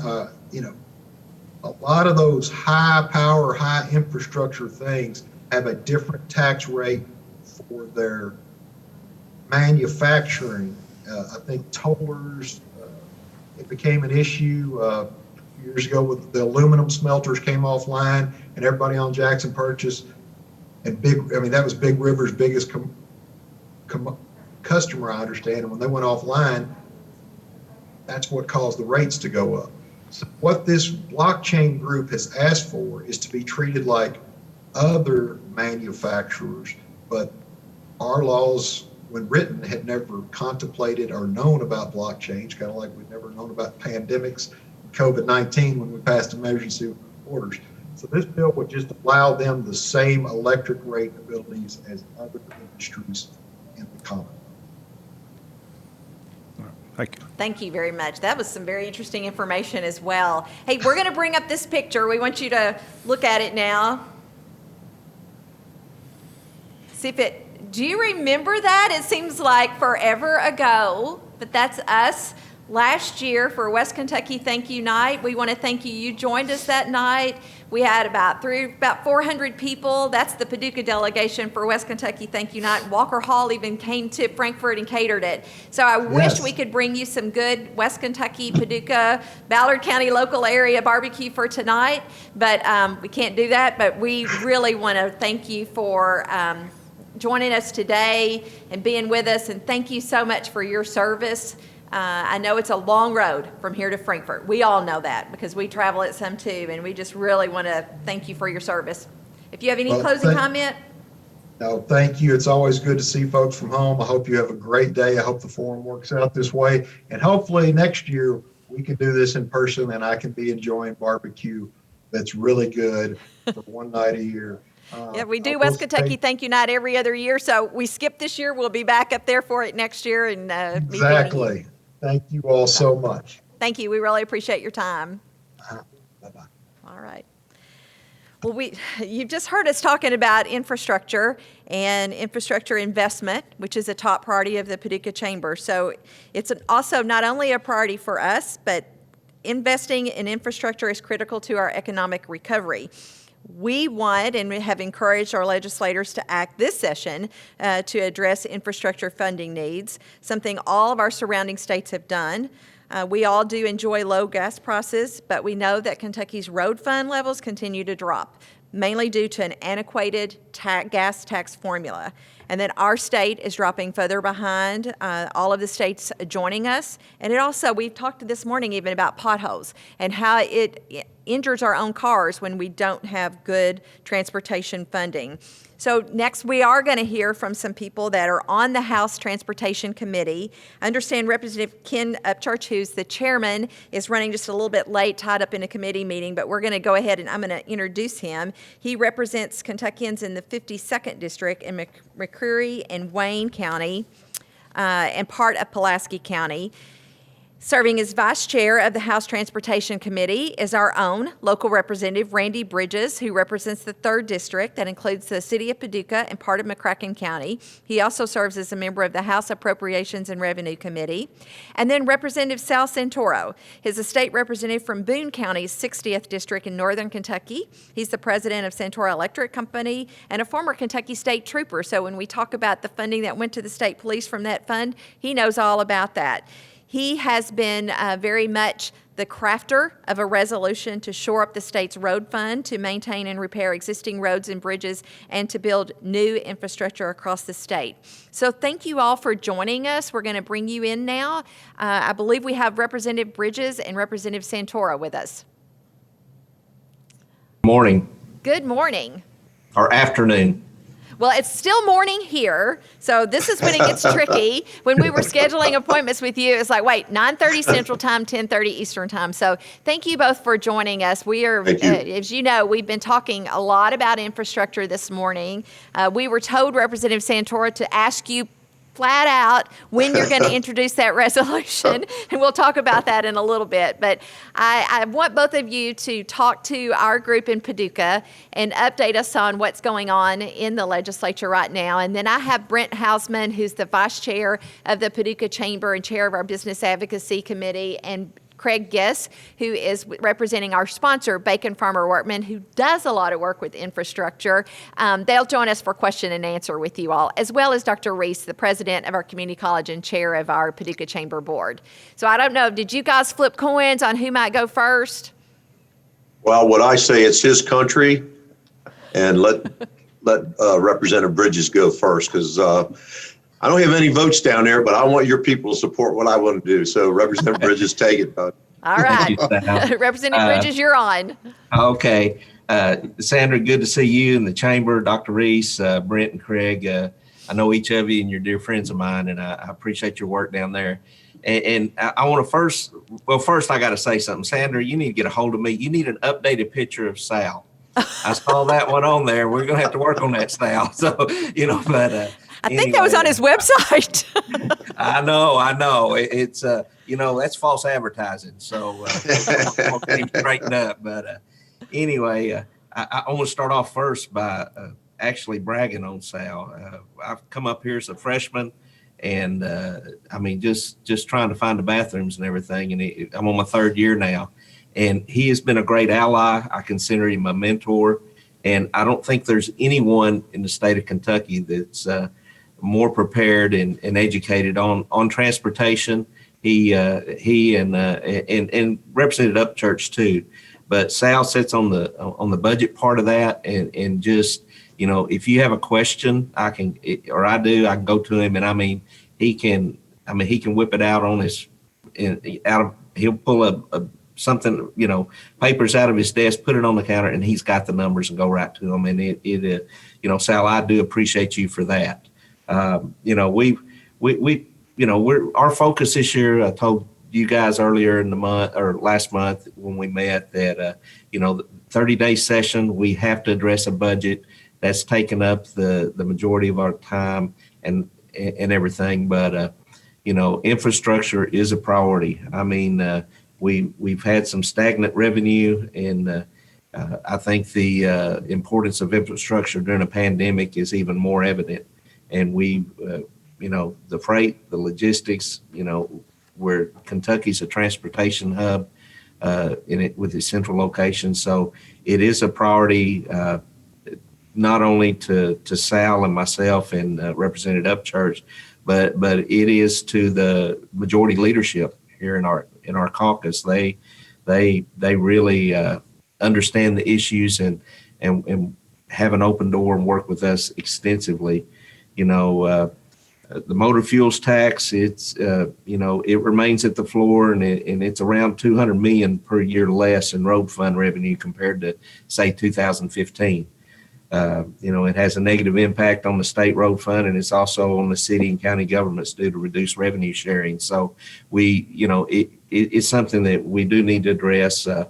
a lot of those high power, high infrastructure things have a different tax rate for their manufacturing. I think tollers, it became an issue years ago with the aluminum smelters came offline, and everybody on Jackson Purchase and that was Big River's biggest customer, I understand. And when they went offline, that's what caused the rates to go up. So what this blockchain group has asked for is to be treated like other manufacturers, but our laws, when written, had never contemplated or known about blockchains, kind of like we've never known about pandemics, COVID-19 when we passed emergency orders. So this bill would just allow them the same electric rate abilities as other industries in the Commonwealth. Thank you. Thank you very much. That was some very interesting information as well. Hey, we're going to bring up this picture. We want you to look at it now. See if it, do you remember that? It seems like forever ago, but that's us last year for West Kentucky Thank You Night. We want to thank you. You joined us that night. We had about 400 people. That's the Paducah delegation for West Kentucky Thank You Night. Walker Hall even came to Frankfort and catered it. So I wish we could bring you some good West Kentucky, Paducah, Ballard County local area barbecue for tonight, but we can't do that. But we really want to thank you for joining us today and being with us, and thank you so much for your service. I know it's a long road from here to Frankfort. We all know that because we travel it some too, and we just really want to thank you for your service. If you have any closing comment? No, thank you. It's always good to see folks from home. I hope you have a great day. I hope the forum works out this way. And hopefully next year we can do this in person and I can be enjoying barbecue that's really good for one night a year. Yeah, we do West Kentucky Thank You Night every other year, so we skipped this year. We'll be back up there for it next year. And exactly. Thank you all so much. Thank you. We really appreciate your time. Bye-bye. All right. Well, you've just heard us talking about infrastructure and infrastructure investment, which is a top priority of the Paducah Chamber. So it's also not only a priority for us, but investing in infrastructure is critical to our economic recovery. We want and have encouraged our legislators to act this session to address infrastructure funding needs, something all of our surrounding states have done. We all do enjoy low gas prices, but we know that Kentucky's road fund levels continue to drop, mainly due to an antiquated gas tax formula. And then our state is dropping further behind all of the states joining us. And it also, we've talked this morning even about potholes and how it injures our own cars when we don't have good transportation funding. So next we are going to hear from some people that are on the House Transportation Committee. I understand Representative Ken Upchurch, who's the chairman, is running just a little bit late, tied up in a committee meeting, but we're going to go ahead and I'm going to introduce him. He represents Kentuckians in the 52nd District in McCreary and Wayne County and part of Pulaski County. Serving as vice chair of the House Transportation Committee is our own local representative, Randy Bridges, who represents the 3rd District. That includes the city of Paducah and part of McCracken County. He also serves as a member of the House Appropriations and Revenue Committee. And then Representative Sal Santoro is a state representative from Boone County's 60th District in northern Kentucky. He's the president of Santoro Electric Company and a former Kentucky State Trooper. So when we talk about the funding that went to the state police from that fund, he knows all about that. He has been very much the crafter of a resolution to shore up the state's road fund, to maintain and repair existing roads and bridges, and to build new infrastructure across the state. So thank you all for joining us. We're going to bring you in now. I believe we have Representative Bridges and Representative Santoro with us. Morning Good morning. or afternoon. Well, it's still morning here, so this is when it gets tricky. When we were scheduling appointments with you, it's like, wait, 9:30 Central Time, 10:30 Eastern Time. So thank you both for joining us. We are, as you know, we've been talking a lot about infrastructure this morning. We were told, Representative Santoro, to ask you flat out when you're going to introduce that resolution, and we'll talk about that in a little bit. But I want both of you to talk to our group in Paducah and update us on what's going on in the legislature right now. And then I have Brent Hausman, who's the vice chair of the Paducah Chamber and chair of our Business Advocacy Committee, and Craig Guess, who is representing our sponsor, Bacon Farmer Workman, who does a lot of work with infrastructure. They'll join us for question and answer with you all, as well as Dr. Reese, the president of our community college and chair of our Paducah Chamber Board. So I don't know, did you guys flip coins on who might go first? Well, what I say, it's his country, and let Representative Bridges go first, because I don't have any votes down there, but I want your people to support what I want to do. So Representative Bridges, take it, bud. All right. Representative Bridges, you're on. Okay. Sandra, good to see you in the chamber. Dr. Reese, Brent, and Craig. I know each of you, and you're dear friends of mine, and I appreciate your work down there. And I want to first I got to say something. Sandra, you need to get a hold of me. You need an updated picture of Sal. I saw that one on there. We're going to have to work on that, Sal. So, but I think that was on his website. I know. It's that's false advertising. So I'll get him straightened up. But anyway, I want to start off first by actually bragging on Sal. I've come up here as a freshman, and just trying to find the bathrooms and everything. And I'm on my third year now, and he has been a great ally. I consider him a mentor, and I don't think there's anyone in the state of Kentucky that's more prepared and educated on transportation. He and Representative Upchurch too, but Sal sits on the budget part of that, and just if you have a question, I can go to him, and he can whip it out on his he'll pull up something, papers out of his desk, put it on the counter, and he's got the numbers and go right to them. And Sal, I do appreciate you for that. Our focus this year, I told you guys earlier in the month or last month when we met that, the 30-day session, we have to address a budget that's taken up the majority of our time and everything. But, infrastructure is a priority. We've had some stagnant revenue, and I think the importance of infrastructure during a pandemic is even more evident. And the freight, the logistics, where Kentucky's a transportation hub with its central location. So it is a priority, not only to Sal and myself and Representative Upchurch, but it is to the majority leadership here in our caucus. They really understand the issues and have an open door and work with us extensively. The motor fuels tax, it's it remains at the floor, and it's around $200 million per year less in road fund revenue compared to, say, 2015. It has a negative impact on the state road fund, and it's also on the city and county governments due to reduced revenue sharing. So it's something that we do need to address. We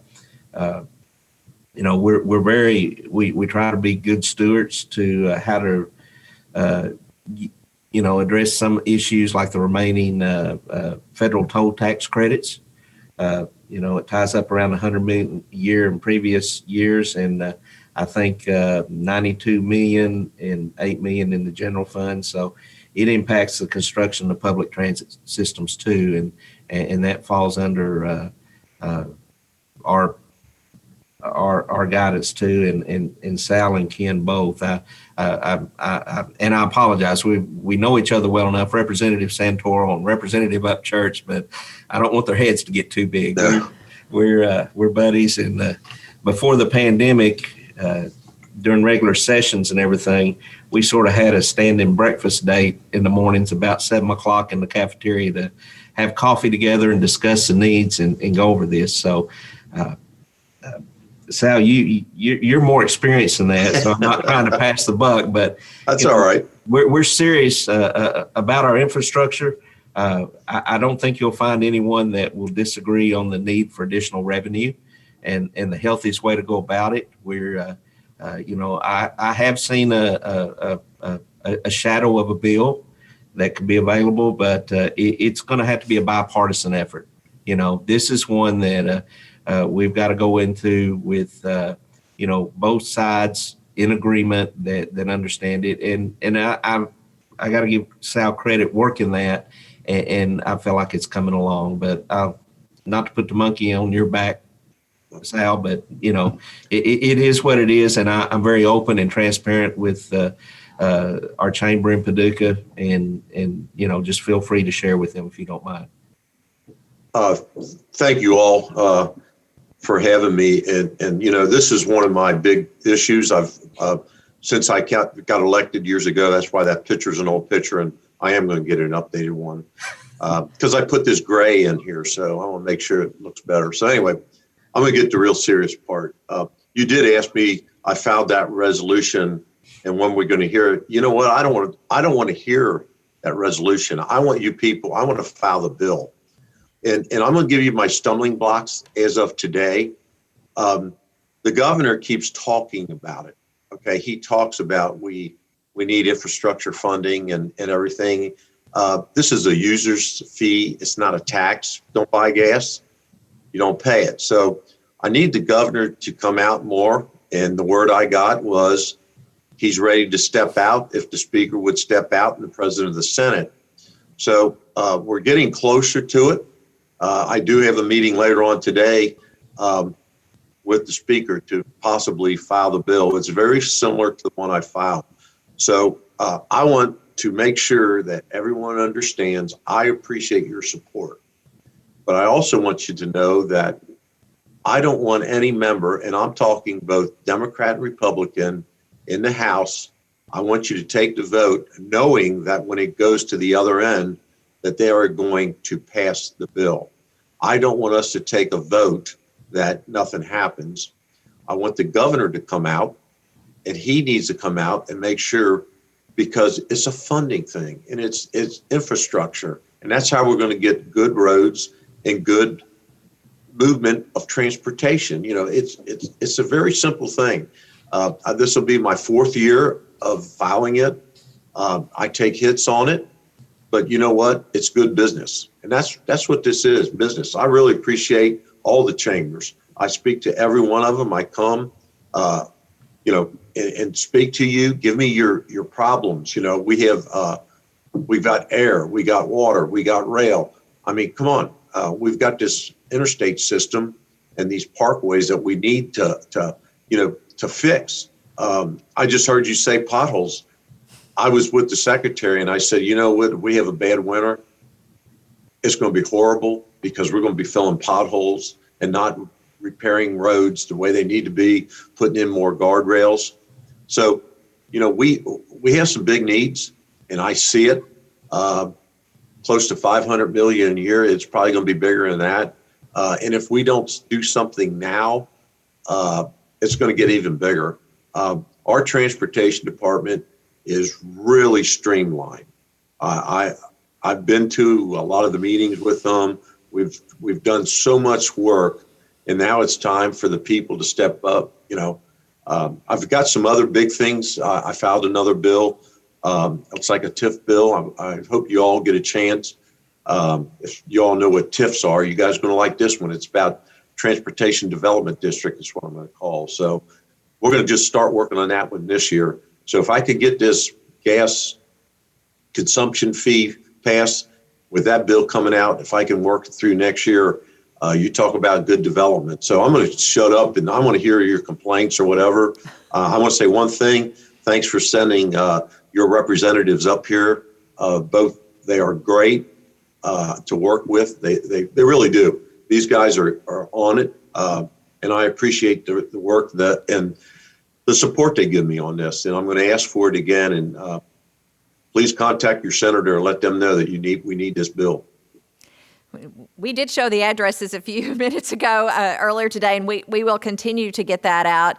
try to be good stewards to how to address some issues like the remaining federal toll tax credits. It ties up around $100 million a year in previous years, and I think $92 million and $8 million in the general fund. So it impacts the construction of public transit systems too, and that falls under our our guidance too, and Sal and Ken both. And I apologize. We know each other well enough, Representative Santoro and Representative Upchurch, but I don't want their heads to get too big. No. We're buddies, and before the pandemic, during regular sessions and everything, we sort of had a standing breakfast date in the mornings about 7:00 in the cafeteria to have coffee together and discuss the needs and go over this. So. Sal, you're more experienced than that, so I'm not trying to pass the buck, but that's all right. We're serious about our infrastructure. I don't think you'll find anyone that will disagree on the need for additional revenue and the healthiest way to go about it. We're, I have seen a shadow of a bill that could be available, but it's going to have to be a bipartisan effort. This is one that we've got to go into with, both sides in agreement that understand it. And I got to give Sal credit working that, and I feel like it's coming along. But not to put the monkey on your back, Sal, but it is what it is, and I'm very open and transparent with our chamber in Paducah, and just feel free to share with them if you don't mind. Thank you all for having me, and this is one of my big issues. I've since I got elected years ago. That's why that picture's an old picture, and I am going to get an updated one because I put this gray in here, so I want to make sure it looks better. So anyway, I'm going to get the real serious part. You did ask me. I filed that resolution, and when we're going to hear it. You know what? I don't want to hear that resolution. I want you people. I want to file the bill. And I'm going to give you my stumbling blocks as of today. The governor keeps talking about it. Okay, he talks about we need infrastructure funding and everything. This is a user's fee. It's not a tax. Don't buy gas, you don't pay it. So I need the governor to come out more. And the word I got was he's ready to step out if the speaker would step out and the president of the Senate. So we're getting closer to it. I do have a meeting later on today with the speaker to possibly file the bill. It's very similar to the one I filed. So I want to make sure that everyone understands I appreciate your support. But I also want you to know that I don't want any member, and I'm talking both Democrat and Republican in the House, I want you to take the vote knowing that when it goes to the other end, that they are going to pass the bill. I don't want us to take a vote that nothing happens. I want the governor to come out, and he needs to come out and make sure, because it's a funding thing and it's infrastructure, and that's how we're going to get good roads and good movement of transportation. It's a very simple thing. This will be my 4th year of filing it. I take hits on it. But you know what? It's good business. And that's what this is, business. I really appreciate all the chambers. I speak to every one of them. I come, and speak to you. Give me your problems. We've got air, we got water, we got rail. I mean, come on. We've got this interstate system and these parkways that we need to fix. I just heard you say potholes. I was with the secretary and I said, you know what, we have a bad winter. It's going to be horrible because we're going to be filling potholes and not repairing roads the way they need to be, putting in more guardrails. So, we have some big needs, and I see it. Close to $500 million a year. It's probably going to be bigger than that. And if we don't do something now, it's going to get even bigger. Our transportation department is really streamlined. I've been to a lot of the meetings with them. We've done so much work, and now it's time for the people to step up. I've got some other big things. I filed another bill. It's like a TIF bill. I hope you all get a chance. If you all know what TIFs are, you guys are going to like this one. It's about Transportation Development District is what I'm going to call. So we're going to just start working on that one this year. So if I could get this gas consumption fee passed with that bill coming out, if I can work it through next year, You talk about good development. So I'm going to shut up and I want to hear your complaints or whatever. I want to say one thing. Thanks for sending your representatives up here. Both, they are great to work with. They really do. These guys are on it. And I appreciate the work and the support they give me on this. And I'm going to ask for it again. And please contact your senator and let them know that we need this bill. We did show the addresses a few minutes ago, earlier today, and we will continue to get that out.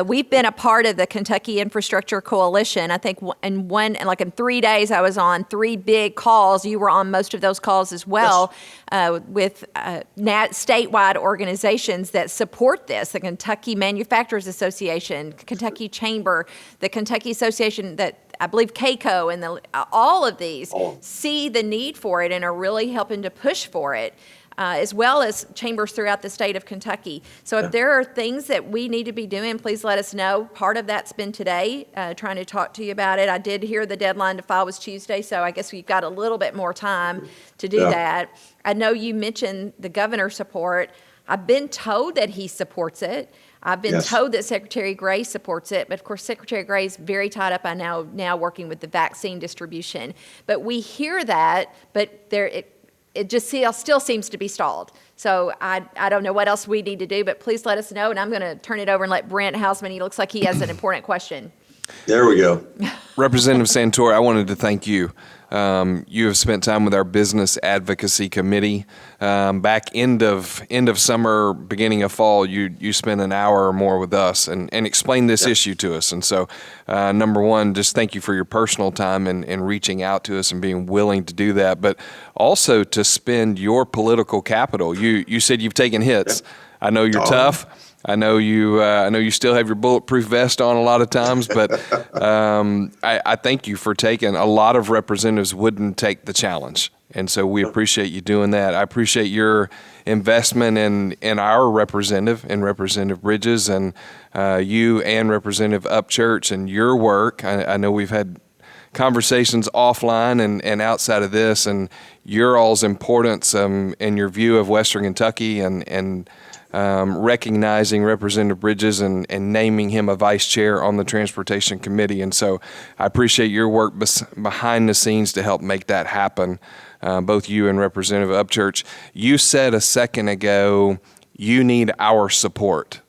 We've been a part of the Kentucky Infrastructure Coalition. I think in 3 days, I was on 3 big calls. You were on most of those calls as well, with statewide organizations that support this: the Kentucky Manufacturers Association, Kentucky Chamber, the Kentucky Association that I believe CAECO, and all of these see the need for it and are really helping to push for it, as well as chambers throughout the state of Kentucky. So if there are things that we need to be doing, please let us know. Part of that's been today, trying to talk to you about it. I did hear the deadline to file was Tuesday, so I guess we've got a little bit more time to do that. I know you mentioned the governor's support. I've been told that he supports it. I've been told that Secretary Gray supports it, but of course Secretary Gray is very tied up, I know, now working with the vaccine distribution. But we hear that, but it just still seems to be stalled. So I don't know what else we need to do, but please let us know, and I'm going to turn it over and let Brent Hausman, he looks like he has an important question. There we go. Representative Santoro, I wanted to thank you. You have spent time with our Business Advocacy Committee. Back end of summer, beginning of fall, you spent an hour or more with us and explained this issue to us. And so, number one, just thank you for your personal time and reaching out to us and being willing to do that, but also to spend your political capital. You said you've taken hits. I know you're tough. I know you still have your bulletproof vest on a lot of times, but I thank you for taking. A lot of representatives wouldn't take the challenge, and so we appreciate you doing that. I appreciate your investment in our representative, in Representative Bridges, and you and Representative Upchurch, and your work. I know we've had conversations offline and outside of this, and your all's importance and your view of Western Kentucky and recognizing Representative Bridges and naming him a vice chair on the Transportation Committee. And so I appreciate your work behind the scenes to help make that happen, both you and Representative Upchurch. You said a second ago, you need our support.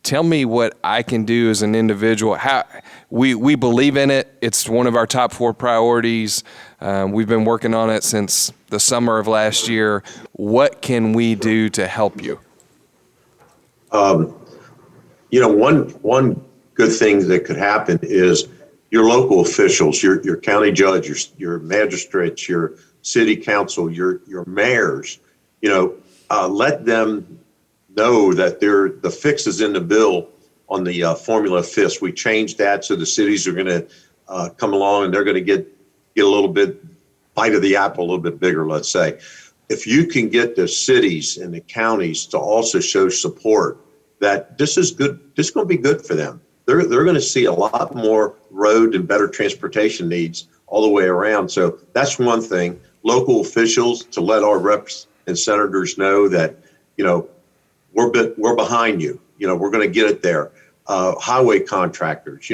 Tell me what I can do as an individual. How we believe in it. It's one of our top 4 priorities. We've been working on it since the summer of last year. What can we do to help you? One good thing that could happen is your local officials, your county judge, your magistrates, your city council, your mayors, let them know that the fix is in the bill on the formula FIS. We changed that so the cities are going to come along and they're going to get a little bit bite of the apple a little bit bigger, let's say. If you can get the cities and the counties to also show support that this is good, this is going to be good for them. They're going to see a lot more road and better transportation needs all the way around. So that's one thing. Local officials to let our reps and senators know that, we're behind you. We're going to get it there. Highway contractors,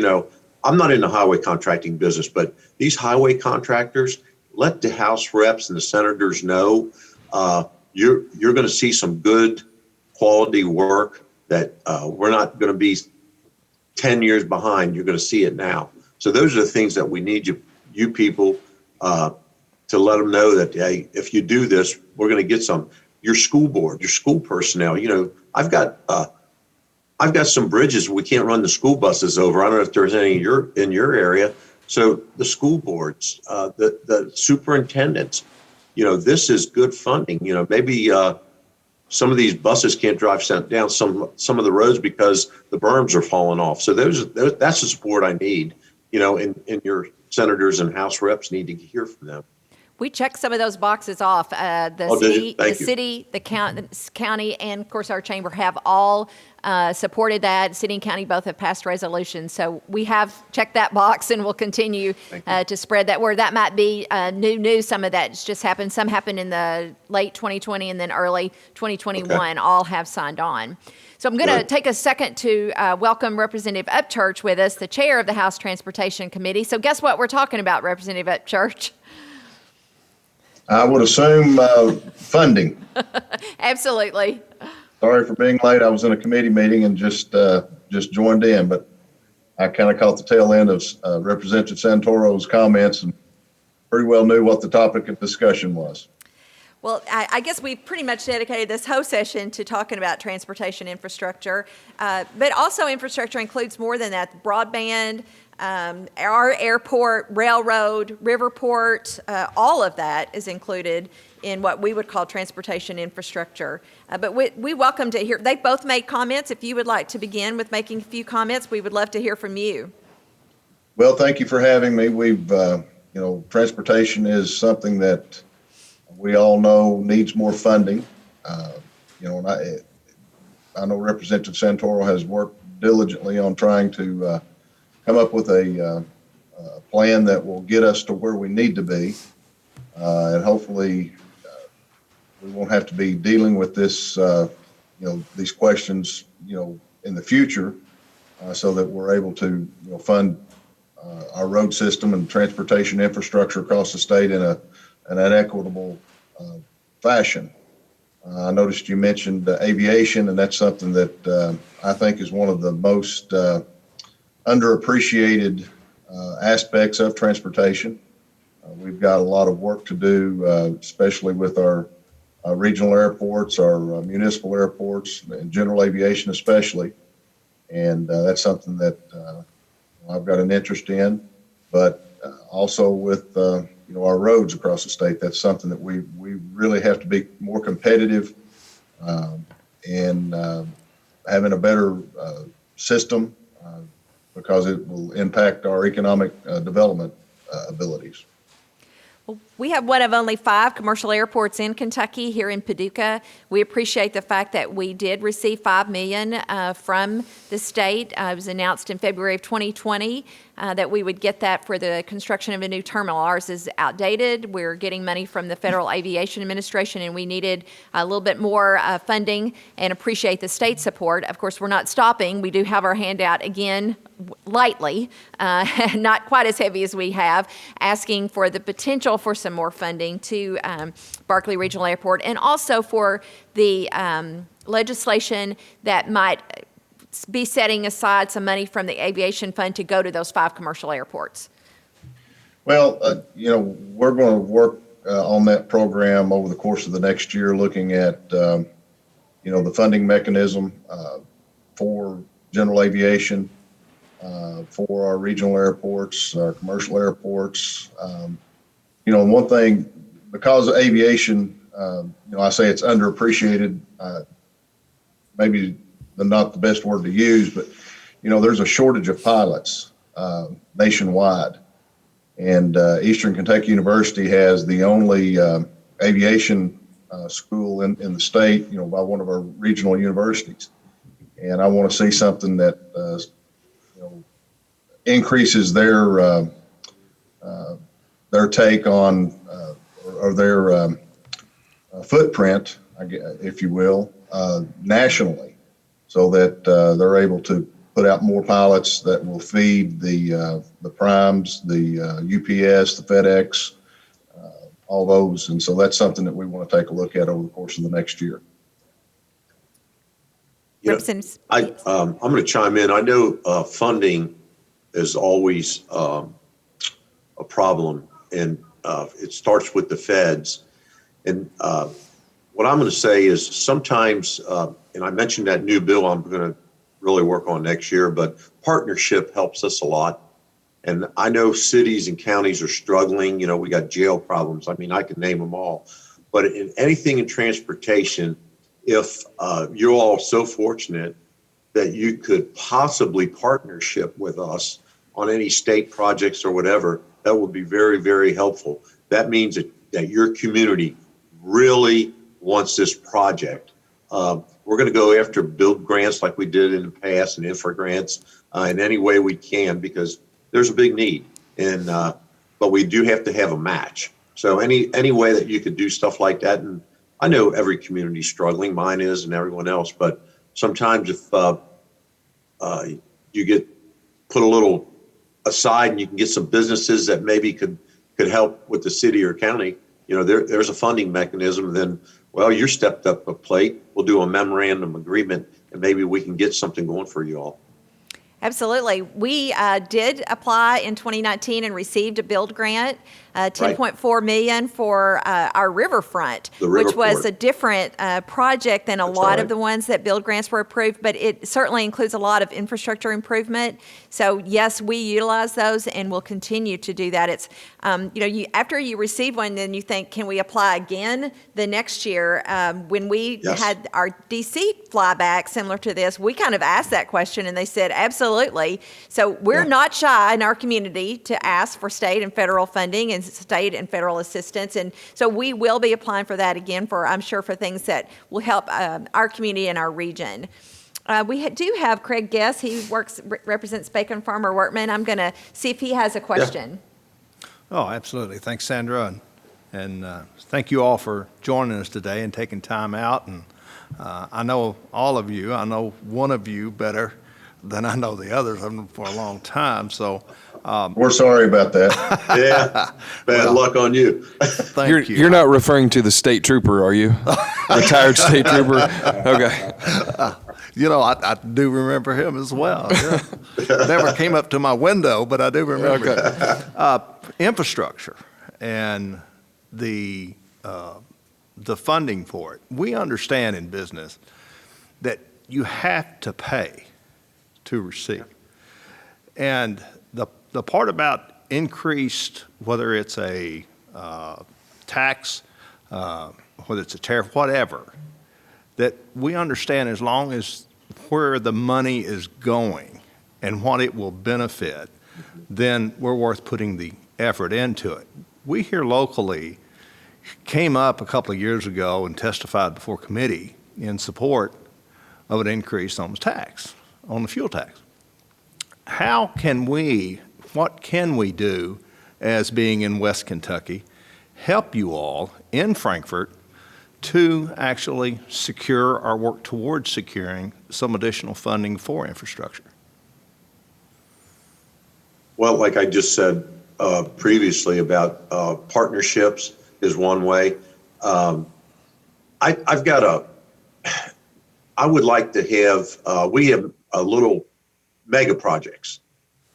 I'm not in the highway contracting business, but these highway contractors, let the House reps and the senators know you're going to see some good quality work that we're not going to be 10 years behind. You're going to see it now. So those are the things that we need you people to let them know that, hey, if you do this, we're going to get some. Your school board, your school personnel, I've got some bridges we can't run the school buses over. I don't know if there's any in your area. So the school boards, the superintendents, this is good funding. Maybe some of these buses can't drive down some of the roads because the berms are falling off. So that's the support I need, and your senators and House reps need to hear from them. We checked some of those boxes off. The city, the county, and of course our chamber have all supported that. City and county both have passed resolutions. So we have checked that box, and we'll continue to spread that word. That might be new news. Some of that's just happened. Some happened in the late 2020 and then early 2021. Okay. All have signed on. So I'm going to take a second to welcome Representative Upchurch with us, the chair of the House Transportation Committee. So guess what we're talking about, Representative Upchurch? I would assume funding. Absolutely. Sorry for being late. I was in a committee meeting and just joined in, but I kind of caught the tail end of Representative Santoro's comments and pretty well knew what the topic of discussion was. Well, I guess we've pretty much dedicated this whole session to talking about transportation infrastructure, but also infrastructure includes more than that. Broadband, our airport, railroad, riverport, all of that is included in what we would call transportation infrastructure. But we welcome to hear, they both made comments. If you would like to begin with making a few comments, we would love to hear from you. Well, thank you for having me. We've, transportation is something that we all know needs more funding. And I know Representative Santoro has worked diligently on trying to come up with a plan that will get us to where we need to be. And hopefully we won't have to be dealing with this, these questions, in the future, so that we're able to fund our road system and transportation infrastructure across the state in an equitable fashion. I noticed you mentioned aviation, and that's something that I think is one of the most underappreciated aspects of transportation. We've got a lot of work to do, especially with our regional airports, our municipal airports, and general aviation especially. And that's something that I've got an interest in, but also with our roads across the state. That's something that we really have to be more competitive and having a better system because it will impact our economic development abilities. We have one of only 5 commercial airports in Kentucky here in Paducah. We appreciate the fact that we did receive $5 million from the state. It was announced in February of 2020 that we would get that for the construction of a new terminal. Ours is outdated. We're getting money from the Federal Aviation Administration, and we needed a little bit more funding and appreciate the state support. Of course, we're not stopping. We do have our hand out again lightly, not quite as heavy as we have, asking for the potential for some more funding to Barkley Regional Airport, and also for the legislation that might be setting aside some money from the aviation fund to go to those 5 commercial airports. Well, we're going to work on that program over the course of the next year, looking at, the funding mechanism for general aviation, for our regional airports, our commercial airports. One thing, because of aviation, I say it's underappreciated, maybe not the best word to use, but, there's a shortage of pilots nationwide. And Eastern Kentucky University has the only aviation school in the state, by one of our regional universities. And I want to see something that, increases their take on or their footprint, if you will, nationally, so that they're able to put out more pilots that will feed the primes, the UPS, the FedEx, all those. And so that's something that we want to take a look at over the course of the next year. I'm going to chime in. I know funding is always a problem, and it starts with the feds. And what I'm going to say is sometimes, and I mentioned that new bill I'm going to really work on next year, but partnership helps us a lot. And I know cities and counties are struggling. We got jail problems. I mean, I could name them all. But in anything in transportation, if you're all so fortunate that you could possibly partnership with us on any state projects or whatever, that would be very, very helpful. That means that your community really wants this project. We're going to go after build grants like we did in the past and infra grants in any way we can, because there's a big need. And but we do have to have a match. So any way that you could do stuff like that, and I know every community is struggling, mine is, and everyone else. But sometimes if you get put a little aside and you can get some businesses that maybe could help with the city or county, there's a funding mechanism. Then, well, you're stepped up a plate. We'll do a memorandum agreement, and maybe we can get something going for you all. Absolutely. We did apply in 2019 and received a build grant, $10.4 million for our riverfront, which was a different project than a lot of the ones that build grants were approved, but it certainly includes a lot of infrastructure improvement. So yes, we utilize those and will continue to do that. It's, after you receive one, then you think, can we apply again the next year? When we had our DC flyback similar to this, we kind of asked that question and they said, absolutely. So we're not shy in our community to ask for state and federal funding and state and federal assistance. And so we will be applying for that again I'm sure for things that will help our community and our region. We do have Craig Guess. He represents Bacon Farmer Workman. I'm going to see if he has a question. Oh, absolutely. Thanks, Sandra. And thank you all for joining us today and taking time out. And I know all of you. I know one of you better than I know the others. I've known for a long time. So we're sorry about that. Yeah. Bad luck on you. Thank you. You're not referring to the state trooper, are you? Retired state trooper? Okay. I do remember him as well. Yeah. Never came up to my window, but I do remember him. Infrastructure and the funding for it. We understand in business that you have to pay to receive. And the part about increased, whether it's a tax, whether it's a tariff, whatever, that we understand as long as where the money is going and what it will benefit, then we're worth putting the effort into it. We here locally came up a couple of years ago and testified before committee in support of an increase on the fuel tax. What can we do as being in West Kentucky, help you all in Frankfort to actually secure or work towards securing some additional funding for infrastructure? Well, like I just said previously about partnerships is one way. I would like to have, we have a little mega projects.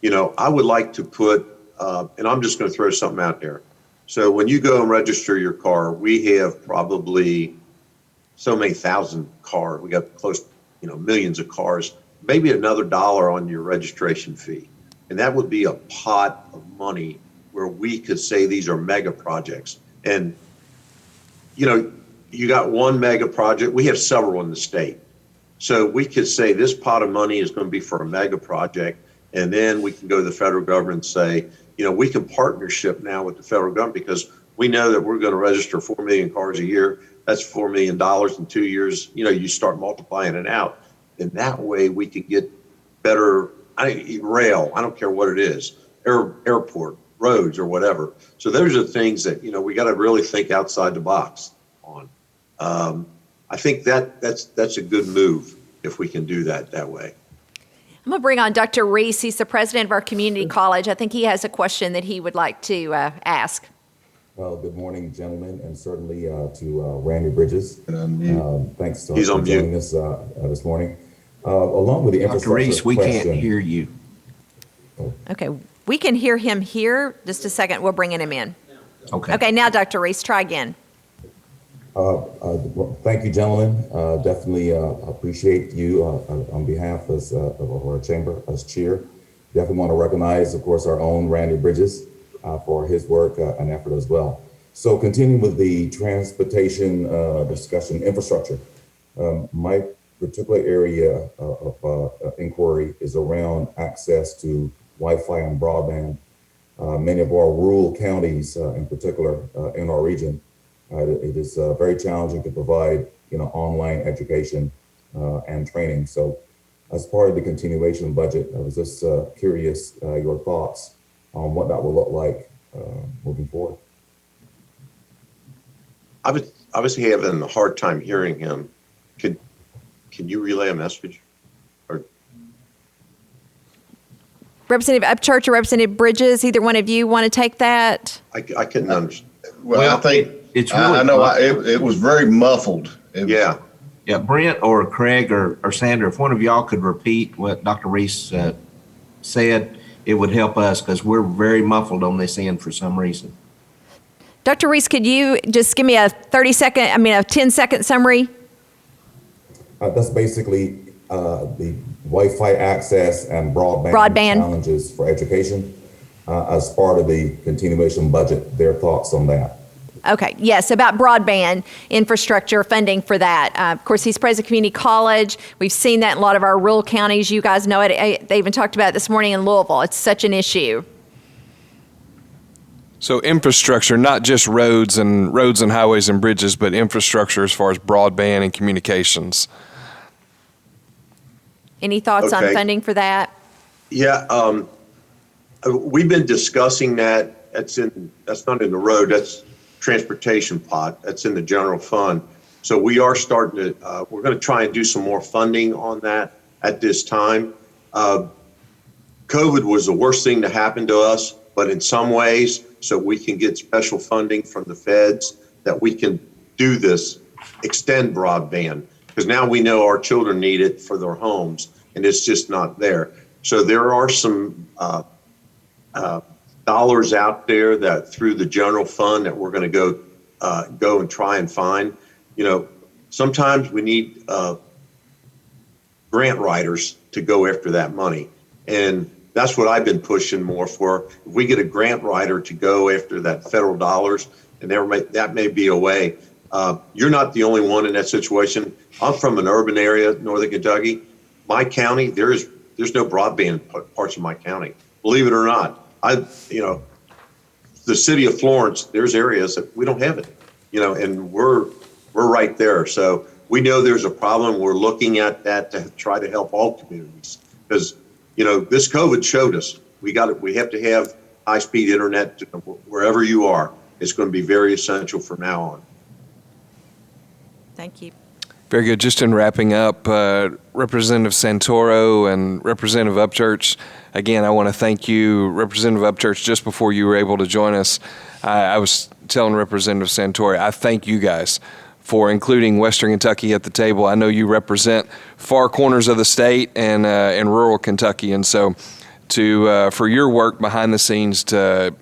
I would like to put, and I'm just going to throw something out there. So when you go and register your car, we have probably so many thousand cars. We got close, millions of cars, maybe another $1 on your registration fee. And that would be a pot of money where we could say these are mega projects. And, you got one mega project. We have several in the state. So we could say this pot of money is going to be for a mega project. And then we can go to the federal government and say, we can partnership now with the federal government because we know that we're going to register 4 million cars a year. That's $4 million in 2 years. You start multiplying it out. And that way we can get better rail. I don't care what it is, airport, roads or whatever. So those are things that, we got to really think outside the box on. I think that's a good move if we can do that way. I'm going to bring on Dr. Reese. He's the president of our community college. I think he has a question that he would like to ask. Well, good morning, gentlemen, and certainly to Randy Bridges. Thanks for joining us this morning. Along with the infrastructure Dr. Reese, we question, can't hear you. Okay, we can hear him here. Just a second, we're bringing him in. Okay, now Dr. Reese, try again. Thank you, gentlemen. Definitely appreciate you on behalf of our chamber as chair. Definitely want to recognize, of course, our own Randy Bridges for his work and effort as well. So continuing with the transportation discussion, infrastructure, my particular area of inquiry is around access to Wi-Fi and broadband. Many of our rural counties in particular in our region It is very challenging to provide, online education and training. So as part of the continuation budget, I was just curious your thoughts on what that will look like moving forward. I was obviously having a hard time hearing him. Can you relay a message? Or Representative Upchurch or Representative Bridges, either one of you want to take that? I couldn't understand. Well, I think it's really I know it was very muffled. Yeah. Yeah, Brent or Craig or Sandra, if one of y'all could repeat what Dr. Reese said, it would help us because we're very muffled on this end for some reason. Dr. Reese, could you just give me a 10-second summary? That's basically the Wi-Fi access and broadband challenges for education as part of the continuation budget. Their thoughts on that. Okay, yes, about broadband infrastructure funding for that. Of course, he's president of community college. We've seen that in a lot of our rural counties. You guys know it. They even talked about it this morning in Louisville. It's such an issue. So infrastructure, not just roads and highways and bridges, but infrastructure as far as broadband and communications. Any thoughts on funding for that? Yeah, we've been discussing that. That's not in the road. That's transportation pot. That's in the general fund. So we are starting to. We're going to try and do some more funding on that at this time. COVID was the worst thing to happen to us, but in some ways, so we can get special funding from the feds that we can do this, extend broadband, because now we know our children need it for their homes, and it's just not there. So there are some dollars out there that through the general fund that we're going to go and try and find. Sometimes we need grant writers to go after that money, and that's what I've been pushing more for. If we get a grant writer to go after that federal dollars, and that may be a way. You're not the only one in that situation. I'm from an urban area, Northern Kentucky. My county, there's no broadband parts of my county. Believe it or not, the city of Florence, there's areas that we don't have it, and we're right there. So we know there's a problem. We're looking at that to try to help all communities because, this COVID showed us we have to have high-speed internet wherever you are. It's going to be very essential from now on. Thank you. Very good. Just in wrapping up, Representative Santoro and Representative Upchurch, again, I want to thank you, Representative Upchurch, just before you were able to join us. I was telling Representative Santoro, I thank you guys for including Western Kentucky at the table. I know you represent far corners of the state and rural Kentucky, and so for your work behind the scenes to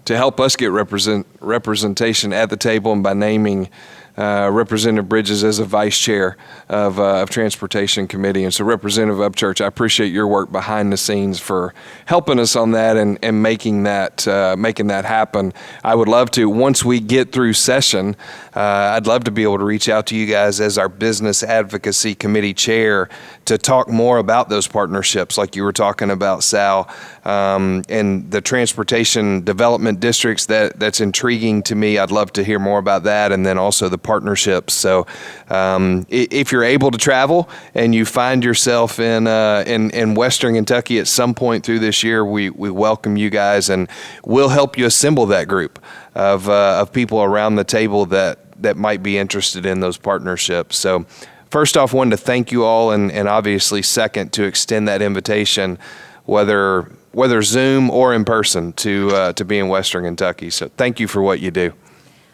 help us get representation at the table, and by naming Representative Bridges as a vice chair of Transportation Committee. And so Representative Upchurch, I appreciate your work behind the scenes for helping us on that and making that happen. I would love to, once we get through session, I'd love to be able to reach out to you guys as our Business Advocacy Committee chair to talk more about those partnerships like you were talking about, Sal, and the transportation development districts. That's intriguing to me. I'd love to hear more about that, and then also the partnerships. So if you're able to travel and you find yourself in Western Kentucky at some point through this year, we welcome you guys, and we'll help you assemble that group of people around the table that might be interested in those partnerships. So first off, wanted to thank you all, and obviously second, to extend that invitation, whether Zoom or in person, to be in Western Kentucky. So thank you for what you do.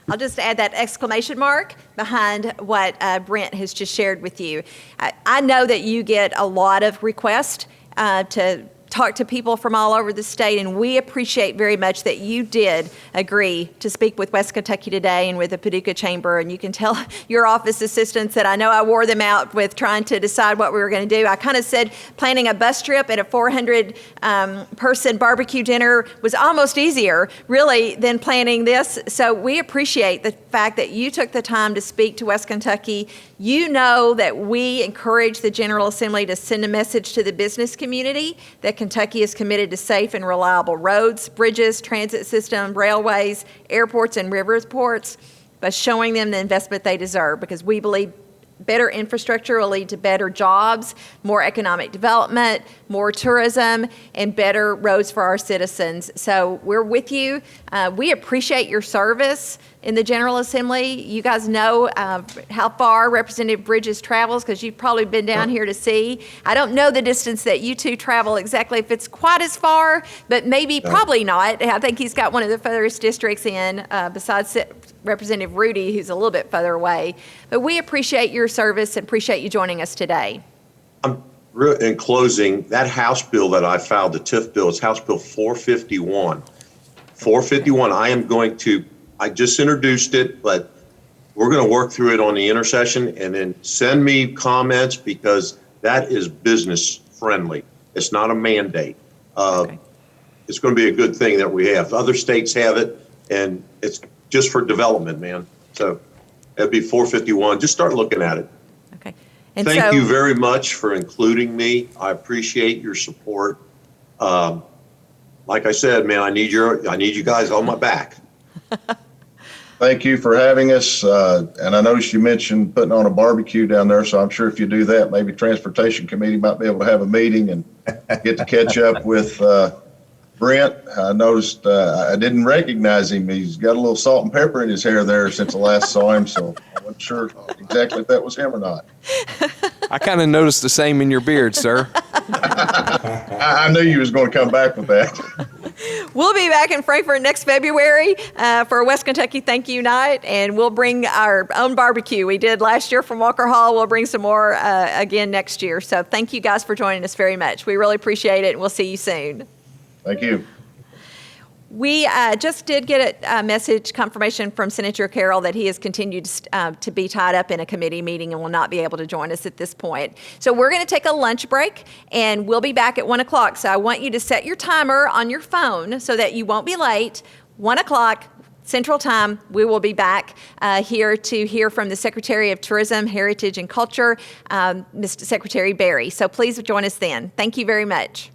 I'll just add that exclamation mark behind what Brent has just shared with you. I know that you get a lot of requests to talk to people from all over the state, and we appreciate very much that you did agree to speak with West Kentucky Today and with the Paducah Chamber. And you can tell your office assistants that I know I wore them out with trying to decide what we were going to do. I kind of said planning a bus trip at a 400 person barbecue dinner was almost easier, really, than planning this. So we appreciate the fact that you took the time to speak to West Kentucky. You know that we encourage the General Assembly to send a message to the business community that Kentucky is committed to safe and reliable roads, bridges, transit system, railways, airports, and river ports. by showing them the investment they deserve, because we believe better infrastructure will lead to better jobs, more economic development, more tourism, and better roads for our citizens. So we're with you. We appreciate your service in the General Assembly. You guys know how far Representative Bridges travels, because you've probably been down here to see. I don't know the distance that you two travel exactly, if it's quite as far, but maybe, probably not. I think he's got one of the furthest districts in, besides Representative Rudy, who's a little bit further away. But we appreciate your service and appreciate you joining us today. In closing, that House bill that I filed, the TIF bill, is House Bill 451. 451, I just introduced it, but we're going to work through it on the intercession, and then send me comments, because that is business friendly. It's not a mandate. It's going to be a good thing that we have. Other states have it, and it's just for development, man. So it'd be 451. Just start looking at it. Okay. Thank you very much for including me. I appreciate your support. Like I said, man, I need you guys on my back. Thank you for having us. And I noticed you mentioned putting on a barbecue down there, so I'm sure if you do that, maybe Transportation Committee might be able to have a meeting and get to catch up with Brent. I noticed I didn't recognize him. He's got a little salt and pepper in his hair there since I last saw him, so I wasn't sure exactly if that was him or not. I kind of noticed the same in your beard, sir. I knew you was going to come back with that. We'll be back in Frankfort next February for a West Kentucky Thank You Night, and we'll bring our own barbecue. We did last year from Walker Hall. We'll bring some more again next year. So thank you guys for joining us very much. We really appreciate it, and we'll see you soon. Thank you. We just did get a message confirmation from Senator Carroll that he has continued to be tied up in a committee meeting and will not be able to join us at this point. So we're going to take a lunch break, and we'll be back at 1 o'clock. So I want you to set your timer on your phone so that you won't be late. 1 o'clock Central Time, we will be back here to hear from the Secretary of Tourism, Heritage, and Culture, Mr. Secretary Berry. So please join us then. Thank you very much.